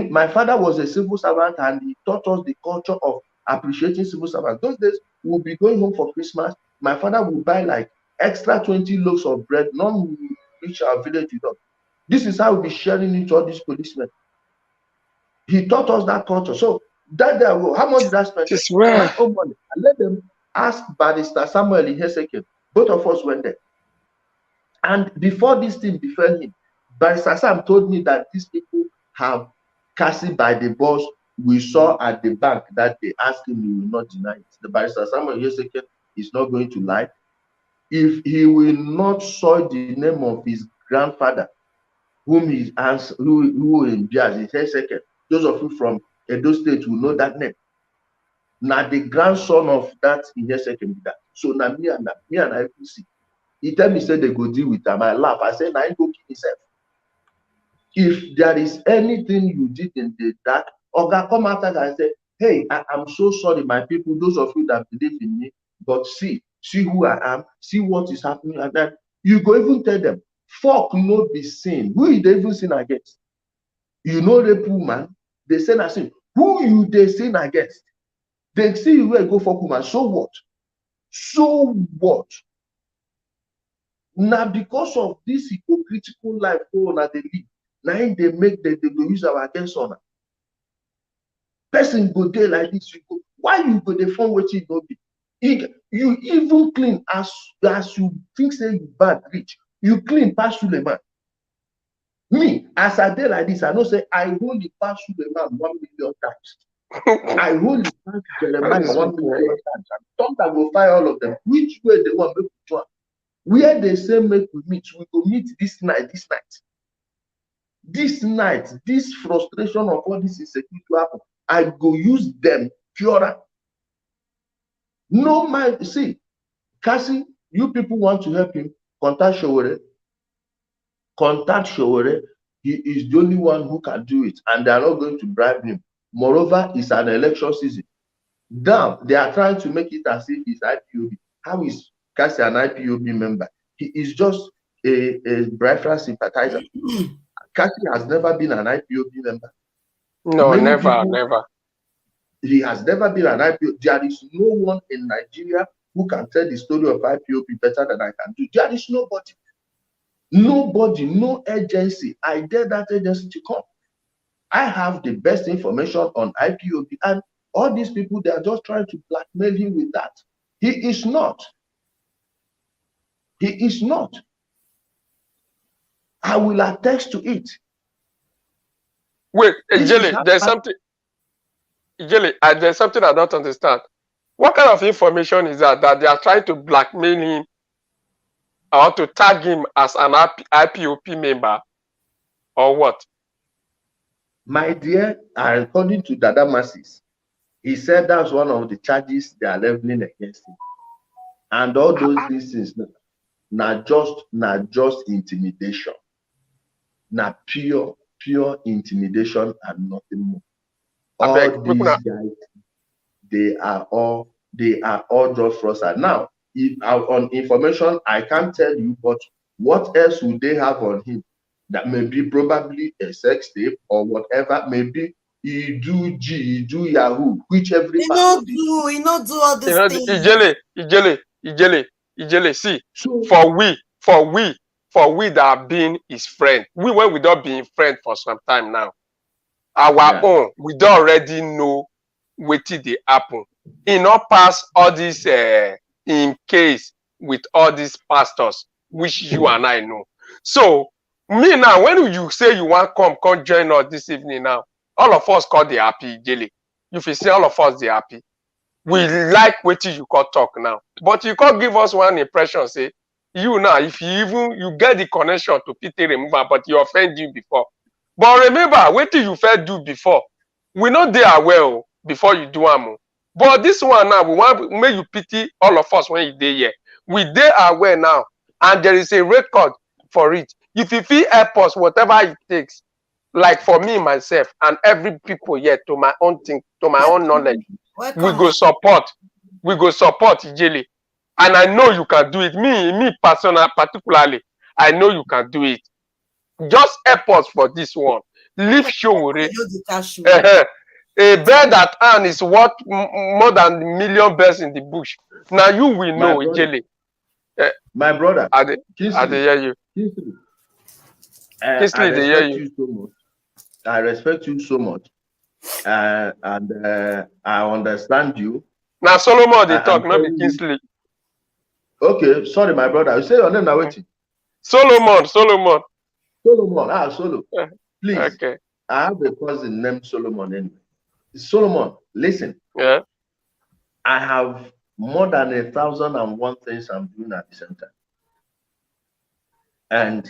Speaker 11: My father was a civil servant, and he taught us the culture of appreciating civil servants. Those days, we'll be going home for Christmas. My father would buy like extra 20 loaves of bread. None will reach our village with us. This is how we'll be sharing it to all these policemen. He taught us that culture. So that day, how much did I spend? My own money. I let them ask Barrister Samuel Iheseke. Both of us went there. And before this thing befell him, Barrister Sam told me that these people have Cassie by the boss we saw at the bank that they asked him, he will not deny it. The Barrister Samuel Iheseke is not going to lie. If he will not soil the name of his grandfather, whom he has, who in Biaz, Iheseke, those of you from Edo State will know that name. Now the grandson of that Iheseke, so now me and I will see. He tell me, say they go deal with them. I laugh. I say, now he go kill himself. If there is anything you did in the dark, Oga come out and say, hey, I'm so sorry, my people, those of you that believe in me, but see who I am, see what is happening, and then you go even tell them, fuck no be sin. Who you they even sin against? You know rape woman, they sin as sin. Who you they sin against? They see you where go fuck woman. So what? So what? Now, because of this hypocritical life that they live, now they make they go use our against honor. Person go there like this, you go. Why you go the phone what you go be? You even clean as you think say you bad rich. You clean past Suleiman. Me, as I did like this, I know say I hold the past Suleiman 1 million times. I hold the past Jeremiah 1 million times. And thunder will fire all of them. Which way they want me to? Where they say make we meet, we go meet this night. This frustration of all this insecurity to happen, I go use them purer. No man, see, Cassie, you people want to help him, contact Showore. He is the only one who can do it, and they are not going to bribe him. Moreover, it's an election season. Now, they are trying to make it as if he's IPOB. How is Cassie an IPOB member? He is just a Biafra sympathizer. Cassie has never been an IPOB member.
Speaker 6: No, never.
Speaker 11: He has never been an IPOB. There is no one in Nigeria who can tell the story of IPOB better than I can do. There is nobody. Nobody, no agency. I dare that agency to come. I have the best information on IPOB, and all these people, they are just trying to blackmail him with that. He is not. He is not. I will attest to it.
Speaker 6: Wait, Ijele, there's something. Ijele, there's something I don't understand. What kind of information is that they are trying to blackmail him or to tag him as an IPOB member, or what?
Speaker 11: My dear, according to Dada Massis, he said that's one of the charges they are leveling against him. And all those things, not just intimidation. Not pure intimidation and nothing more. All these guys, they are all just fraudsters. Now, if on information, I can't tell you, but what else would they have on him? That may be probably a sex tape or whatever. Maybe he do Yahoo, which every
Speaker 8: he not do all these things.
Speaker 6: Ijele, see, for we that have been his friend, when we don't be friend for some time now, our own, we don't already know what they happen. He not pass all this in case with all these pastors, which you and I know. So me now, when you say you want come join us this evening now, all of us call the happy Ijele. If you see all of us the happy, we like what you call talk now. But you can't give us one impression, say, you now, if you get the connection to Peter remover, but you offend you before. But remember, what you first do before, we know they are well before you do them. But this one now, we want to make you pity all of us when you there here. We they are well now, and there is a record for it. If you feel help us, whatever it takes, like for me, myself, and every people here, to my own thing, to my own knowledge, we go support Ijele. And I know you can do it. Me particularly, I know you can do it. Just help us for this one. Leave Showore. A bird that earn is worth more than a million birds in the bush. Now you will know, Ijele.
Speaker 11: My brother,
Speaker 6: I hear you.
Speaker 11: Kingsley, they hear you so much. I respect you so much, and I understand you.
Speaker 6: Now Solomon, they talk, not the Kingsley.
Speaker 11: Okay, sorry, my brother. You say your name now, waiting.
Speaker 6: Solomon.
Speaker 11: Solomon. Solo. Please.
Speaker 6: Okay.
Speaker 11: I have a cousin named Solomon anyway. Solomon, listen.
Speaker 6: Yeah.
Speaker 11: I have more than 1,001 things I'm doing at the same time. And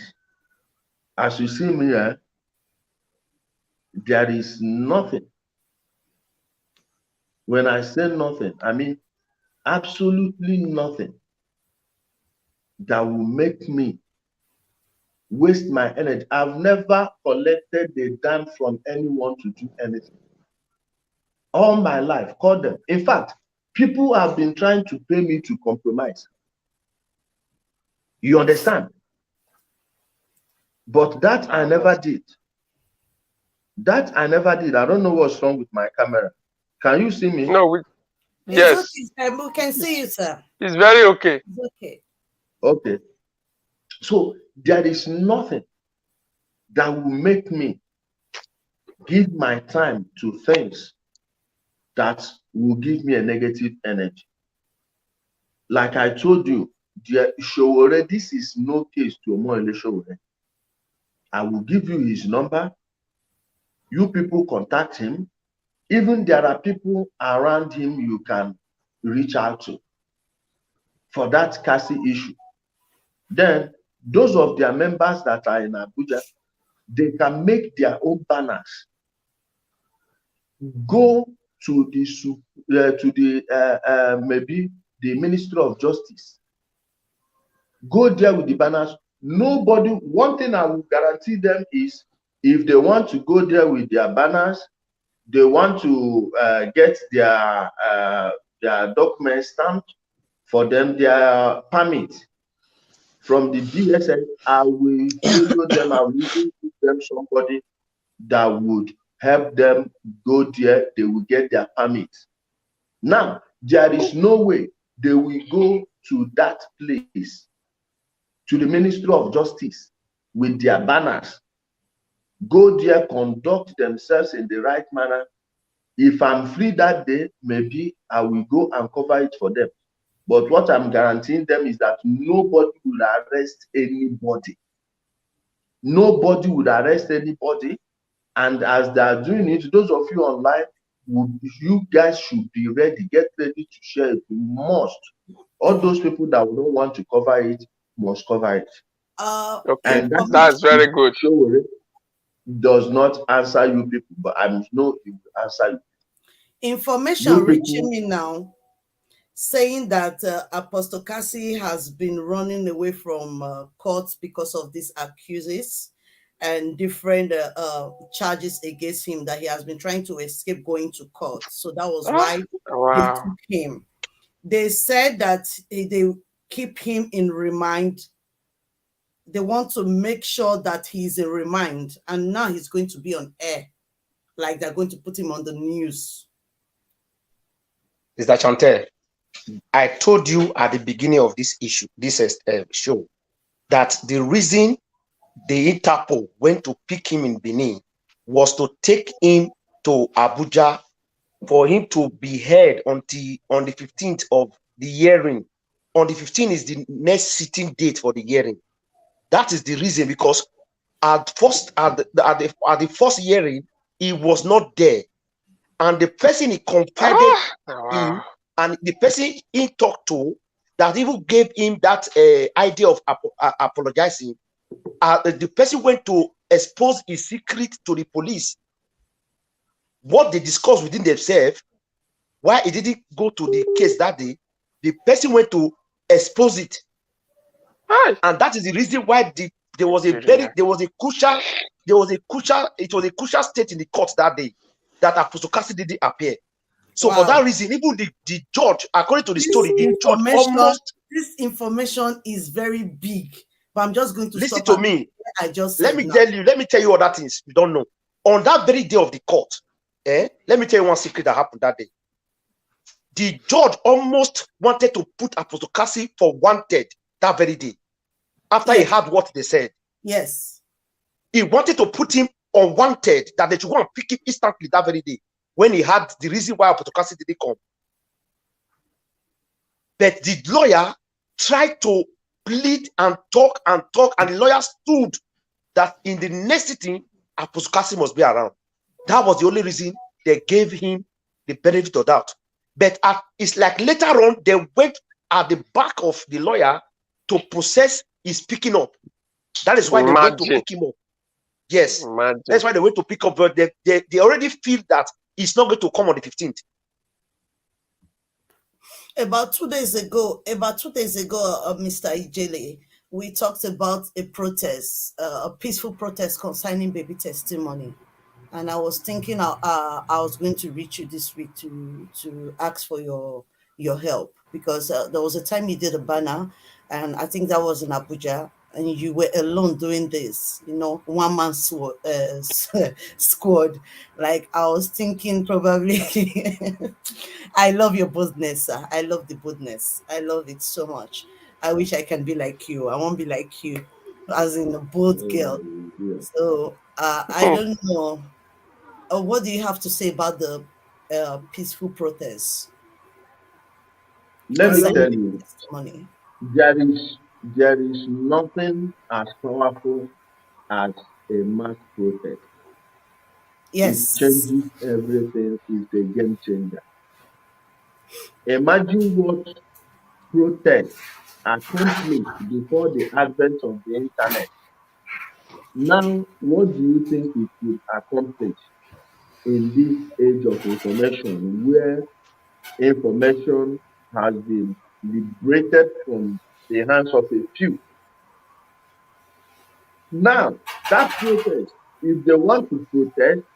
Speaker 11: as you see me here, there is nothing. When I say nothing, I mean absolutely nothing that will make me waste my energy. I've never collected a dime from anyone to do anything. All my life, call them. In fact, people have been trying to pay me to compromise. You understand? But that I never did. I don't know what's wrong with my camera. Can you see me?
Speaker 6: No, yes.
Speaker 8: Okay. We can see you, sir.
Speaker 6: It's very okay.
Speaker 8: It's okay.
Speaker 11: Okay. So there is nothing that will make me give my time to things that will give me a negative energy. Like I told you, Showore, this is no case to Omoyele Showore. I will give you his number. You people contact him. Even there are people around him you can reach out to for that Kasi issue. Then those of their members that are in Abuja, they can make their own banners. Go to the maybe the Ministry of Justice. Go there with the banners. Nobody. One thing I will guarantee them is, if they want to go there with their banners, they want to get their documents stamped for them, their permit from the DSS, I will follow them. I will give them somebody that would help them go there. They will get their permit. Now, there is no way they will go to that place, to the Ministry of Justice, with their banners. Go there, conduct themselves in the right manner. If I'm free that day, maybe I will go and cover it for them. But what I'm guaranteeing them is that nobody will arrest anybody. Nobody would arrest anybody. And as they are doing it, those of you online, you guys should be ready. Get ready to share it. You must. All those people that don't want to cover it must cover it.
Speaker 6: Okay, and that's very good.
Speaker 11: Does not answer you people, but I know it will answer you.
Speaker 8: Information reaching me now, saying that Apostle Kasi has been running away from court because of these accuses. and different charges against him that he has been trying to escape going to court. So that was why they took him. They said that they keep him in remand. They want to make sure that he's in remand, and now he's going to be on air, like they're going to put him on the news.
Speaker 3: Mr. Chantel, I told you at the beginning of this show, that the reason the Interpol went to pick him in Benin was to take him to Abuja for him to be heard on the 15th of the hearing. On the 15th is the next sitting date for the hearing. That is the reason, because at the first hearing, he was not there. And the person he confided in, and the person he talked to, that even gave him that idea of apologizing, the person went to expose his secret to the police. What they discussed within themselves, why he didn't go to the case that day, the person went to expose it. And that is the reason why it was a crucial state in the court that day, that Apostle Cassie didn't appear. So for that reason, even the judge, according to the story, the judge almost...
Speaker 8: This information is very big, but I'm just going to
Speaker 3: listen to me.
Speaker 8: Let me
Speaker 3: tell you other things you don't know. On that very day of the court, let me tell you one secret that happened that day. The judge almost wanted to put Apostle Cassie for wanted that very day, after he heard what they said.
Speaker 8: Yes.
Speaker 3: He wanted to put him on wanted, that they should go and pick him instantly that very day, when he had the reason why Apostle Cassie didn't come. But the lawyer tried to plead and talk, and the lawyer stood that in the next sitting, Apostle Cassie must be around. That was the only reason they gave him the benefit of doubt. But it's like later on, they went at the back of the lawyer to process his picking up. That is why they went to pick him up. Yes. That's why they went to pick up, but they already feel that he's not going to come on the 15th.
Speaker 8: About 2 days ago, Mr. Ijele, we talked about a protest, a peaceful protest concerning baby testimony. And I was thinking I was going to reach you this week to ask for your help, because there was a time you did a banner, and I think that was in Abuja, and you were alone doing this, one man squad. Like, I was thinking probably, I love your boldness, sir. I love the boldness. I love it so much. I wish I can be like you. I won't be like you, as in a bold girl. So I don't know. What do you have to say about the peaceful protests?
Speaker 11: Let me tell you, there is nothing as powerful as a mass protest.
Speaker 8: Yes.
Speaker 11: It changes everything. It's a game changer. Imagine what protests accomplished before the advent of the internet. Now, what do you think it would accomplish in this age of information, where information has been liberated from the hands of a few? Now, that protest, if they want to protest,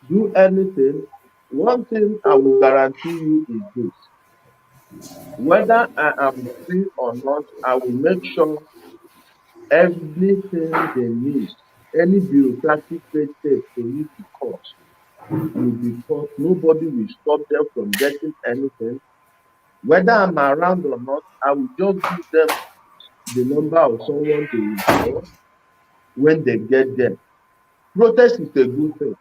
Speaker 11: do anything, one thing I will guarantee you is this: whether I am free or not, I will make sure everything they need, any bureaucratic red tape they need to cut, will be cut. Nobody will stop them from getting anything. Whether I'm around or not, I will just give them the number of someone to withdraw when they get there. Protest is a good thing.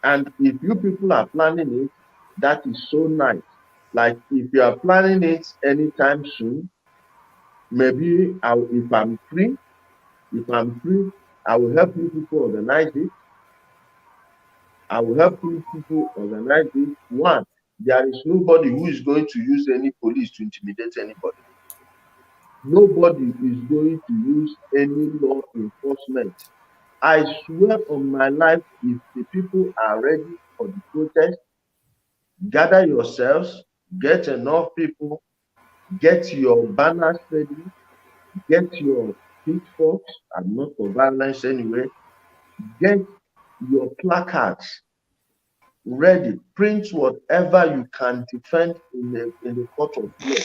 Speaker 11: And if you people are planning it, that is so nice. Like, if you are planning it anytime soon, maybe if I'm free, I will help you people organize it. One, there is nobody who is going to use any police to intimidate anybody. Nobody is going to use any law enforcement. I swear on my life, if the people are ready for the protest, gather yourselves, get enough people, get your banners ready, get your pitchforks, and not for violence anyway, Get your placards ready. Print whatever you can defend in the court of law.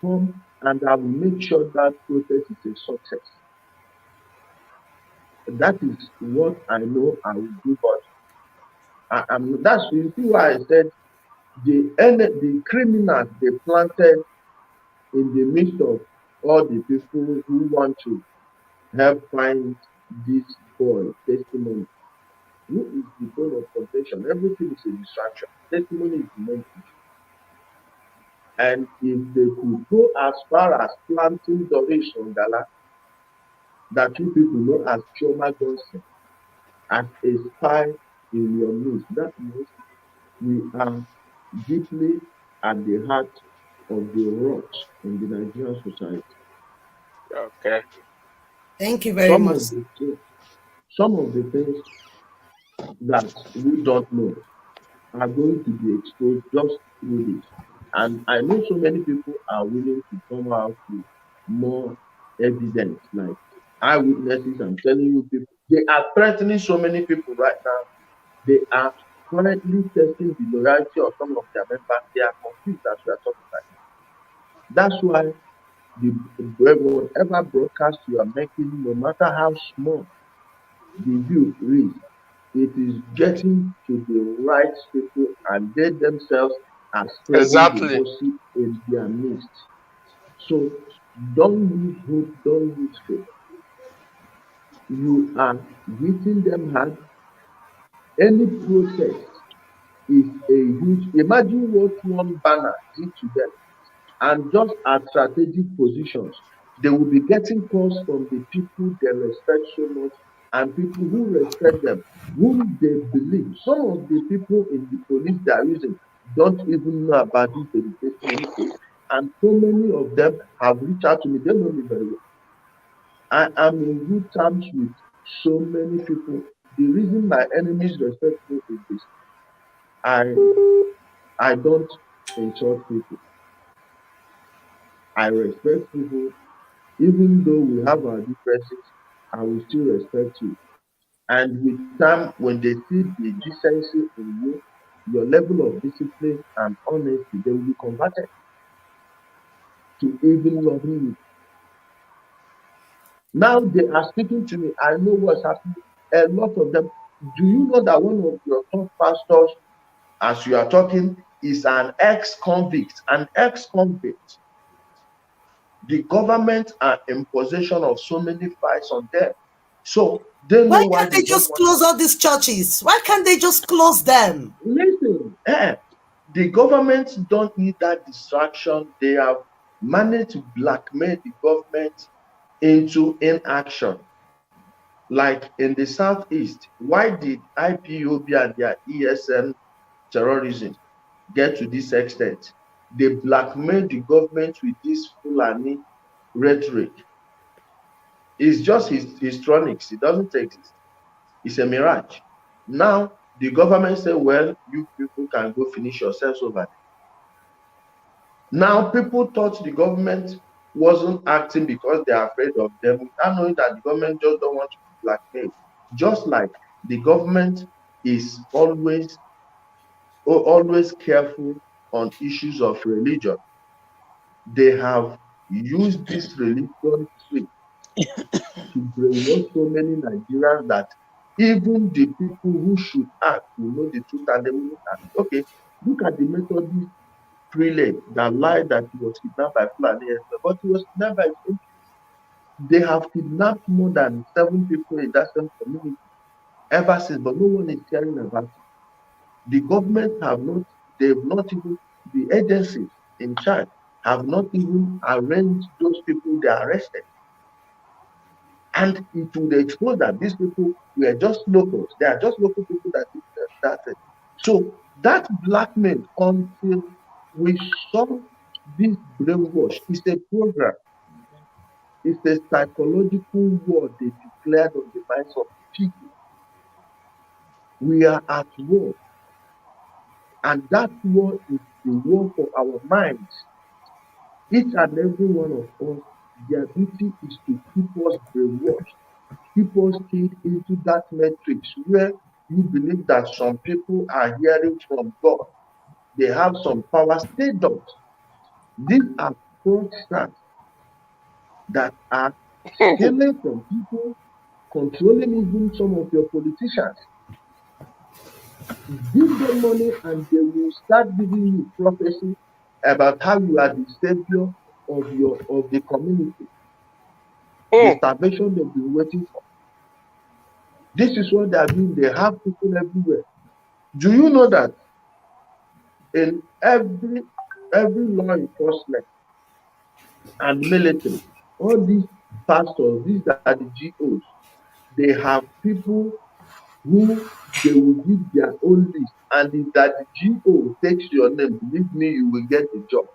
Speaker 11: Come and I will make sure that process is a success. That is what I know I will do. But that's you see why I said the criminals they planted in the midst of all the people who want to help find this boy testimony. Who is the goal of contention? Everything is a distraction. Testimony is the main issue. And if they could go as far as planting Doris Ongala, that you people know as Chioma Johnson, as a spy in your midst, that means we are deeply at the heart of the rot in the Nigerian society.
Speaker 6: Okay.
Speaker 8: Thank you very much.
Speaker 11: Some of the things that we don't know are going to be exposed just through this. And I know so many people are willing to come out with more evidence, like eyewitnesses. I'm telling you, people, they are threatening so many people right now. They are currently testing the loyalty of some of their members. They are confused as we are talking about it. That's why whatever broadcast you are making, no matter how small the view is, it is getting to the right people, and they themselves are spreading the gossip in their midst. So don't lose hope, don't lose faith. You are hitting them hard. Any protest is a huge. Imagine what one banner did to them, and just at strategic positions, they will be getting calls from the people they respect so much, and people who respect them, whom they believe. Some of the people in the police they are using don't even know about this education, and so many of them have reached out to me. They know me very well. I am in good terms with so many people. The reason my enemies respect me is this: I don't insult people. I respect people. Even though we have our differences, I will still respect you. And with time, when they see the decency in you, your level of discipline and honesty, they will be converted to even loving you. Now they are speaking to me. I know what's happening. A lot of them. Do you know that one of your top pastors, as you are talking, is an ex-convict? An ex-convict. The government are in possession of so many files on them. So they know
Speaker 8: why can't
Speaker 11: they
Speaker 8: just close all these churches? Why can't they just close them?
Speaker 11: Listen, the government don't need that distraction. They have managed to blackmail the government into inaction. Like in the southeast, why did IPOB and their ESN terrorism get to this extent? They blackmailed the government with this Fulani rhetoric. It's just histrionics. It doesn't exist. It's a mirage. Now, the government say, well, you people can go finish yourselves over there. Now, people thought the government wasn't acting because they are afraid of them, without knowing that the government just don't want to be blackmailed. Just like the government is always careful on issues of religion. They have used this religion trick to brainwash so many Nigerians that even the people who should act will know the truth and they will not act. Okay, look at the Methodist prelate that lied that he was kidnapped by Fulani, but he was kidnapped by him. They have kidnapped more than 7 people in that same community ever since, but no one is caring about it. The government they've not even, the agencies in charge have not even arranged those people they arrested. And it would expose that these people were just locals. They are just local people that did that. So that blackmail, until we saw this brainwash, is a program. It's a psychological war they declared on the minds of people. We are at war. And that war is the war for our minds. Each and every one of us, their duty is to keep us brainwashed. keep us keyed into that matrix where you believe that some people are hearing from God. They have some power. They don't. These are fraudsters that are stealing from people, controlling even some of your politicians. Give them money and they will start giving you prophecy about how you are the savior of the community. The salvation they've been waiting for. This is what they are doing. They have people everywhere. Do you know that in every law enforcement and military, all these pastors, these are the GOs, they have people who they will give their own list, and if that GO takes your name, believe me, you will get the job.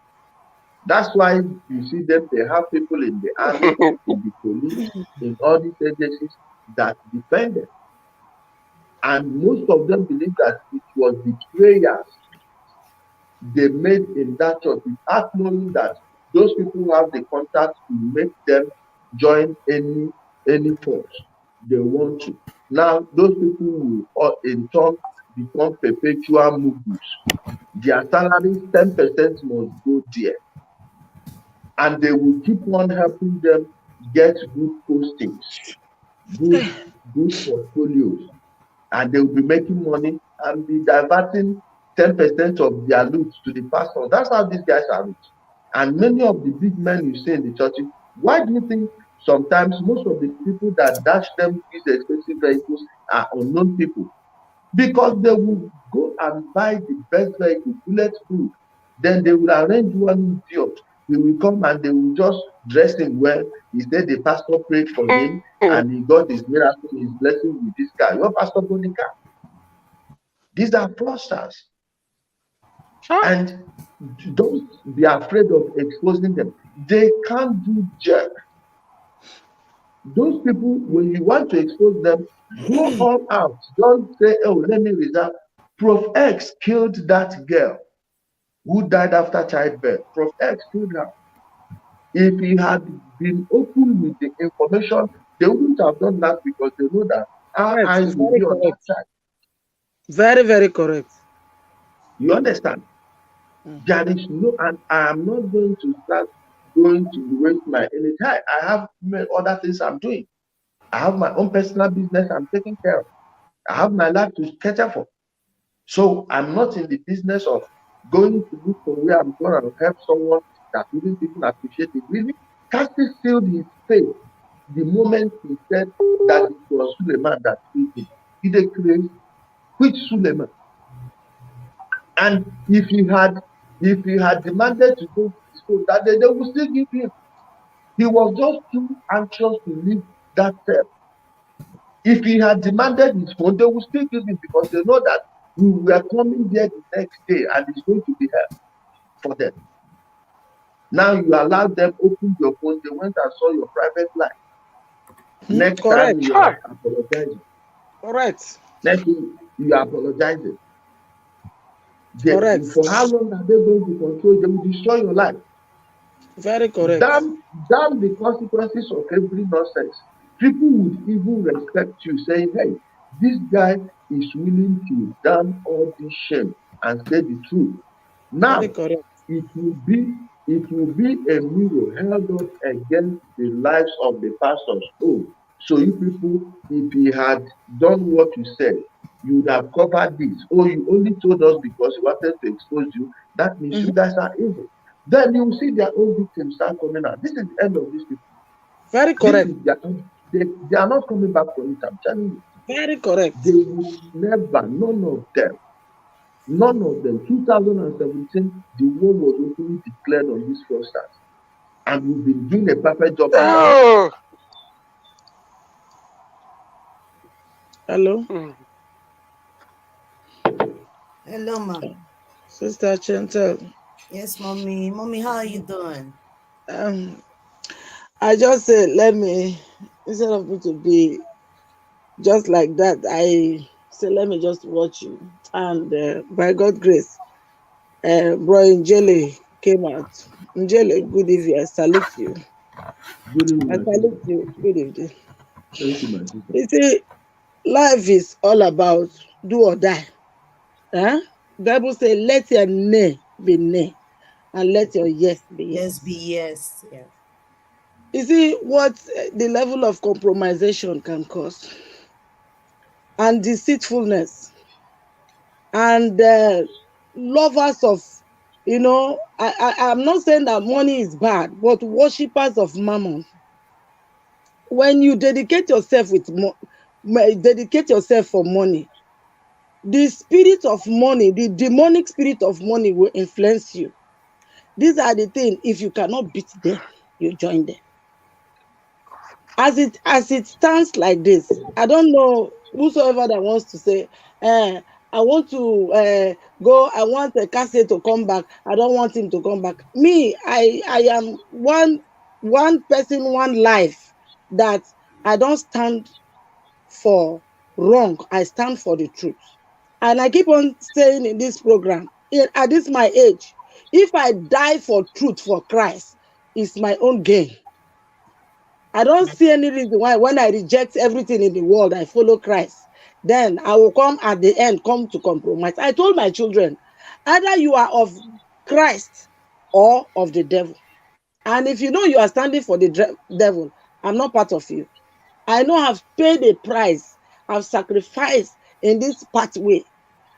Speaker 11: That's why you see them, they have people in the army, in the police, in all these agencies that defend them. And most of them believe that it was the prayers they made in that church without knowing that those people who have the contact to make them join any force they want to. Now, those people will in turn become perpetual movements. Their salary 10% must go there. And they will keep on helping them get good postings, good portfolios. And they will be making money and be diverting 10% of their loot to the pastor. That's how these guys are rich. And many of the big men you see in the churches, why do you think sometimes most of the people that dash them these expensive vehicles are unknown people? Because they will go and buy the best vehicle, bulletproof. Then they will arrange one idiot. He will come and they will just dress him well. He said the pastor prayed for him and he got his miracle, his blessing with this guy. Your pastor Bonica. These are fraudsters. And don't be afraid of exposing them. They can't do jack. Those people, when you want to expose them, go all out. Don't say, oh, let me reserve. Prof X killed that girl who died after childbirth. Prof X killed her. If he had been open with the information, they wouldn't have done that because they know that our eyes will be on that side.
Speaker 12: Very, very correct.
Speaker 11: You understand? There is no, and I am not going to start going to waste my energy. I have other things I'm doing. I have my own personal business I'm taking care of. I have my life to cater for. So I'm not in the business of going to look for where I'm going to help someone that wouldn't even appreciate it. Really, Cassie sealed his faith the moment he said that it was Suleiman that killed him. He declared, which Suleiman? And if he had demanded to go to his phone that day, they would still give him. He was just too anxious to leave that cell. If he had demanded his phone, they would still give him because they know that we were coming there the next day and it's going to be help for them. Now you allowed them open your phone, they went and saw your private life. Next time you are apologizing.
Speaker 12: Correct.
Speaker 11: Next thing you are apologizing.
Speaker 12: Correct.
Speaker 11: For how long are they going to control? They will destroy your life.
Speaker 12: Very correct.
Speaker 11: Damn the consequences of every nonsense. People would even respect you, saying, hey, this guy is willing to damn all this shame and say the truth. Now, it will be a mirror held up against the lives of the pastors. Oh, so you people, if he had done what you said, you would have covered this. Oh, you only told us because you wanted to expose you. That means you guys are evil. Then you will see their own victims start coming out. This is the end of these people.
Speaker 12: Very correct.
Speaker 11: They are not coming back from it, I'm telling you.
Speaker 12: Very correct.
Speaker 11: They will never, none of them, 2017, the war was openly declared on these fraudsters. And we've been doing a perfect job.
Speaker 12: Oh. Hello.
Speaker 8: Hello, ma'am.
Speaker 12: Sister Chantal.
Speaker 8: Yes, mommy. Mommy, how are you doing?
Speaker 12: I just said, let me, instead of me to be just like that, I said, let me just watch you. And by God's grace, Bro Njele came out. Njele, good evening. I salute you.
Speaker 11: Good evening.
Speaker 12: I salute you. Good evening.
Speaker 11: Thank you, my sister.
Speaker 12: You see, life is all about do or die. Huh? Bible says, let your nay be nay, and let your yes be yes.
Speaker 8: Yes, be yes. Yeah.
Speaker 12: You see what the level of compromisation can cause, and deceitfulness, and lovers of, I'm not saying that money is bad, but worshippers of mammon. When you dedicate yourself dedicate yourself for money, the spirit of money, the demonic spirit of money will influence you. These are the things, if you cannot beat them, you join them. As it stands like this, I don't know whosoever that wants to say, I want to go, I want a Cassie to come back, I don't want him to come back. Me, I am one person, one life, that I don't stand for wrong, I stand for the truth. And I keep on saying in this program, at this my age, if I die for truth for Christ, it's my own gain. I don't see any reason why when I reject everything in the world, I follow Christ, then I will come at the end, come to compromise. I told my children, either you are of Christ or of the devil. And if you know you are standing for the devil, I'm not part of you. I know I've paid a price, I've sacrificed in this pathway.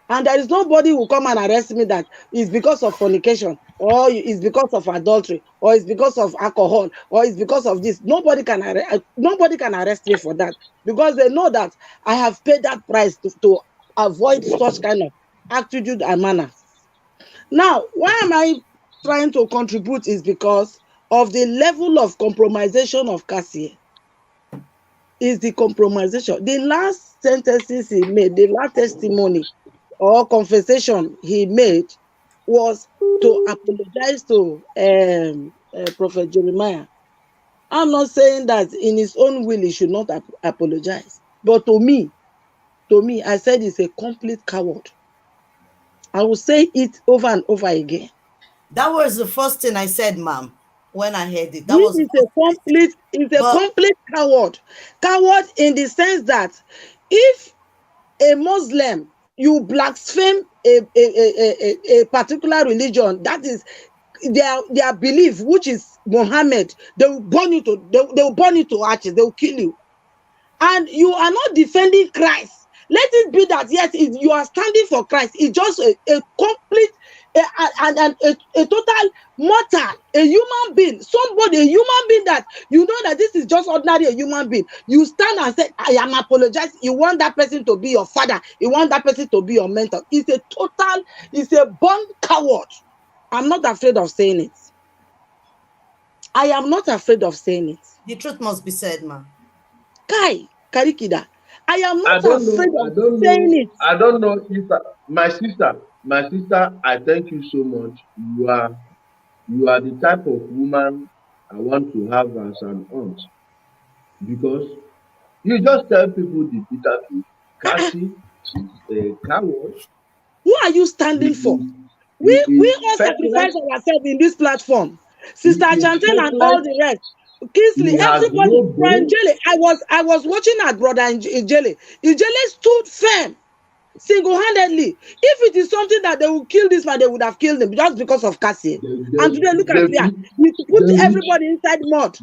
Speaker 12: And there is nobody who come and arrest me that is because of fornication, or it's because of adultery, or it's because of alcohol, or it's because of this. Nobody can arrest me for that, because they know that I have paid that price to avoid such kind of attitude and manner. Now, why am I trying to contribute is because of the level of compromisation of Cassie. Is the compromisation. The last sentences he made, the last testimony or confession he made was to apologize to Prophet Jeremiah. I'm not saying that in his own will he should not apologize, but to me, I said he's a complete coward. I will say it over and over again.
Speaker 8: That was the first thing I said, ma'am, when I heard it.
Speaker 12: He's a complete coward. Coward in the sense that if a Muslim, you blaspheme a particular religion, that is their belief, which is Muhammad, they will burn you to ashes, they will kill you. And you are not defending Christ. Let it be that, yes, you are standing for Christ. It's just a complete, a total mortal, a human being, a human being that you know that this is just ordinary a human being. You stand and say, I am apologizing. You want that person to be your father. You want that person to be your mentor. It's a born coward. I'm not afraid of saying it. I am not afraid of saying it.
Speaker 8: The truth must be said, ma.
Speaker 12: Kai, Karikida, I am not afraid of saying it.
Speaker 11: I don't know if my sister, I thank you so much. You are the type of woman I want to have as an aunt, because you just tell people the bitter truth. Cassie is a coward.
Speaker 12: Who are you standing for? We all sacrifice ourselves in this platform. Sister Chantel and all the rest. Kingsley, everybody, Brian Jelly. I was watching at brother Ijele. Ijele stood firm, single-handedly. If it is something that they will kill this man, they would have killed him just because of Cassie. And today, look at here. We put everybody inside mud.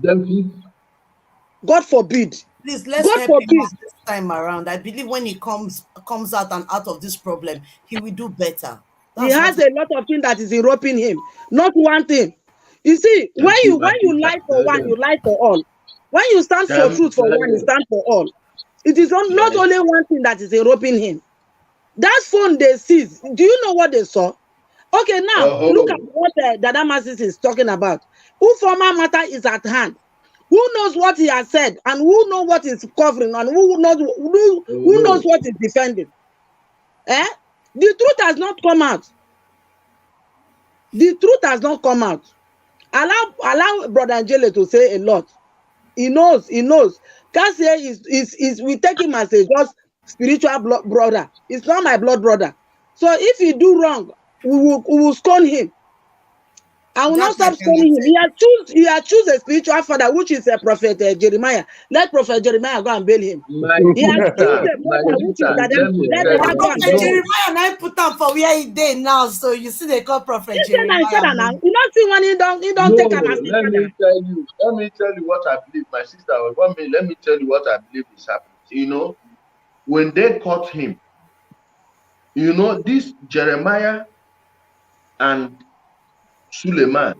Speaker 12: God forbid.
Speaker 8: Please, let's help him out this time around. I believe when he comes out and out of this problem, he will do better.
Speaker 12: He has a lot of things that is enroping him. Not one thing. You see, when you lie for one, you lie for all. When you stand for truth for one, you stand for all. It is not only one thing that is enroping him. That phone they seized, do you know what they saw? Okay, now look at what Dada Masis is talking about. Who former matter is at hand? Who knows what he has said, and who knows what is covering, and who knows what is defending? The truth has not come out. The truth has not come out. Allow Brother Angele to say a lot. He knows. Cassie is we take him as a just spiritual brother. It's not my blood brother. So if he do wrong, we will scorn him. I will not
Speaker 8: Just like
Speaker 12: stop calling him. He has choose a spiritual father, which is a prophet Jeremiah. Let Prophet Jeremiah go and bail him.
Speaker 11: My
Speaker 12: He has choose
Speaker 11: sister,
Speaker 12: a
Speaker 11: my
Speaker 12: brother, which is
Speaker 11: sister,
Speaker 12: that.
Speaker 11: let me
Speaker 12: Let
Speaker 11: tell
Speaker 12: the
Speaker 11: you.
Speaker 12: go and
Speaker 8: Prophet
Speaker 12: bail him.
Speaker 8: Jeremiah now put up for where he did now. So you see they call Prophet
Speaker 12: He said
Speaker 8: Jeremiah.
Speaker 12: that now. You don't see when he don't
Speaker 11: No,
Speaker 12: take him as his
Speaker 11: let
Speaker 12: father.
Speaker 11: me tell you what I believe. My sister, let me tell you what I believe is happening. You know, when they caught him, you know, this Jeremiah and Suleiman,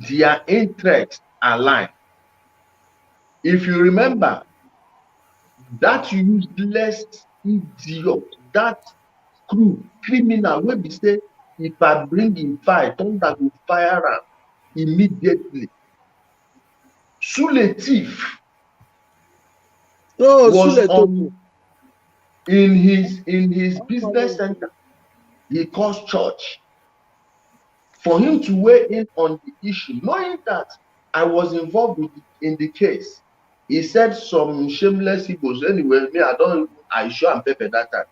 Speaker 11: their interests align. If you remember, that useless idiot, that criminal, when we say, if I bring him fire, thunder will fire him immediately. Sule thief was on in his business center. He calls church for him to weigh in on the issue, knowing that I was involved in the case. He said some shameless Igbos. Anyway, me, I sure am pepper that time.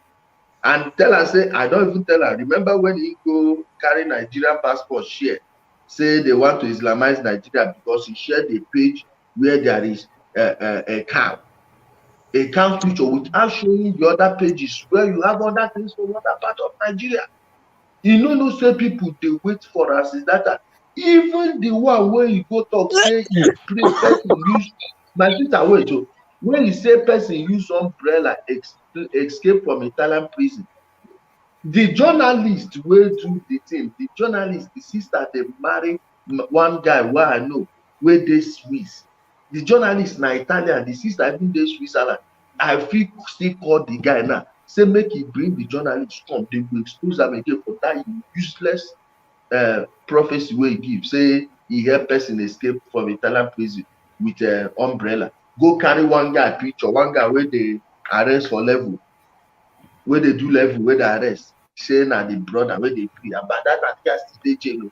Speaker 11: And tell her, say, I don't even tell her. Remember when he go carry Nigerian passport share, say they want to Islamize Nigeria because he shared a page where there is a cow picture without showing the other pages where you have other things from other part of Nigeria. You know, say people they wait for us is that even the one where you go talk say he pray person use my sister wait so when you say person use umbrella escape from Italian prison, the journalist will do the thing. The journalist, the sister, they marry one guy where I know where they Swiss. The journalist na Italian, the sister even they Switzerland. I feel still call the guy now. Say make he bring the journalist come. They will expose them again for that useless prophecy where he give. Say he help person escape from Italian prison with an umbrella. Go carry one guy picture, one guy where they arrest for level, where they do level, where they arrest. Say na the brother where they free. About that, I think I still dey jail.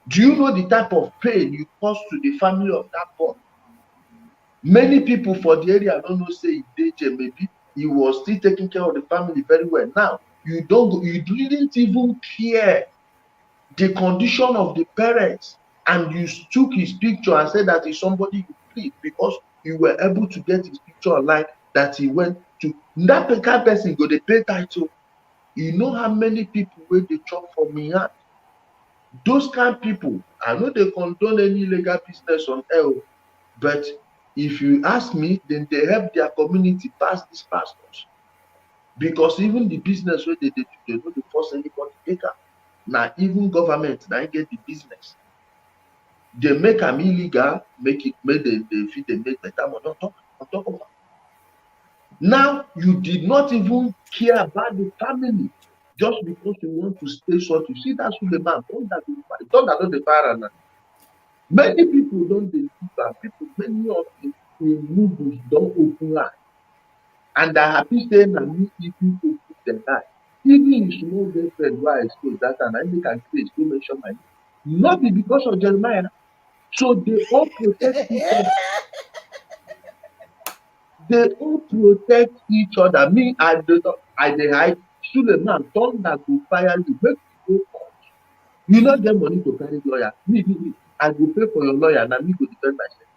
Speaker 11: Do you know the type of pain you cause to the family of that boy? Many people for the area don't know say he dey jail. Maybe he was still taking care of the family very well. Now you didn't even care the condition of the parents, and you took his picture and said that is somebody you plead because you were able to get his picture online that he went to. That kind person go dey pay title. You know how many people wey dey chop from me hand? Those kind of people, I know they condone any illegal business on air, but if you ask me, then they help their community pass these pastors. Because even the business where they know they force anybody take am. Now even government now get the business. They make them illegal, make them make better money on top of that. Now you did not even care about the family just because you want to stay short. You see that's who the man don't that the fire now. Many people don't believe that people, many of the movies don't open eye. And I happy saying that me people open their eye. Even if you know girlfriend why I expose that and I make a case to mention my name. Not be because of Jeremiah. So they all protect each other. They all protect each other. Me, I hide. Suleiman, thunder go fire you. Make you go court. You not get money to carry lawyer. Me. I go pay for your lawyer. Now me go defend myself.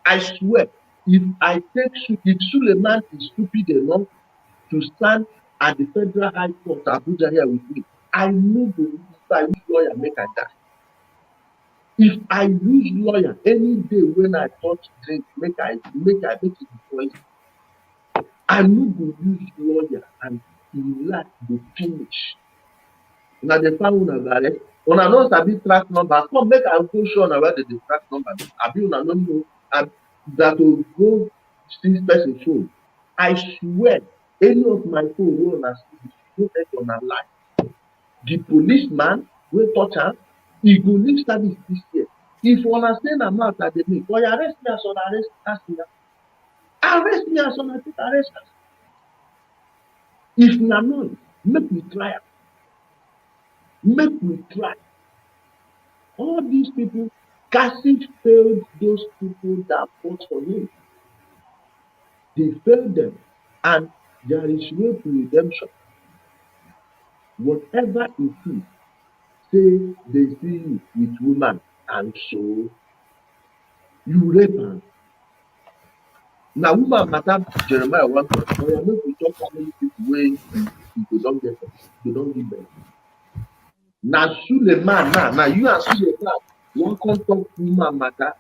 Speaker 11: I swear, if Suleiman is stupid enough to stand at the Federal High Court Abuja here with me, I know the I use lawyer make I die. If I use lawyer any day when I touch drink, make it poison. I no go use lawyer and like the finish. Now the found una go arrest. Una no sabi track number. Come make I go show una where the track number. Abi una no know that will go see person phone. I swear, any of my phone wey una see, no take una lie. The policeman wey touch am, he go leave service this year. If una say na mouth I dey make, oya arrest me as una arrest me. Arrest me as una take arrest us. If na not, make we try am. Make we try. All these people, Cassie failed those people that fought for him. They failed them, and there is way to redemption. Whatever it is, say they see you with woman and so you rape her. Now woman matter Jeremiah want to make we talk how many people wey you don't get them, you don't give them. Now Suleiman now you and Suleiman one come talk woman matter.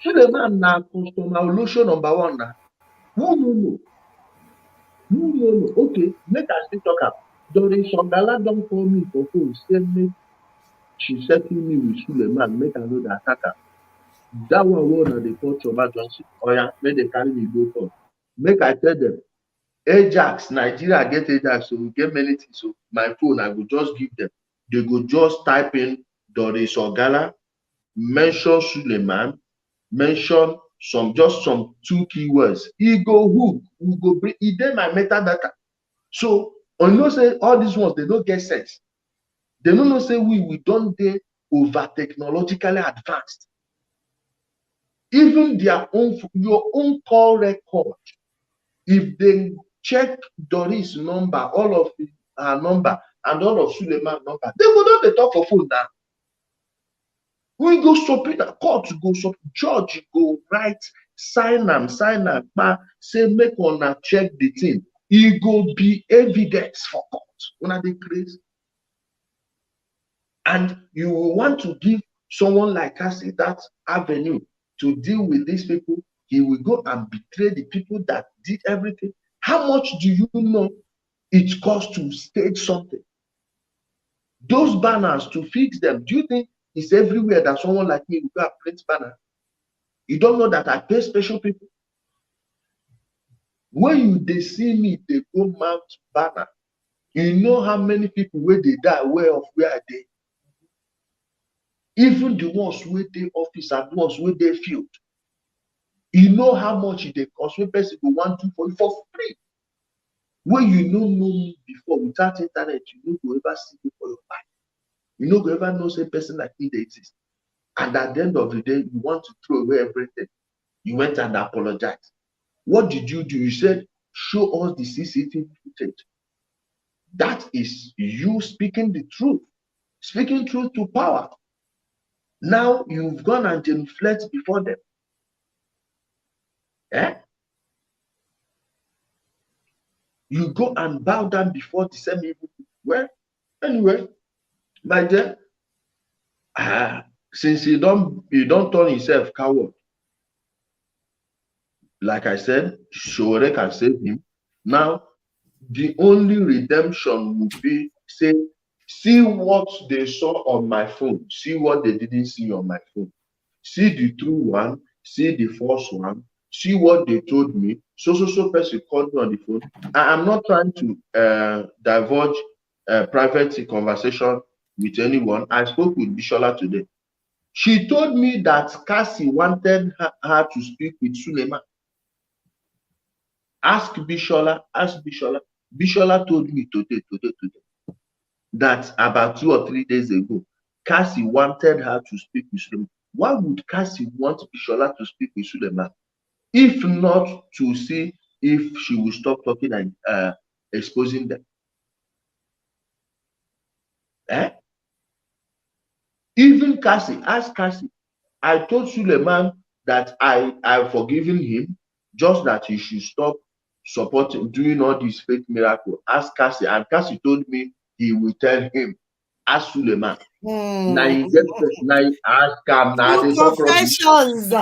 Speaker 11: Suleiman na customer olosho number one now. Who no. Okay, make I still talk am. Dorin Shongala don call me for phone say make she settle me with Suleiman make I know the attacker. That one wey una dey call emergency. Oya, make they carry me go court. Make I tell them, Ajax, Nigeria get Ajax, so we get many things. So my phone, I go just give them. They go just type in Doris Ogala, mention Suleiman, mention some 2 keywords. He go hook, we go bring it then my metadata. So on you know say all these ones they don't get sense. They don't know say we don't dey over technologically advanced. Even their own your own call record. If they check Doris' number, all of her number, and all of Suleiman number, they go not talk for phone now. We go subpoena, court go sub, judge go write, sign am, say make una check the thing. It go be evidence for court. Una dey crazy. And you will want to give someone like us that avenue to deal with these people. He will go and betray the people that did everything. How much do you know it costs to stage something? Those banners, to fix them, do you think it's everywhere that someone like me will go and print banner? You don't know that I pay special people? When they see me, they go mount banner. You know how many people where they die aware of where are they? Even the ones where they office and the ones where they field. You know how much they cost when person go want to for you for free. When you don't know me before without internet, you no go ever see me for your life. You no go ever know say person like me they exist. And at the end of the day, you want to throw away everything. You went and apologized. What did you do? You said, show us the CCTV footage. That is you speaking the truth. Speaking truth to power. Now you've gone and genuflect before them. Eh? You go and bow down before the same evil people. Well, anyway, my dear, since you don't turn yourself coward, like I said, Shore can save him. Now, the only redemption would be say, see what they saw on my phone, see what they didn't see on my phone, see the true one, see the false one, see what they told me. So person called me on the phone. I am not trying to divulge private conversation with anyone. I spoke with Bishola today. She told me that Cassie wanted her to speak with Suleiman. Ask Bishola. Bishola told me today that about 2 or 3 days ago, Cassie wanted her to speak with Suleiman. Why would Cassie want Bishola to speak with Suleiman? If not to see if she will stop talking and exposing them. Eh? Even Cassie, ask Cassie. I told Suleiman that I've forgiven him, just that he should stop supporting, doing all these fake miracles. Ask Cassie, and Cassie told me he will tell him. Ask Suleiman. Now you get now ask him now. There's no
Speaker 8: professions.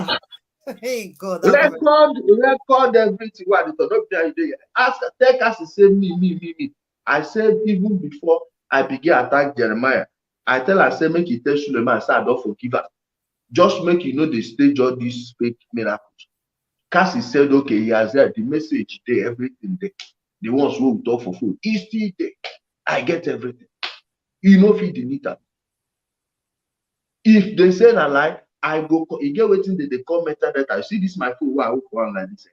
Speaker 8: Hey God.
Speaker 11: Record everything. What the ask, tell Cassie, say me. I said even before I began attack Jeremiah, I tell her, say make he tell Suleiman, say I don't forgive her. Just make you know the stage all these fake miracles. Cassie said, okay, he has heard the message there, everything there. The ones who we talk for food, he's still there. I get everything. You know, feed the meter. If they say a lie, I go, you get waiting, they call metadata. You see this my phone, where I go on like this.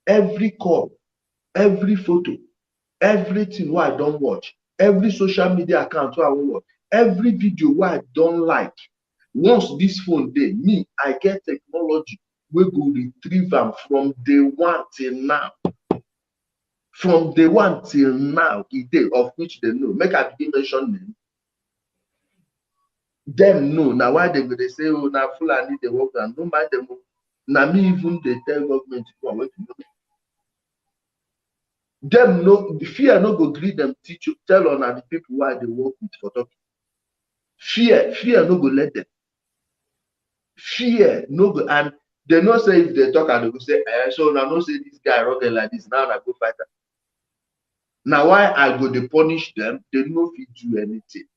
Speaker 11: Every call, every photo, everything where I don't watch, every social media account where I won't watch, every video where I don't like. Once this phone day, me, I get technology. We go retrieve them from day one till now. From day one till now, a day of which they know. Make I begin mention them. Them no. Now why they say, oh, now Fulani they work and no mind them. Now me even they tell government to go and work. Them no fear no go greet them teach you tell on the people why they work with for talking. Fear no go let them. Fear no go, and they no say if they talk and they go say, so now no say this guy rugged like this, now I go fight them. Now why I go they punish them, they no fit do anything.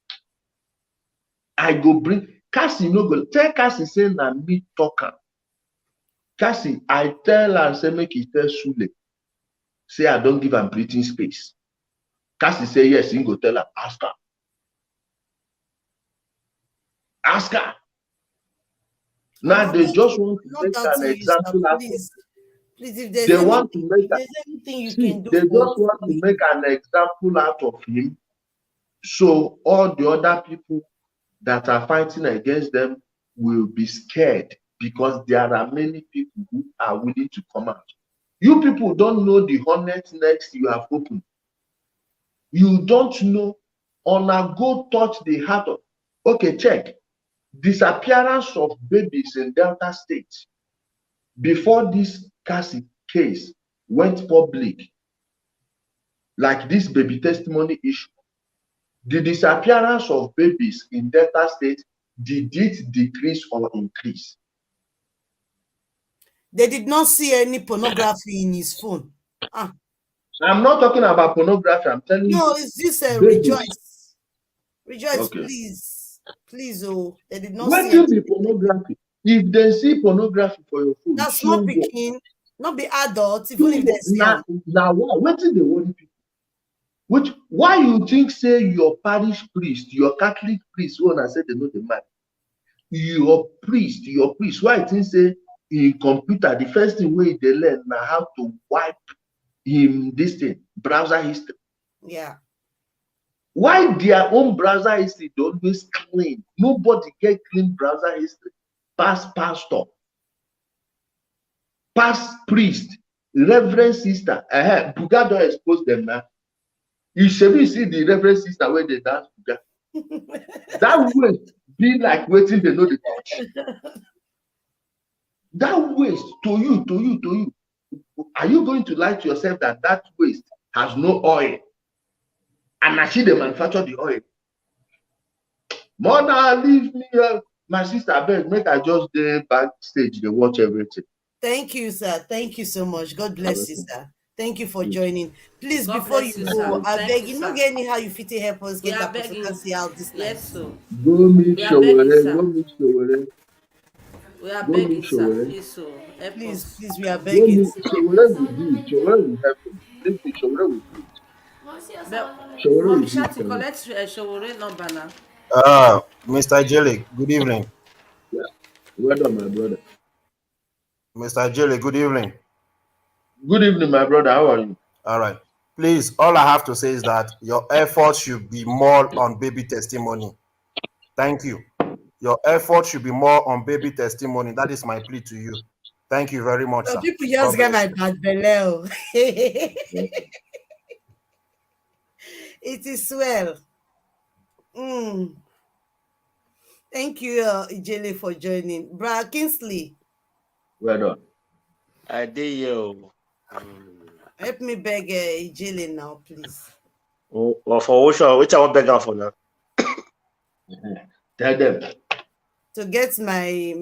Speaker 11: I go bring Cassie no go tell Cassie say na me talker. Cassie, I tell her say make he tell Sule. Say I don't give am breathing space. Cassie say yes, he go tell her, ask her. Ask her. Now they just want to make an example out of it.
Speaker 8: Please, if there's
Speaker 11: They want to make
Speaker 8: anything you
Speaker 11: see,
Speaker 8: can do,
Speaker 11: they just want to make an example out of him. So all the other people that are fighting against them will be scared because there are many people who are willing to come out. You people don't know the hornet's nest you have opened. You don't know on a go touch the heart of. Okay, check. Disappearance of babies in Delta State before this Cassie case went public, like this baby testimony issue. The disappearance of babies in Delta State, did it decrease or increase?
Speaker 8: They did not see any pornography in his phone.
Speaker 11: I'm not talking about pornography. I'm telling you.
Speaker 8: No, it's this Rejoice. Rejoice, okay. Please, oh, they did not
Speaker 11: what
Speaker 8: see
Speaker 11: will be pornography? If they see pornography for your phone,
Speaker 8: that's not begin, not be adults, even if they see
Speaker 11: now what did they worry people? Why you think say your parish priest, your Catholic priest, when I said they know the man, your priest, why you think say in computer, the first thing where they learn now how to wipe him this thing, browser history.
Speaker 8: Yeah.
Speaker 11: Why their own browser history they always clean? Nobody get clean browser history. Past pastor, past priest, reverend sister. Buga don't expose them now. You should see the reverend sister where they dance Buga. That waste be like waiting they know the touch. That waste to you. Are you going to lie to yourself that waste has no oil? And I see they manufacture the oil. Mother, leave me. My sister, I beg, make I just the backstage. They watch everything.
Speaker 8: Thank you, sir. Thank you so much. God bless you, sir. Thank you for joining. Please,
Speaker 9: God
Speaker 8: before
Speaker 9: bless
Speaker 8: you
Speaker 9: you,
Speaker 8: go,
Speaker 9: sir.
Speaker 8: I
Speaker 9: Thank
Speaker 8: beg
Speaker 9: you,
Speaker 8: you, not
Speaker 9: sir.
Speaker 8: get any how you fit help us
Speaker 9: We
Speaker 8: get
Speaker 9: are
Speaker 8: that
Speaker 9: begging.
Speaker 8: person see out this
Speaker 9: Yes,
Speaker 8: night.
Speaker 9: so.
Speaker 11: Go meet
Speaker 9: We are begging,
Speaker 11: Showore.
Speaker 9: sir.
Speaker 11: Go meet Showore.
Speaker 9: We are
Speaker 11: Go
Speaker 9: begging,
Speaker 11: meet
Speaker 9: sir.
Speaker 11: Showore.
Speaker 9: Please, so help
Speaker 8: Please,
Speaker 9: us.
Speaker 8: please, we are
Speaker 11: Go
Speaker 8: begging.
Speaker 11: meet Showore will do it. Showore will help him. Believe me, Showore will do it. Showore will
Speaker 9: Mommy,
Speaker 11: do it.
Speaker 9: Shati, collect Showore number now.
Speaker 13: Mr. Jelly, good evening.
Speaker 11: Yeah. Well done, my brother.
Speaker 13: Mr. Jelly, good evening.
Speaker 11: Good evening, my brother. How are you?
Speaker 13: All right. Please, all I have to say is that your efforts should be more on baby testimony. Thank you. Your effort should be more on baby testimony. That is my plea to you. Thank you very much, sir.
Speaker 8: People just get my bad belly. It is well. Thank you, Ijele, for joining. Bra Kingsley.
Speaker 11: Well done.
Speaker 10: I did you.
Speaker 8: Help me beg Ijele now, please.
Speaker 10: Oh, for which I want beg her for now.
Speaker 11: Tell them.
Speaker 8: To get my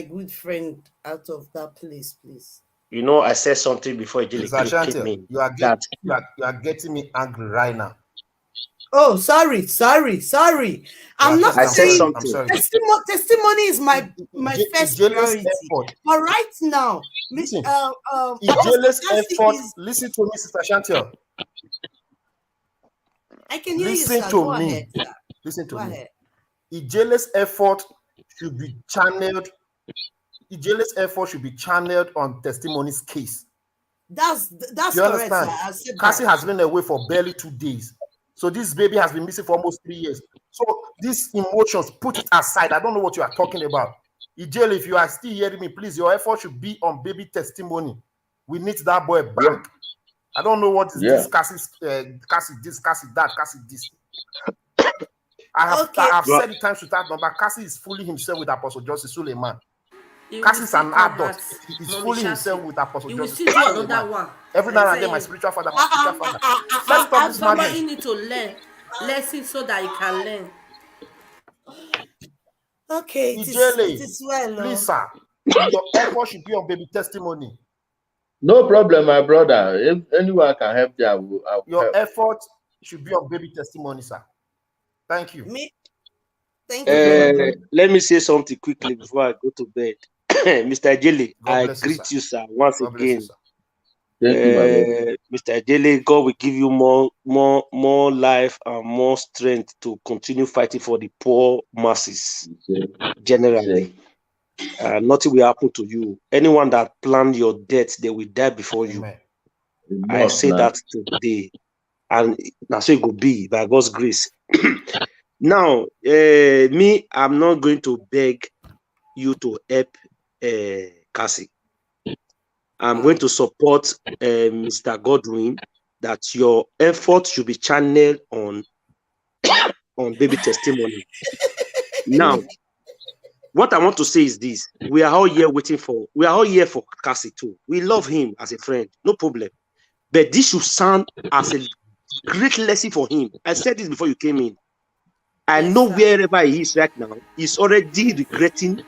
Speaker 8: good friend out of that place, please.
Speaker 10: You know, I said something before Ijele kicked me.
Speaker 13: You are getting me angry right now.
Speaker 8: Oh, sorry. I'm not saying
Speaker 10: I'm sorry.
Speaker 8: Testimony is my first priority. But right now,
Speaker 13: listen, Ijele's effort. Listen to me, Sister Chantel.
Speaker 8: I can hear you, sir. Go ahead, sir.
Speaker 13: Listen to me. Ijele's effort should be channeled. Ijele's effort should be channeled on testimony's case.
Speaker 8: That's
Speaker 13: you
Speaker 8: correct,
Speaker 13: understand?
Speaker 8: sir.
Speaker 13: Cassie has been away for barely 2 days. So this baby has been missing for almost 3 years. So these emotions, put it aside. I don't know what you are talking about. Ijele, if you are still hearing me, please, your effort should be on baby testimony. We need that boy back. I don't know what is this, Cassie this, Cassie that, Cassie this.
Speaker 8: Okay.
Speaker 13: I have said it times without number. Cassie is fooling himself with Apostle Justice Suleiman.
Speaker 9: He
Speaker 13: Cassie
Speaker 9: will
Speaker 13: is
Speaker 9: still
Speaker 13: an
Speaker 9: come
Speaker 13: adult.
Speaker 9: at
Speaker 13: He's
Speaker 9: Mommy
Speaker 13: fooling
Speaker 9: Shasi.
Speaker 13: himself with Apostle
Speaker 9: He will
Speaker 13: Justice
Speaker 9: still do
Speaker 13: Suleiman.
Speaker 9: another one.
Speaker 13: Every
Speaker 9: Like
Speaker 13: now and then, my
Speaker 9: saying,
Speaker 13: spiritual father, my spiritual father. Let's stop
Speaker 9: and
Speaker 13: this
Speaker 9: somebody
Speaker 13: madness.
Speaker 9: need to learn lessons so that he can learn.
Speaker 8: Okay, it
Speaker 13: Ijele,
Speaker 8: is well.
Speaker 13: please, sir. Your effort should be on baby testimony.
Speaker 11: No problem, my brother. If anyone can help you, I will
Speaker 13: Your
Speaker 11: help.
Speaker 13: effort should be on baby testimony, sir. Thank you.
Speaker 8: Me? Thank you.
Speaker 10: Let me say something quickly before I go to bed. Mr. Ejele,
Speaker 13: God
Speaker 10: I
Speaker 13: bless you,
Speaker 10: greet
Speaker 13: sir.
Speaker 10: you, sir, once
Speaker 13: God bless you,
Speaker 10: again.
Speaker 13: sir.
Speaker 11: Thank you, my brother.
Speaker 10: Mr. Ejele, God will give you more life and more strength to continue fighting for the poor masses generally. Nothing will happen to you. Anyone that planned your death, they will die before you.
Speaker 13: Amen.
Speaker 10: I say that today, and that's how it will be by God's grace. Now, me, I'm not going to beg you to help Cassie. I'm going to support Mr. Godwin that your effort should be channeled on baby testimony. Now, what I want to say is this: we are all here for Cassie too. We love him as a friend, no problem. But this should sound as a great lesson for him. I said this before you came in. I know wherever he is right now, he's already regretting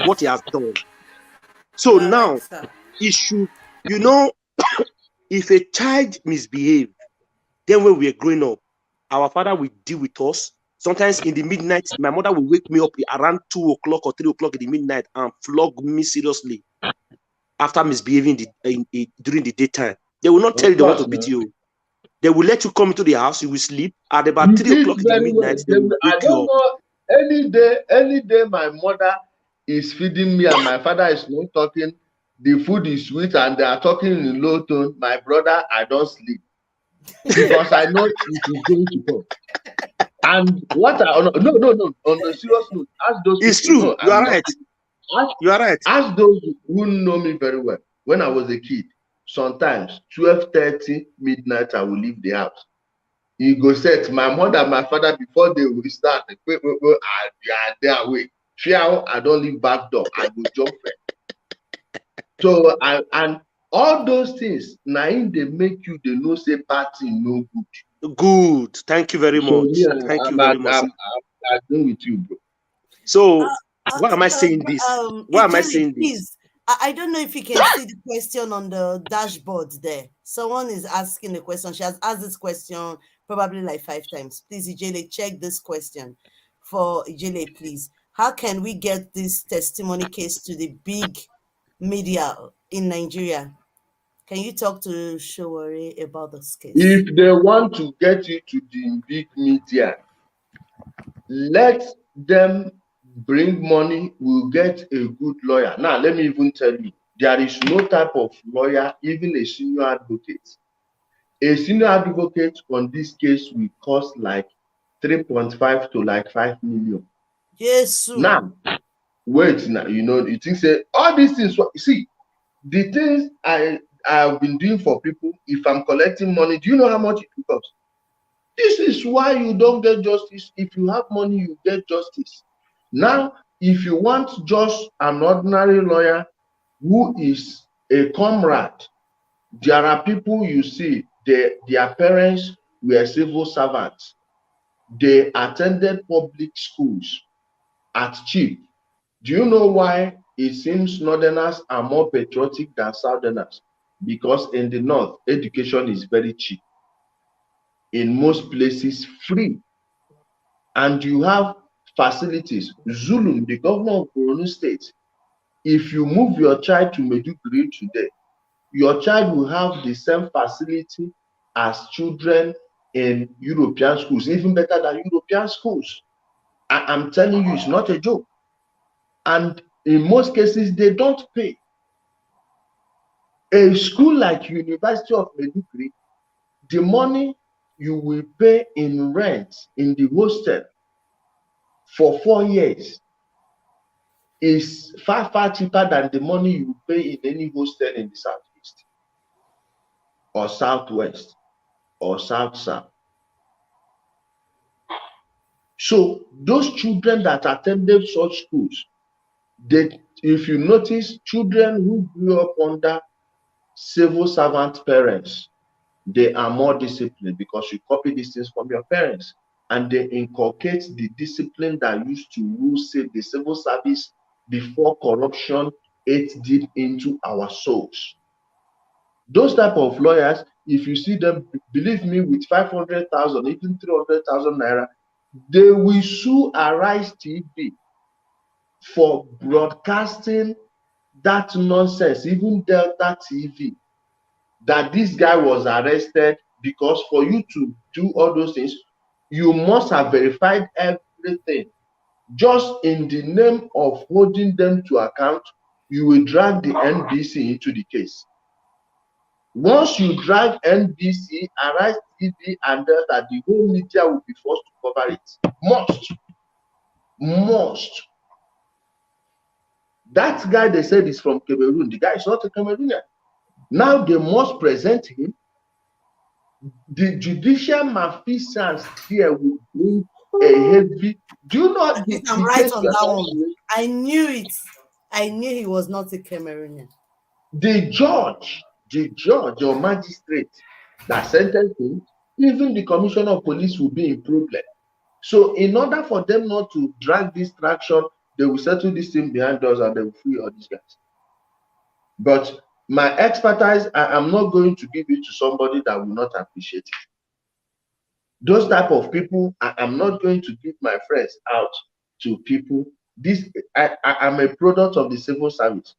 Speaker 10: what he has done. So now, he should, if a child misbehaves, then when we are growing up, our father will deal with us. Sometimes in the midnight, my mother will wake me up around 2 o'clock or 3 o'clock in the midnight and flog me seriously after misbehaving during the daytime. They will not tell you they want to beat you. They will let you come into the house, you will sleep. At about 3 o'clock in the midnight, they will
Speaker 11: I
Speaker 10: wake you
Speaker 11: don't
Speaker 10: up.
Speaker 11: know. Any day my mother is feeding me and my father is not talking, the food is sweet and they are talking in low tone. My brother, I don't sleep because I know it is going to come. And what I no. On a serious note, ask those
Speaker 10: it's
Speaker 11: people.
Speaker 10: true.
Speaker 11: No,
Speaker 10: You are right. You are right.
Speaker 11: Ask those who know me very well. When I was a kid, sometimes 12:30 midnight, I will leave the house. You go set my mother and my father before they will start. They are there away. I don't leave back door. I go jump there. So and all those things, now they make you they know say party no good.
Speaker 10: Good. Thank you very much. Thank you very much.
Speaker 11: I'm doing with you, bro.
Speaker 10: So why am I saying this? Why am I
Speaker 8: Ijele,
Speaker 10: saying this?
Speaker 8: please, I don't know if you can see the question on the dashboard there. Someone is asking a question. She has asked this question probably like 5 times. Please, Ijele, check this question for Ijele, please. How can we get this testimony case to the big media in Nigeria? Can you talk to Showore about this case?
Speaker 11: If they want to get you to the big media, let them bring money. We'll get a good lawyer. Now, let me even tell you, there is no type of lawyer, even a senior advocate. A senior advocate on this case will cost like 3.5 to like 5 million.
Speaker 8: Yes.
Speaker 11: Now, wait. Now, you think say all these things. See, the things I've been doing for people. If I'm collecting money, do you know how much it costs? This is why you don't get justice. If you have money, you get justice. Now, if you want just an ordinary lawyer who is a comrade, there are people you see, their parents were civil servants. They attended public schools at cheap. Do you know why it seems Northerners are more patriotic than Southerners? Because in the North, education is very cheap. In most places, free. And you have facilities. Zulum, the governor of Borno State, if you move your child to Maiduguri today, your child will have the same facility as children in European schools, even better than European schools. I'm telling you, it's not a joke. And in most cases, they don't pay. A school like University of Maiduguri, the money you will pay in rent in the hostel for 4 years is far, far cheaper than the money you pay in any hostel in the Southeast or Southwest or South. So those children that attended such schools, if you notice, children who grew up under civil servant parents, they are more disciplined because you copy these things from your parents, and they inculcate the discipline that used to rule, say, the civil service before corruption ate deep into our souls. Those type of lawyers, if you see them, believe me, with 500,000, even 300,000 naira, they will sue Arise TV for broadcasting that nonsense, even Delta TV, that this guy was arrested, because for you to do all those things, you must have verified everything. Just in the name of holding them to account, you will drag the NBC into the case. Once you drag NBC, Arise TV, and Delta, the whole media will be forced to cover it. Must. That guy they said is from Cameroon. The guy is not a Cameroonian. Now they must present him. The judicial malfeasance here will bring a heavy. Do you know?
Speaker 8: I'm right on that one. I knew it. I knew he was not a Cameroonian.
Speaker 11: The judge or magistrate that sentenced him, even the commissioner of police will be in problem. So in order for them not to drag this traction, they will settle this thing behind us and they will free all these guys. But my expertise, I am not going to give it to somebody that will not appreciate it. Those type of people, I am not going to give my friends out to people. I am a product of the civil service.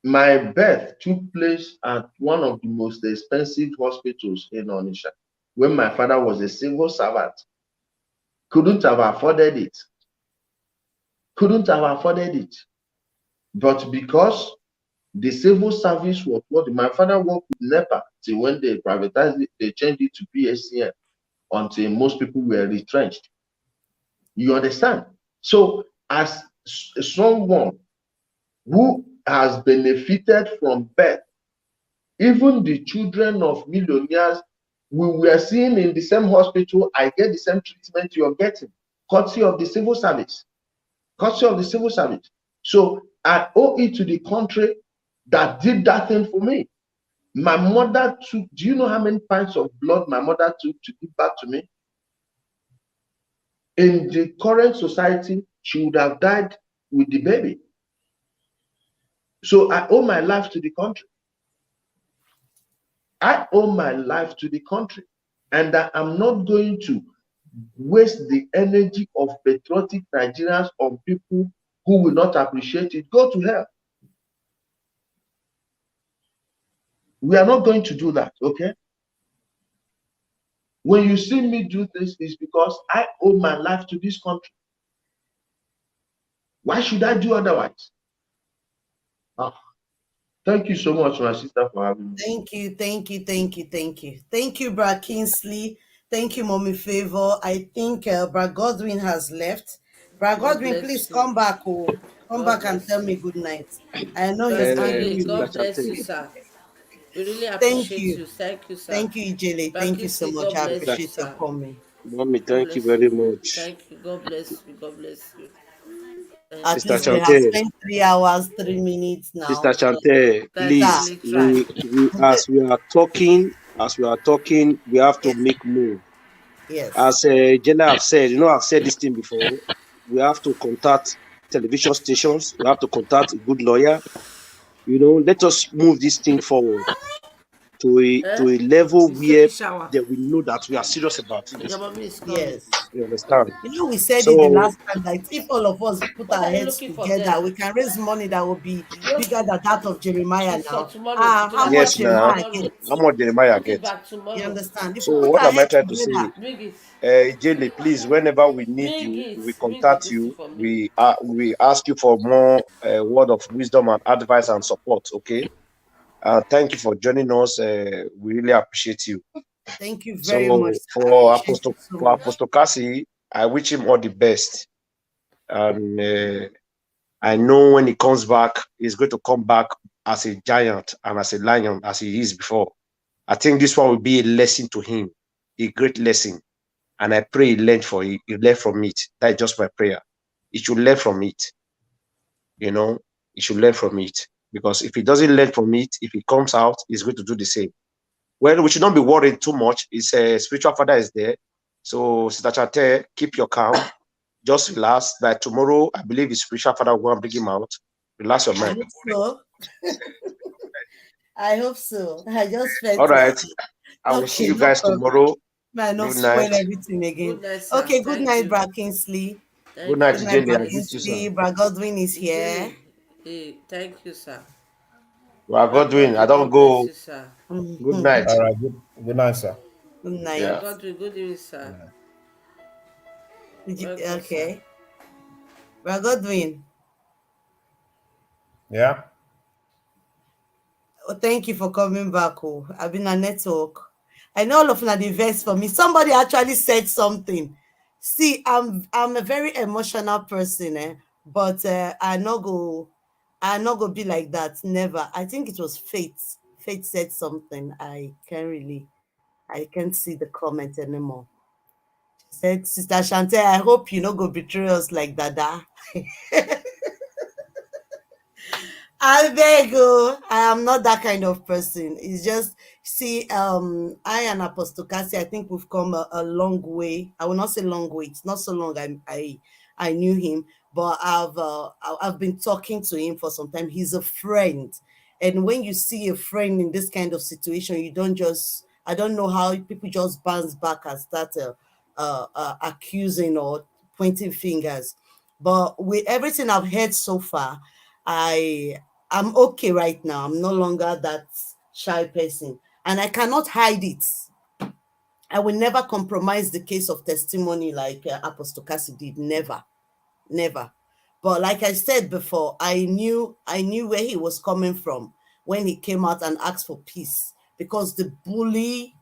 Speaker 11: My birth took place at one of the most expensive hospitals in Onitsha when my father was a civil servant. Couldn't have afforded it. But because the civil service was what my father worked with NEPA till when they privatized it, they changed it to PSCN until most people were retrenched. You understand? So as someone who has benefited from birth, even the children of millionaires, we were seeing in the same hospital, I get the same treatment you're getting, courtesy of the civil service. So I owe it to the country that did that thing for me. My mother took, do you know how many pints of blood my mother took to give back to me? In the current society, she would have died with the baby. So I owe my life to the country. And I'm not going to waste the energy of patriotic Nigerians on people who will not appreciate it. Go to hell. We are not going to do that, okay? When you see me do this, it's because I owe my life to this country. Why should I do otherwise? Thank you so much, my sister, for having me.
Speaker 8: Thank you. Thank you, Brad Kingsley. Thank you, Mommy Favor. I think Brad Godwin has left. Brad Godwin, please come back. Come back and tell me good night. I know he's angry with
Speaker 9: God bless you, sir. We really appreciate you. Thank you, sir.
Speaker 8: Thank you, Ijele. Thank you so much. I appreciate your coming.
Speaker 10: Mommy, thank you very much.
Speaker 9: Thank you. God bless you. God bless you.
Speaker 8: At least we have spent 3 hours, 3 minutes now.
Speaker 10: Sister Chante, please, as we are talking, we have to make move.
Speaker 8: Yes.
Speaker 10: As Jenna have said, I've said this thing before. We have to contact television stations. We have to contact a good lawyer. Let us move this thing forward to a level where they will know that we are serious about it.
Speaker 8: Yes.
Speaker 10: You understand?
Speaker 8: We said it the last time that if all of us put our heads together, we can raise money that will be bigger than that of Jeremiah now. How much
Speaker 10: Jeremiah get?
Speaker 8: You understand?
Speaker 10: So what am I trying to say? Jaylee, please, whenever we need you, we contact you. We ask you for more word of wisdom and advice and support. Okay. Thank you for joining us. We really appreciate you.
Speaker 8: Thank you very much.
Speaker 10: For Apostle Cassie, I wish him all the best. And I know when he comes back, he's going to come back as a giant and as a lion as he is before. I think this one will be a lesson to him, a great lesson.
Speaker 3: And I pray he learned from it. That is just my prayer. He should learn from it. You know, he should learn from it. Because if he doesn't learn from it, if he comes out, he's going to do the same. Well, we should not be worried too much. His spiritual father is there. So, Sister Chante, keep your calm. Just relax. By tomorrow, I believe his spiritual father will go and bring him out. Relax your mind.
Speaker 8: I hope so. I just felt
Speaker 3: all right. I will see you guys tomorrow.
Speaker 8: Man, not
Speaker 3: good
Speaker 8: spoil
Speaker 3: night.
Speaker 8: Everything again.
Speaker 9: Good night, sir.
Speaker 8: Okay, good
Speaker 9: Thank
Speaker 8: night,
Speaker 9: you.
Speaker 8: Bra Kingsley.
Speaker 3: Good night,
Speaker 8: Good night,
Speaker 3: Jenny.
Speaker 8: Bra Kingsley. Bra Godwin is here.
Speaker 9: Thank you, sir.
Speaker 3: Bra Godwin, I don't go.
Speaker 9: You, sir.
Speaker 3: Good night.
Speaker 13: All right. Good night, sir.
Speaker 8: Good night.
Speaker 3: Yeah.
Speaker 9: Godwin, good evening, sir.
Speaker 8: Okay. Bra Godwin.
Speaker 13: Yeah.
Speaker 8: Oh, thank you for coming back. Oh, I've been on network. I know all of you are the verse for me. Somebody actually said something. See, I'm a very emotional person, but I not go be like that. Never. I think it was Fate. Fate said something. I can't see the comment anymore. She said, Sister Shante, I hope you not go betray us like Dada. I beg you, I am not that kind of person. It's just, see, I and Apostle Cassie, I think we've come a long way. I will not say long way. It's not so long. I knew him, but I've been talking to him for some time. He's a friend, and when you see a friend in this kind of situation, you don't just. I don't know how people just bounce back and start accusing or pointing fingers. But with everything I've heard so far, I'm okay right now. I'm no longer that shy person, and I cannot hide it. I will never compromise the case of testimony like Apostle Cassie did. Never. But like I said before, I knew where he was coming from when he came out and asked for peace, because the bully,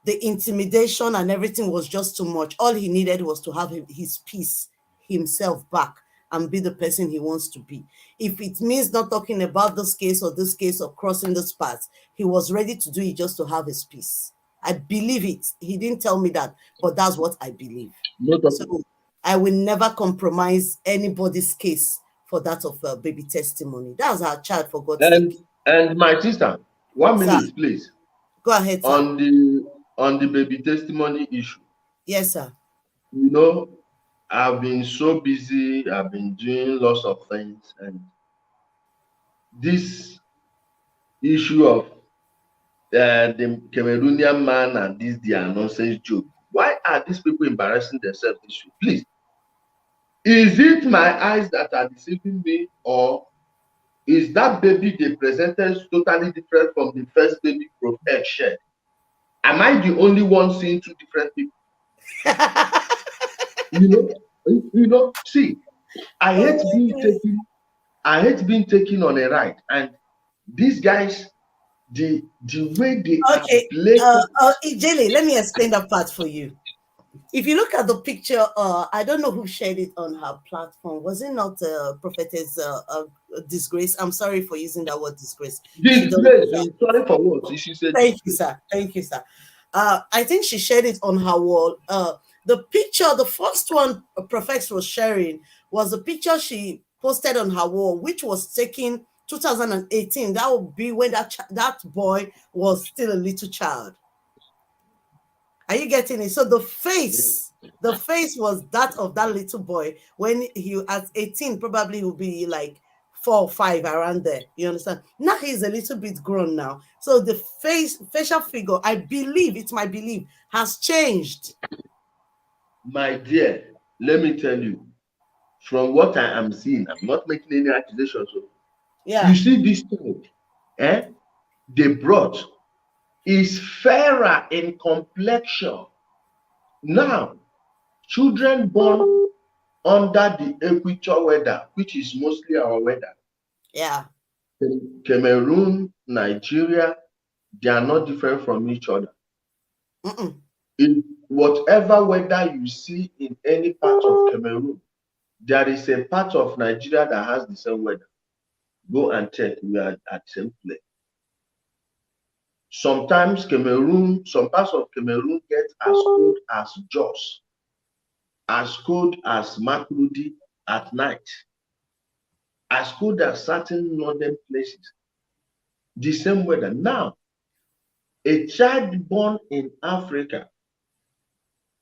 Speaker 8: the intimidation and everything was just too much. All he needed was to have his peace himself back and be the person he wants to be. If it means not talking about this case or crossing this path, he was ready to do it just to have his peace. I believe it. He didn't tell me that, but that's what I believe. So I will never compromise anybody's case for that of a baby testimony. That's our child, for God's sake.
Speaker 11: And my sister, 1 minute,
Speaker 8: Sir.
Speaker 11: please.
Speaker 8: Go ahead, sir.
Speaker 11: On the baby testimony issue.
Speaker 8: Yes, sir.
Speaker 11: You know, I've been so busy. I've been doing lots of things, and this issue of the Cameroonian man and this their nonsense joke. Why are these people embarrassing themselves this way? Please, is it my eyes that are deceiving me, or is that baby they presented totally different from the first baby Prophet shared? Am I the only one seeing two different people? you know. See, I hate being taken on a ride, and these guys, the way they
Speaker 8: Ijele, let me explain that part for you. If you look at the picture, I don't know who shared it on her platform. Was it not Prophetess Disgrace? I'm sorry for using that word, disgrace.
Speaker 11: Disgrace. Sorry for what? She said.
Speaker 8: Thank you, sir. I think she shared it on her wall. The picture, the first one Prophet was sharing, was the picture she posted on her wall, which was taken 2018. That would be when that boy was still a little child. Are you getting it? So the face was that of that little boy when he at 18, probably will be like 4 or 5 around there. You understand? Now he's a little bit grown now. So the facial figure, I believe, it's my belief, has changed.
Speaker 11: My dear, let me tell you, from what I am seeing, I'm not making any accusations.
Speaker 8: Yeah.
Speaker 11: You see this thing, they brought is fairer in complexion. Now, children born under the equator weather, which is mostly our weather.
Speaker 8: Yeah.
Speaker 11: Cameroon, Nigeria, they are not different from each other. In whatever weather you see in any part of Cameroon, there is a part of Nigeria that has the same weather. Go and check, we are at the same place. Sometimes Cameroon, some parts of Cameroon get as cold as Jos, as cold as Makurdi at night, as cold as certain northern places. The same weather. Now, a child born in Africa,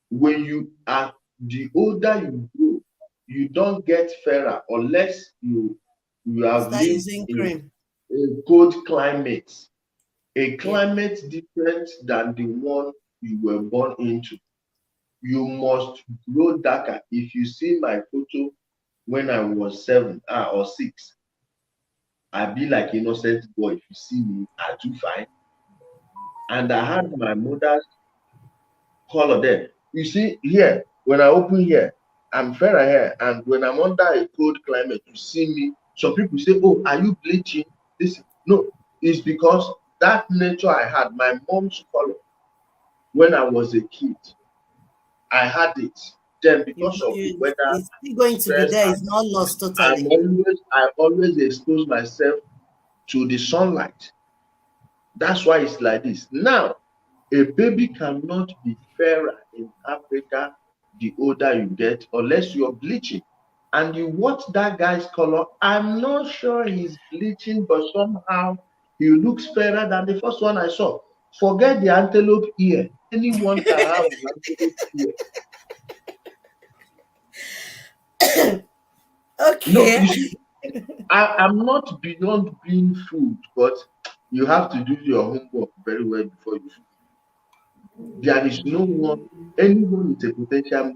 Speaker 11: when you are the older you grow, you don't get fairer unless you have lived in a cold climate, a climate different than the one you were born into. You must grow darker. If you see my photo when I was 7 or 6, I be like innocent boy. If you see me, I do fine. And I had my mother's color there. You see here, when I open here, I'm fairer here. And when I'm under a cold climate, you see me. Some people say, "Oh, are you bleaching?" This no, it's because that nature I had, my mom's color, when I was a kid, I had it. Then because of the weather,
Speaker 8: it's still going to be there. It's not lost totally.
Speaker 11: I always expose myself to the sunlight. That's why it's like this. Now, a baby cannot be fairer in Africa the older you get unless you're bleaching. And you watch that guy's color, I'm not sure he's bleaching, but somehow he looks fairer than the first one I saw. Forget the antelope ear. Anyone can have an antelope ear.
Speaker 8: Okay.
Speaker 11: No, you see, I'm not beyond being fooled, but you have to do your homework very well before you. There is no one, anyone is a potential,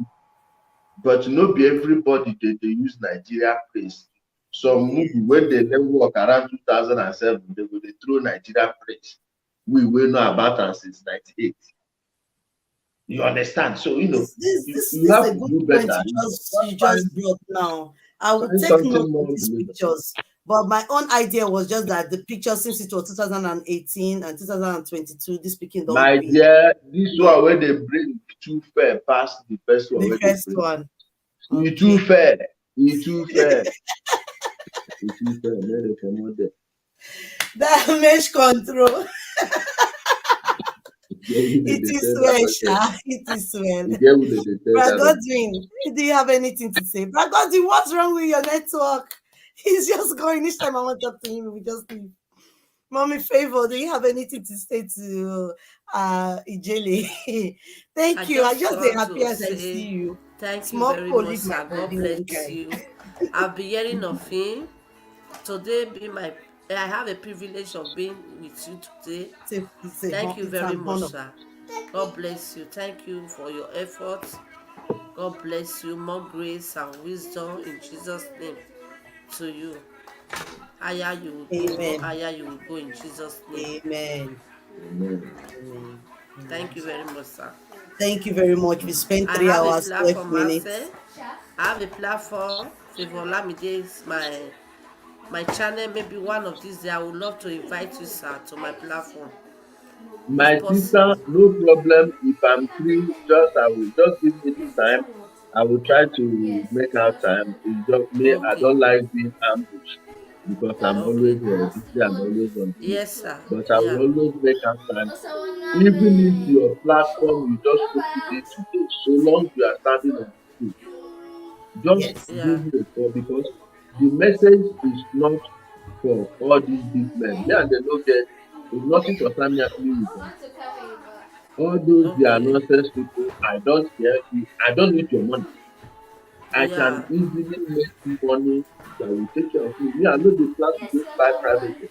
Speaker 11: but not be everybody they use Nigeria praise. Some movie when they never work around 2007, they will throw Nigeria praise. We will know about them since 98. You understand? So you know
Speaker 8: this
Speaker 11: you have
Speaker 8: is a
Speaker 11: to
Speaker 8: good
Speaker 11: do
Speaker 8: point
Speaker 11: better.
Speaker 8: you just brought now. I will
Speaker 11: Find
Speaker 8: take
Speaker 11: something
Speaker 8: note
Speaker 11: more
Speaker 8: of these
Speaker 11: later.
Speaker 8: pictures. But my own idea was just that the picture, since it was 2018 and 2022, this picking don't
Speaker 11: My
Speaker 8: be
Speaker 11: dear, this one where they bring too fair past the first one.
Speaker 8: the first one.
Speaker 11: You too fair. You too fair. You too fair. Let it come out there.
Speaker 8: Damage control. It is well, Sha. It is well. Brad Godwin, do you have anything to say? Brad Godwin, what's wrong with your network? He's just going. Each time I want to talk to him, we just leave. Mommy Favor, do you have anything to say to Ijele? Thank you. I just be happy as I see you.
Speaker 9: Thank you very much, sir. God bless you. I've been hearing of him. Today I have a privilege of being with you today. Thank you very much, sir. God bless you. Thank you for your efforts. God bless you. More grace and wisdom in Jesus' name to you. Higher you will go. More higher you will go in Jesus' name.
Speaker 8: Amen.
Speaker 9: Amen. Thank you very much, sir.
Speaker 8: Thank you very much. We spent 3 hours, 12 minutes.
Speaker 9: I have a platform. Favor Olamide is my channel. Maybe one of these days I would love to invite you, sir, to my platform.
Speaker 11: My sister, no problem. If I'm free, I will just give me the time. I will try to make out time. It's just me. I don't like being ambushed because I'm always busy and always on.
Speaker 9: Yes, sir.
Speaker 11: But I will always make out time. Even if your platform you just put it today, so long you are standing on the street, just give me a call because the message is not for all these big men. Yeah, they don't get. It's nothing concerning me with them. All those they are nonsense people. I don't care. I don't need your money. I can easily make money that will take care of me. Me, I know the plan to just buy privately.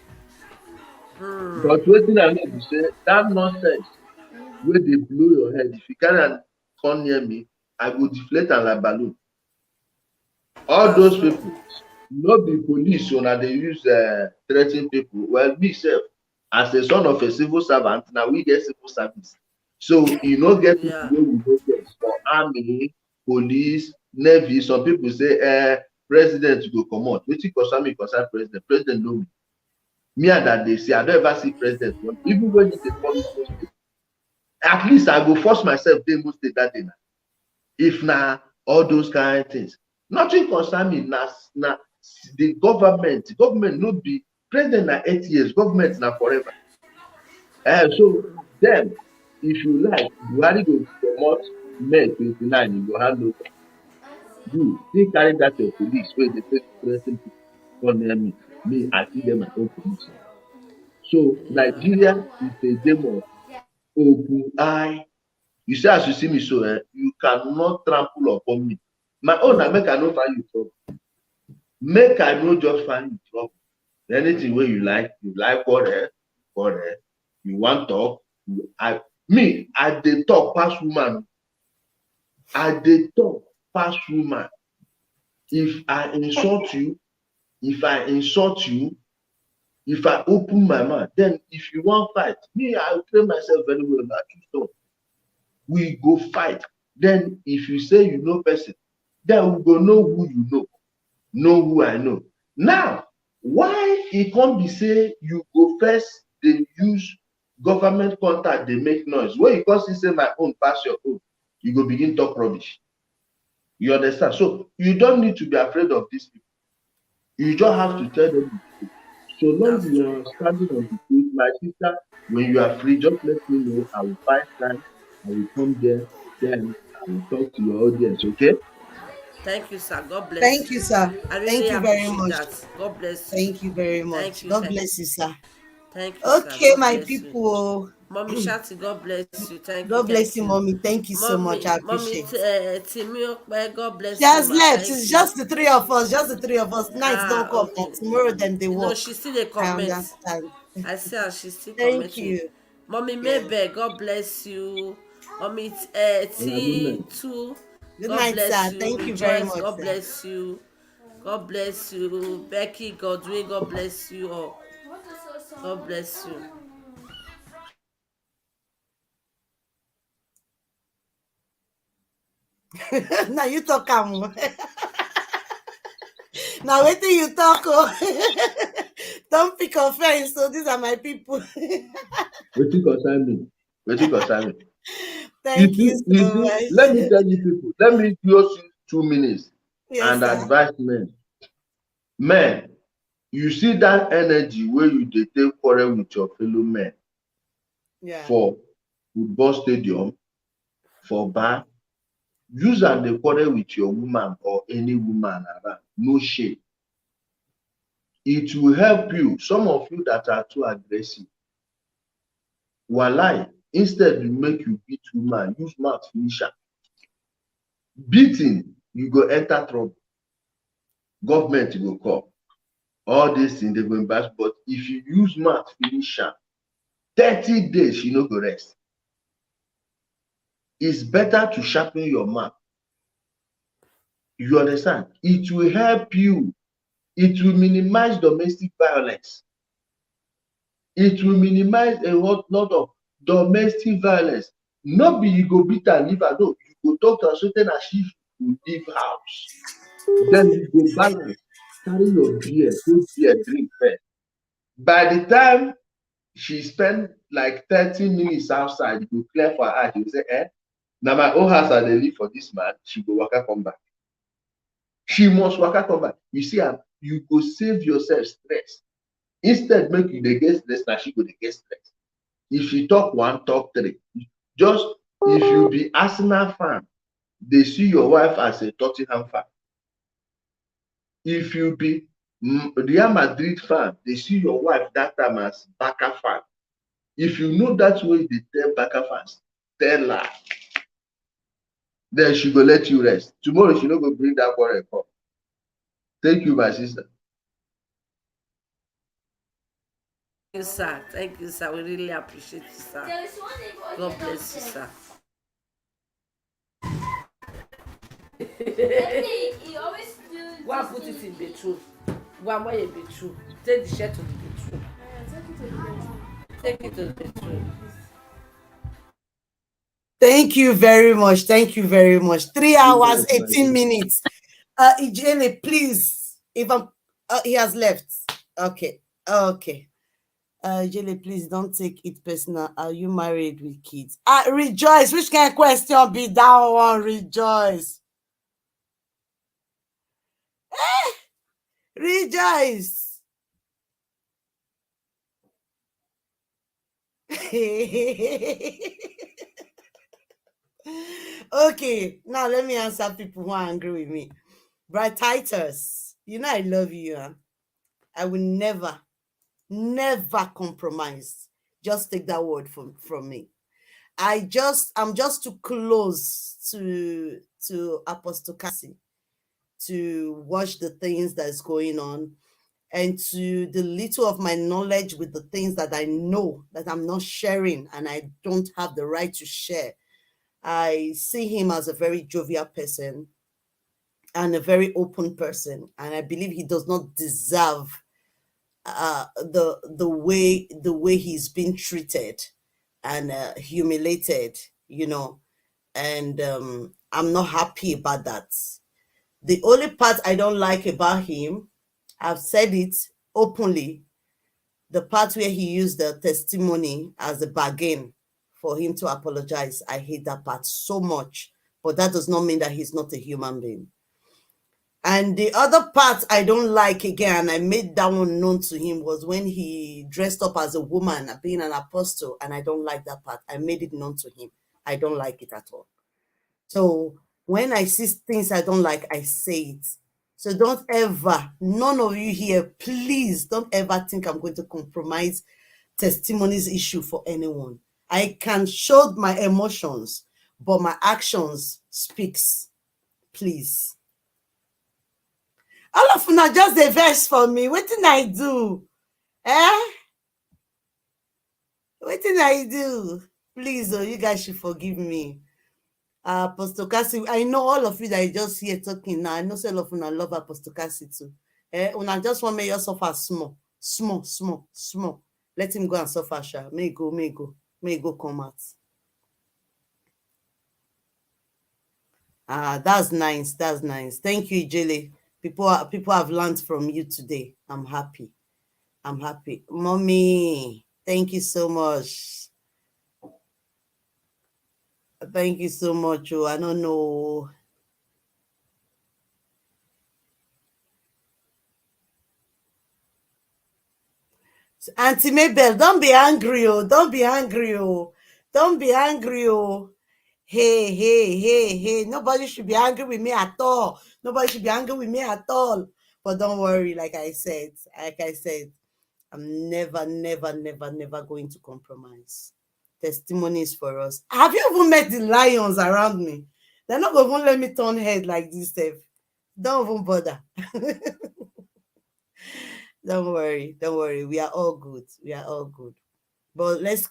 Speaker 11: But waiting I need to say that nonsense where they blow your head. If you can't come near me, I will deflate and like balloon. All those people, not be police when they use threatening people. Well, me self, as a son of a civil servant, now we get civil service. So you know get people wey we go get for army, police, navy. Some people say president go comot. Wetin concern me concern president. President know me. Me and that they say I don't ever see president. Even when they call me state, at least I go force myself dey Imo State that day. If na all those kind of things, nothing concern me. Na the government no be president na 8 years. Government na forever. So then, if you like, Buhari go comot May 29, you go hand over. You still carry that your police wey dey take threaten people come near me. Me, I see them my own police. So Nigeria is a game of open eye. You see as you see me so, you cannot trample upon me. My own na make I no find you trouble. Make I no just find you trouble. Anything wey you like quarrel. You want talk, I dey talk pass woman. I dey talk pass woman. If I insult you, if I open my mouth, then if you wan fight, me I train myself very well na true. We go fight. Then if you say you know person, then we go know who you know who I know. Now, why e come be say you go first dey use government contact dey make noise, wey you come see say my own pass your own, you go begin talk rubbish. You understand? So you don't need to be afraid of these people. You just have to tell them the truth. So long as you are standing on the truth, my sister, when you are free, just let me know. I will find time. I will come there. Then I will talk to your audience. Okay?
Speaker 9: Thank you, sir. God bless
Speaker 8: Thank you, sir.
Speaker 9: I really
Speaker 8: Thank you very
Speaker 9: appreciate
Speaker 8: much.
Speaker 9: that. God bless you.
Speaker 8: Thank you very much.
Speaker 9: Thank you.
Speaker 8: God bless you, sir.
Speaker 9: Thank you,
Speaker 8: Okay,
Speaker 9: sir. God
Speaker 8: my
Speaker 9: bless
Speaker 8: people.
Speaker 9: You. Mommy Shati, God bless you. Thank
Speaker 8: God
Speaker 9: you.
Speaker 8: bless you, mommy. Thank you so much. I
Speaker 9: Mommy,
Speaker 8: appreciate it.
Speaker 9: Timi, God bless
Speaker 8: She
Speaker 9: you.
Speaker 8: has left.
Speaker 9: Thank
Speaker 8: It's
Speaker 9: you.
Speaker 8: just the three of us. Just the three of us. Nights don't come.
Speaker 9: Okay.
Speaker 8: Tomorrow, then they
Speaker 9: No,
Speaker 8: work.
Speaker 9: she still a
Speaker 8: I
Speaker 9: comment.
Speaker 8: understand.
Speaker 9: I see her. She's still
Speaker 8: Thank
Speaker 9: commenting.
Speaker 8: you.
Speaker 9: Mommy
Speaker 8: Yes.
Speaker 9: Maybe, God bless you. Mommy T2,
Speaker 8: Good
Speaker 9: God
Speaker 8: night,
Speaker 9: bless
Speaker 8: sir.
Speaker 9: you.
Speaker 8: Thank you very
Speaker 9: Rejoice,
Speaker 8: much,
Speaker 9: God
Speaker 8: sir.
Speaker 9: bless you. God bless you. Becky Godwin, God bless you all. God bless you.
Speaker 8: Now you talk calm. Now wait till you talk. Don't pick offense. So these are my people.
Speaker 11: Wetin concern me? Wetin concern me?
Speaker 8: Thank you so much.
Speaker 11: Let me tell you people. Let me use 2 minutes
Speaker 8: Yes,
Speaker 11: and
Speaker 8: sir.
Speaker 11: advise men. Men, you see that energy wey you dey take quarrel with your fellow men for football stadium, for bar, use am dey quarrel with your woman or any woman around. No shame. It will help you. Some of you that are too aggressive, walai, instead you make you beat woman, use mouth finish am. Beating, you go enter trouble. Government go come. All these things they go embarrass, but if you use mouth finish am, 30 days you no go rest. It's better to sharpen your mouth. You understand? It will help you. It will minimize domestic violence. It will minimize a lot of domestic violence. No be you go beat and leave her. No, you go talk to her so as if you leave house. Then you go balance, carry your beer, go beer, drink first. By the time she spend like 30 minutes outside, you go clear for her. She go say, now my own house I dey live for this man. She go waka come back. She must waka come back. You see, you go save yourself stress. Instead, make you dey get stress, now she go dey get stress. If she talk one, talk three. Just if you be Arsenal fan, they see your wife as a Tottenham fan. If you be Real Madrid fan, they see your wife that time as Barca fan. If you know that way they tell Barca fans, tell her. Then she go let you rest. Tomorrow she no go bring that quarrel come. Thank you, my sister.
Speaker 9: Thank you, sir. Thank you, sir. We really appreciate you, sir. God bless you, sir. Go and put it in the bedroom. Go and wear a bedroom. Take the shirt to the bedroom. Take it to the bedroom.
Speaker 8: Thank you very much. Thank you very much. 3 hours, 18 minutes. Ijele, please. If I'm he has left. Okay. Okay. Ijele, please don't take it personal. Are you married with kids? Rejoice. Which kind of question be that one? Rejoice. Rejoice. Okay, now let me answer people who are angry with me. Bright Titus, you know I love you. Huh? I will never compromise. Just take that word from me. I'm just too close to Apostle Cassie to watch the things that's going on, and to the little of my knowledge with the things that I know that I'm not sharing and I don't have the right to share. I see him as a very jovial person and a very open person, and I believe he does not deserve the way he's been treated and humiliated, and I'm not happy about that. The only part I don't like about him, I've said it openly, the part where he used the testimony as a bargain for him to apologize. I hate that part so much, but that does not mean that he's not a human being. And the other part I don't like, again, I made that one known to him, was when he dressed up as a woman, being an apostle, and I don't like that part. I made it known to him. I don't like it at all. So when I see things I don't like, I say it. So don't ever, none of you here, please don't ever think I'm going to compromise testimonies issue for anyone. I can show my emotions, but my actions speaks. Please. All of you just a verse for me. What did I do? What did I do? Please, you guys should forgive me. Apostle Cassie, I know all of you that are just here talking now. I know some of you love Apostle Cassie too. When I just want to make you suffer small. Let him go and suffer, sha. May go come out. That's nice. Thank you, Ijele. People have learned from you today. I'm happy. Mommy, thank you so much. Thank you so much. I don't know. Auntie Mabel, don't be angry. Don't be angry. Hey. Nobody should be angry with me at all. But don't worry, like I said, I'm never going to compromise. Testimonies for us. Have you even met the lions around me? They're not going to let me turn head like this, Steph. Don't even bother. Don't worry. We are all good. But let's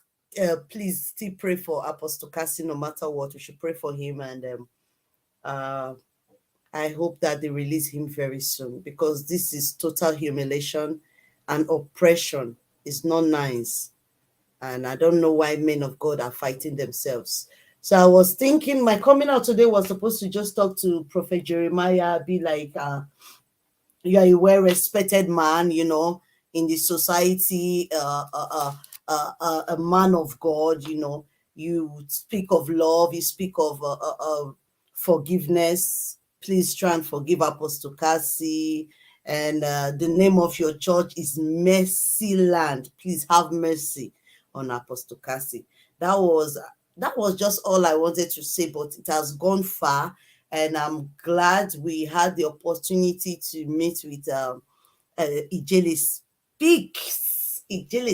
Speaker 8: please still pray for Apostle Cassie no matter what. We should pray for him, and I hope that they release him very soon, because this is total humiliation and oppression. It's not nice. And I don't know why men of God are fighting themselves. So I was thinking my coming out today was supposed to just talk to Prophet Jeremiah, be like, you are a well-respected man, in the society, a man of God, you speak of love, you speak of forgiveness. Please try and forgive Apostle Cassie. And the name of your church is Mercy Land. Please have mercy on Apostle Cassie. That was just all I wanted to say, but it has gone far, and I'm glad we had the opportunity to meet with Ijele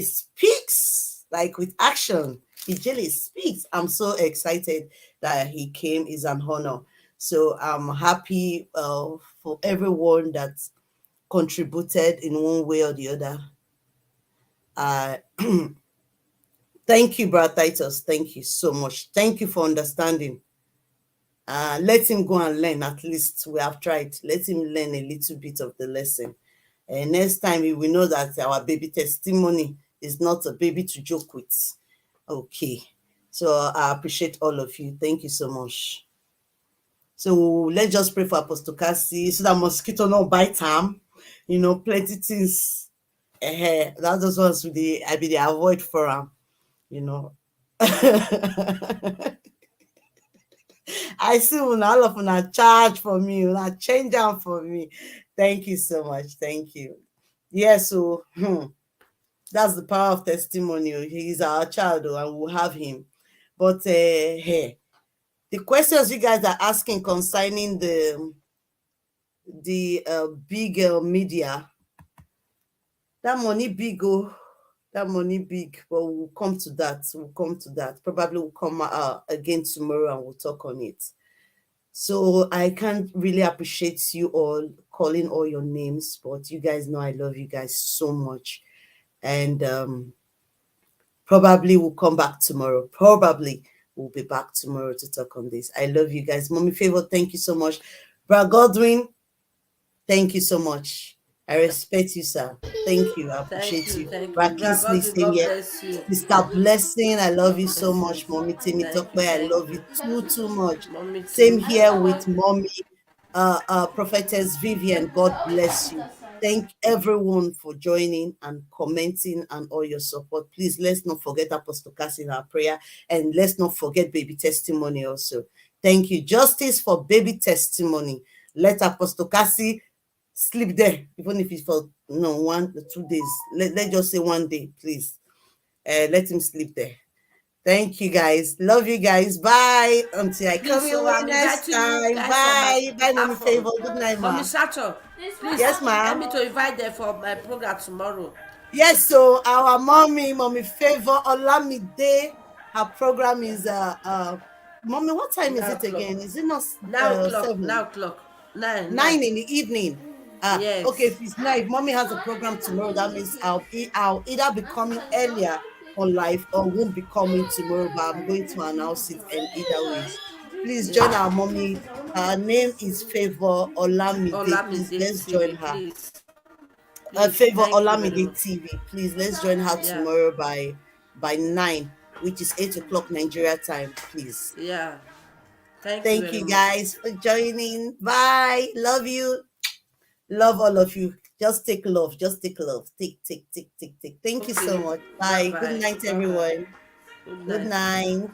Speaker 8: speaks like with action. Ijele speaks. I'm so excited that he came. It's an honor. So I'm happy for everyone that contributed in one way or the other. Thank you, Brother Titus. Thank you so much. Thank you for understanding. Let him go and learn. At least we have tried. Let him learn a little bit of the lesson. Next time, we will know that our baby testimony is not a baby to joke with. Okay. So I appreciate all of you. Thank you so much. So let's just pray for Apostle Cassie so that mosquito not bite him. Plenty things. That's those ones I be the avoid for him. I see when all of them charge for me, change down for me. Thank you so much. Thank you. Yeah, so That's the power of testimony. He's our child, and we'll have him. But hey, the questions you guys are asking concerning the big media, that money big, that money big. But we'll come to that. We'll come to that. Probably we'll come again tomorrow and we'll talk on it. So I can't really appreciate you all calling all your names, but you guys know I love you guys so much. And probably we'll come back tomorrow. Probably we'll be back tomorrow to talk on this. I love you guys. Mommy Favor, thank you so much. Brother Godwin, thank you so much. I respect you, sir. Thank you. I appreciate you. Kingsley, same here. Mr. Blessing, I love you so much. Mommy Timmy Tokwe, I love you too much. Same here with Mommy Prophetess Vivian. God bless you. Thank everyone for joining and commenting and all your support. Please, let's not forget Apostle Cassie in our prayer, and let's not forget baby testimony also. Thank you. Justice for baby testimony. Let Apostle Cassie sleep there, even if it's for 1 or 2 days. Let's just say 1 day, please. Let him sleep there. Thank you, guys. Love you guys. Bye. Until I come your way next time. Bye. Bye, Mommy Favor. Good night, ma.
Speaker 9: Mommy Sato, please.
Speaker 8: Yes, ma'am.
Speaker 9: Help me to invite them for my program tomorrow.
Speaker 8: Yes, so our Mommy Favor Olamide, her program is Mommy, what time is it again? Is it not
Speaker 9: 9 o'clock? 9
Speaker 8: in the evening.
Speaker 9: Yes.
Speaker 8: Okay, if it's 9, if Mommy has a program tomorrow, that means I'll either be coming earlier on live or won't be coming tomorrow, but I'm going to announce it in either way. Please join our Mommy. Her name is Favor Olamide. Please, let's join her. Favor Olamide TV. Please, let's join her tomorrow by 9, which is 8 o'clock Nigeria time. Please.
Speaker 9: Yeah.
Speaker 8: Thank you guys for joining. Bye. Love you. Love all of you. Just take love. Just take love. Take. Thank you so much. Bye. Good night, everyone. Good night.